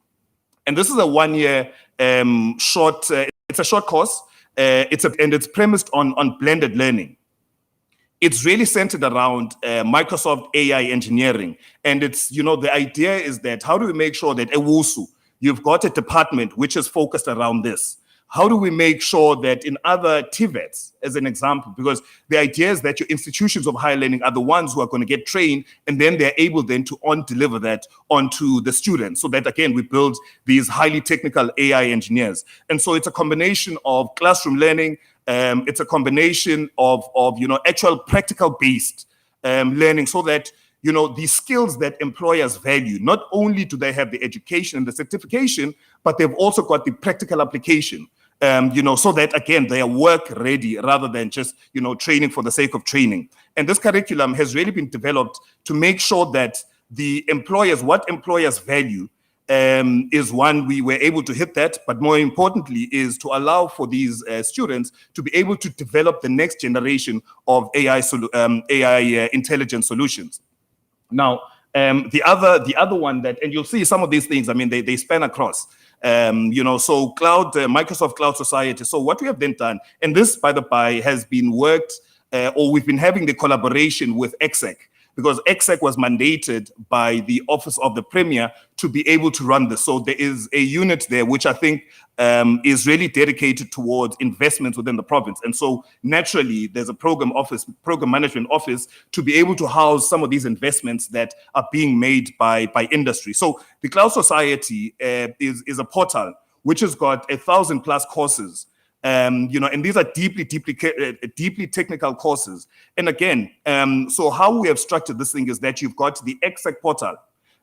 P: And this is a 1-year short, it's a short course, and it's premised on blended learning. It's really centered around Microsoft AI engineering. And it's, the idea is that how do we make sure that EWUSU, you've got a department which is focused around this. How do we make sure that in other TVETs, as an example, because the idea is that your institutions of higher learning are the ones who are going to get trained, and then they're able then to deliver that onto the students, so that, again, we build these highly technical AI engineers. And so it's a combination of classroom learning, it's a combination of actual practical-based learning, so that the skills that employers value, not only do they have the education and the certification, but they've also got the practical application, so that, again, they are work ready rather than just, training for the sake of training. And this curriculum has really been developed to make sure that what employers value is one, we were able to hit that, but more importantly is to allow for these students to be able to develop the next generation of AI intelligent solutions. Now, the other one that, and you'll see some of these things, I mean, they span across, so cloud, Microsoft Cloud Society. So what we have then done, and this, by the by, has been worked, or we've been having the collaboration with EXEC, because EXEC was mandated by the Office of the Premier to be able to run this. So there is a unit there which I think is really dedicated towards investments within the province. And so naturally, there's a program management office to be able to house some of these investments that are being made by industry. So the Cloud Society is a portal which has got 1,000+ courses. And these are deeply technical courses. And again, so how we have structured this thing is that you've got the EXEC portal,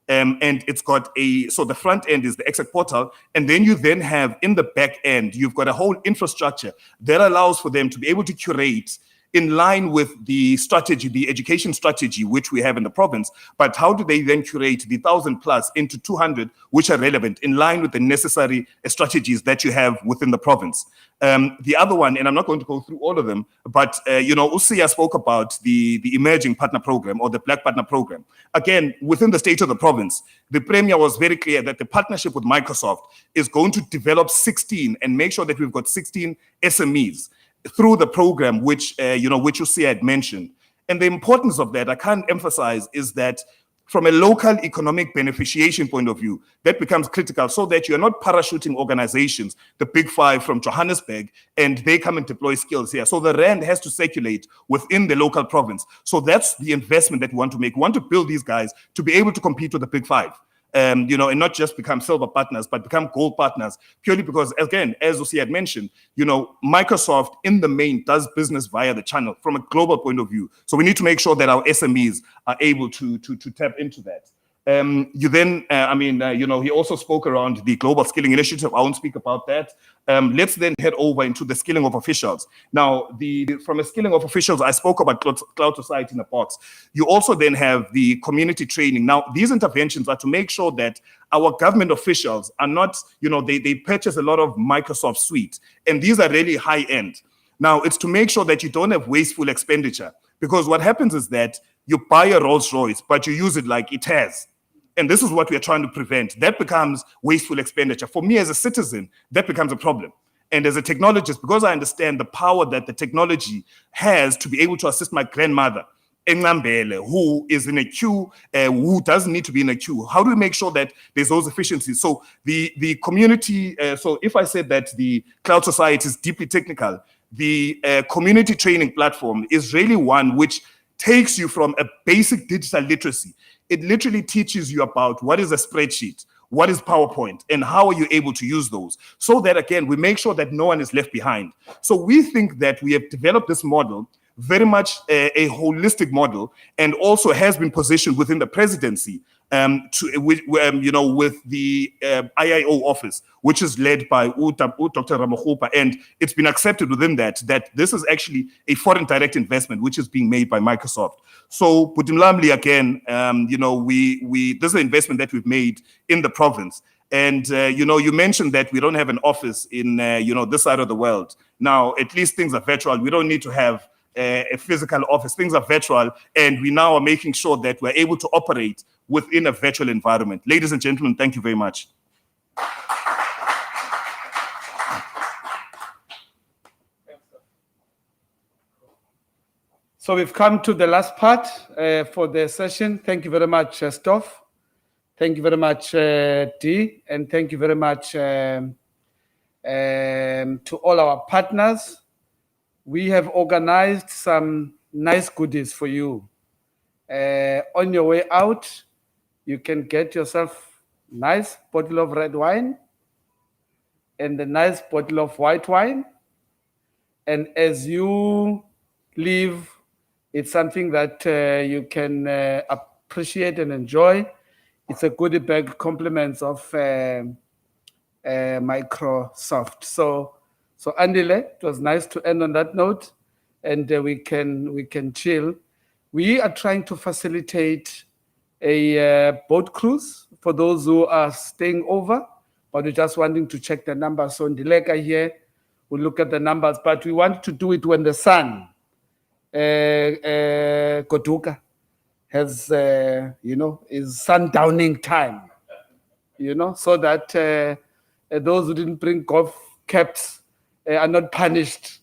P: and it's got so the front end is the EXEC portal, and then you then have in the back end, you've got a whole infrastructure that allows for them to be able to curate in line with the strategy, the education strategy, which we have in the province, but how do they then curate the 1,000 plus into 200, which are relevant in line with the necessary strategies that you have within the province? The other one, and I'm not going to go through all of them, but Usia spoke about the emerging partner program or the Black Partner program. Again, within the state of the province, the Premier was very clear that the partnership with Microsoft is going to develop 16 and make sure that we've got 16 SMEs through the program, which Usia had mentioned. And the importance of that, I can't emphasize, is that from a local economic beneficiation point of view, that becomes critical so that you're not parachuting organizations, the big five from Johannesburg, and they come and deploy skills here. So the rand has to circulate within the local province. So that's the investment that we want to make. We want to build these guys to be able to compete with the big five. And not just become silver partners, but become gold partners, purely because, again, as Usi had mentioned, Microsoft in the main does business via the channel from a global point of view. So we need to make sure that our SMEs are able to tap into that. He also spoke around the Global Skilling Initiative. I won't speak about that. Let's then head over into the skilling of officials. Now, from a skilling of officials, I spoke about Cloud Society in a box. You also then have the community training. Now, these interventions are to make sure that our government officials are not, they purchase a lot of Microsoft suite, and these are really high end. Now, it's to make sure that you don't have wasteful expenditure, because what happens is that you buy a Rolls Royce, but you use it like it has. And this is what we are trying to prevent. That becomes wasteful expenditure. For me as a citizen, that becomes a problem. And as a technologist, because I understand the power that the technology has to be able to assist my grandmother, who is in a queue, who doesn't need to be in a queue, how do we make sure that there's those efficiencies? So the community, so if I said that the Cloud Society is deeply technical, the community training platform is really one which takes you from a basic digital literacy. It literally teaches you about what is a spreadsheet, what is PowerPoint, and how are you able to use those, so that, again, we make sure that no one is left behind. So we think that we have developed this model, very much a holistic model, and also has been positioned within the presidency with the IIO office, which is led by Dr. Ramokgopa, and it's been accepted within that this is actually a foreign direct investment which is being made by Microsoft. So Putimlamli, again, this is an investment that we've made in the province. And, you mentioned that we don't have an office in, this side of the world. Now, at least things are virtual. We don't need to have a physical office. Things are virtual, and we now are making sure that we're able to operate within a virtual environment. Ladies and gentlemen, thank you very much.
D: So we've come to the last part for the session. Thank you very much, Stoff. Thank you very much, Dee, and thank you very much to all our partners. We have organized some nice goodies for you. On your way out, you can get yourself a nice bottle of red wine and a nice bottle of white wine. And as you leave, it's something that you can appreciate and enjoy. It's a goodie bag, compliments of Microsoft. So Andile, it was nice to end on that note, and we can chill. We are trying to facilitate a boat cruise for those who are staying over, but we're just wanting to check the numbers. So Ndileka here will look at the numbers, but we want to do it when the sun, Kotuka, has, is sundowning time, so that those who didn't bring golf caps are not punished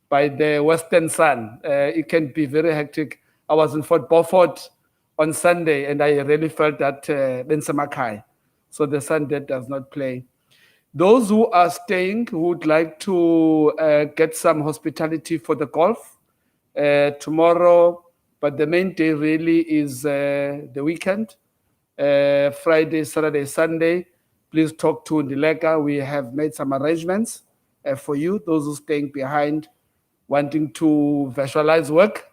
D: by the western sun. It can be very hectic. I was in Fort Beaufort on Sunday, and I really felt that Bensamakai. So the sun there does not play. Those who are staying, who would like to get some hospitality for the golf tomorrow, but the main day really is the weekend, Friday, Saturday, Sunday. Please talk to Ndileka. We have made some arrangements for you, those who are staying behind, wanting to visualize work.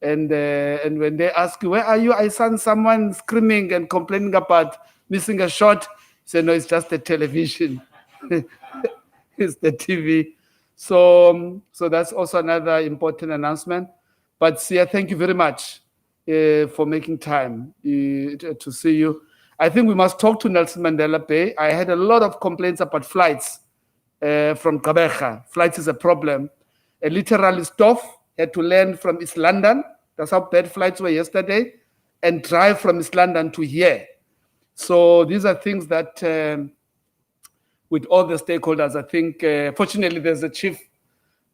D: And when they ask you, where are you? I saw someone screaming and complaining about missing a shot. Say, no, it's just the television. It's the TV. So that's also another important announcement. But Sia, thank you very much for making time to see you. I think we must talk to Nelson Mandela Bay. I had a lot of complaints about flights from Gqeberha. Flights is a problem. Literally, Stoff had to land from East London. That's how bad flights were yesterday, and drive from East London to here. So these are things that, with all the stakeholders, I think, fortunately, there's a chief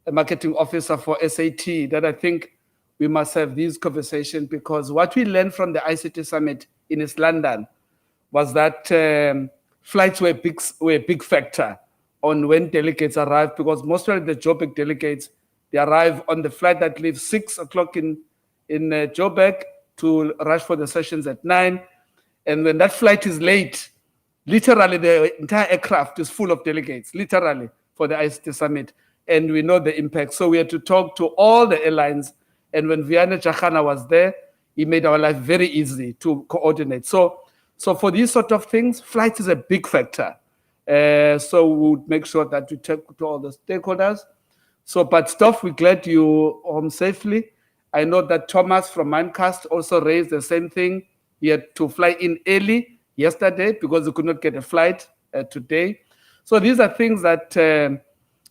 D: marketing officer for SAT that I think we must have these conversations, because what we learned from the ICT summit in East London was that flights were a big factor on when delegates arrive, because most of the Joburg delegates, they arrive on the flight that leaves 6 o'clock in Joburg to rush for the sessions at 9. And when that flight is late, literally the entire aircraft is full of delegates, literally, for the ICT summit. And we know the impact. So we had to talk to all the airlines. And when Vianney Chachana was there, he made our life very easy to coordinate. So for these sort of things, flight is a big factor. So we would make sure that we talk to all the stakeholders. But Stoff, we're glad you home safely. I know that Thomas from Mimecast also raised the same thing. He had to fly in early yesterday because he could not get a flight today. So these are things that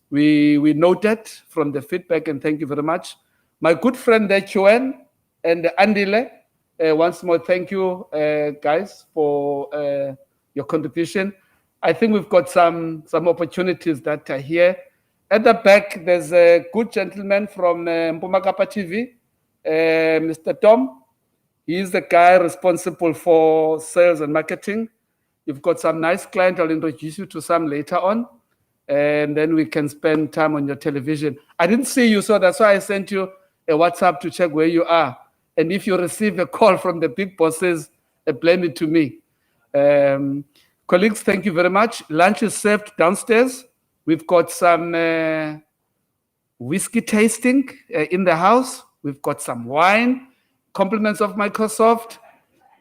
D: we noted from the feedback, and thank you very much. My good friend there, Chuen and Andile, once more, thank you, guys, for your contribution. I think we've got some opportunities that are here. At the back, there's a good gentleman from Mpumakapa TV, Mr. Tom. He's the guy responsible for sales and marketing. You've got some nice clients. I'll introduce you to some later on. And then we can spend time on your television. I didn't see you, so that's why I sent you a WhatsApp to check where you are. And if you receive a call from the big bosses, blame it to me. Colleagues, thank you very much. Lunch is served downstairs. We've got some whiskey tasting in the house. We've got some wine, compliments of Microsoft.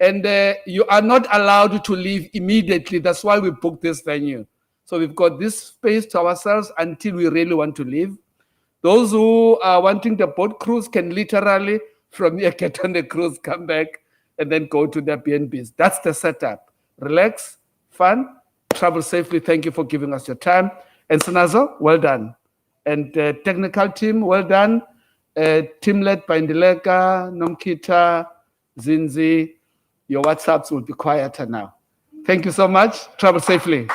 D: And you are not allowed to leave immediately. That's why we booked this venue. So we've got this space to ourselves until we really want to leave. Those who are wanting the boat cruise can literally, from here, get on the cruise, come back, and then go to their BNBs. That's the setup. Relax, fun, travel safely. Thank you for giving us your time. And Sinazo, well done. And technical team, well done. Team led by Ndileka, Nomkita, Zinzi. Your WhatsApps will be quieter now. Thank you so much. Travel safely.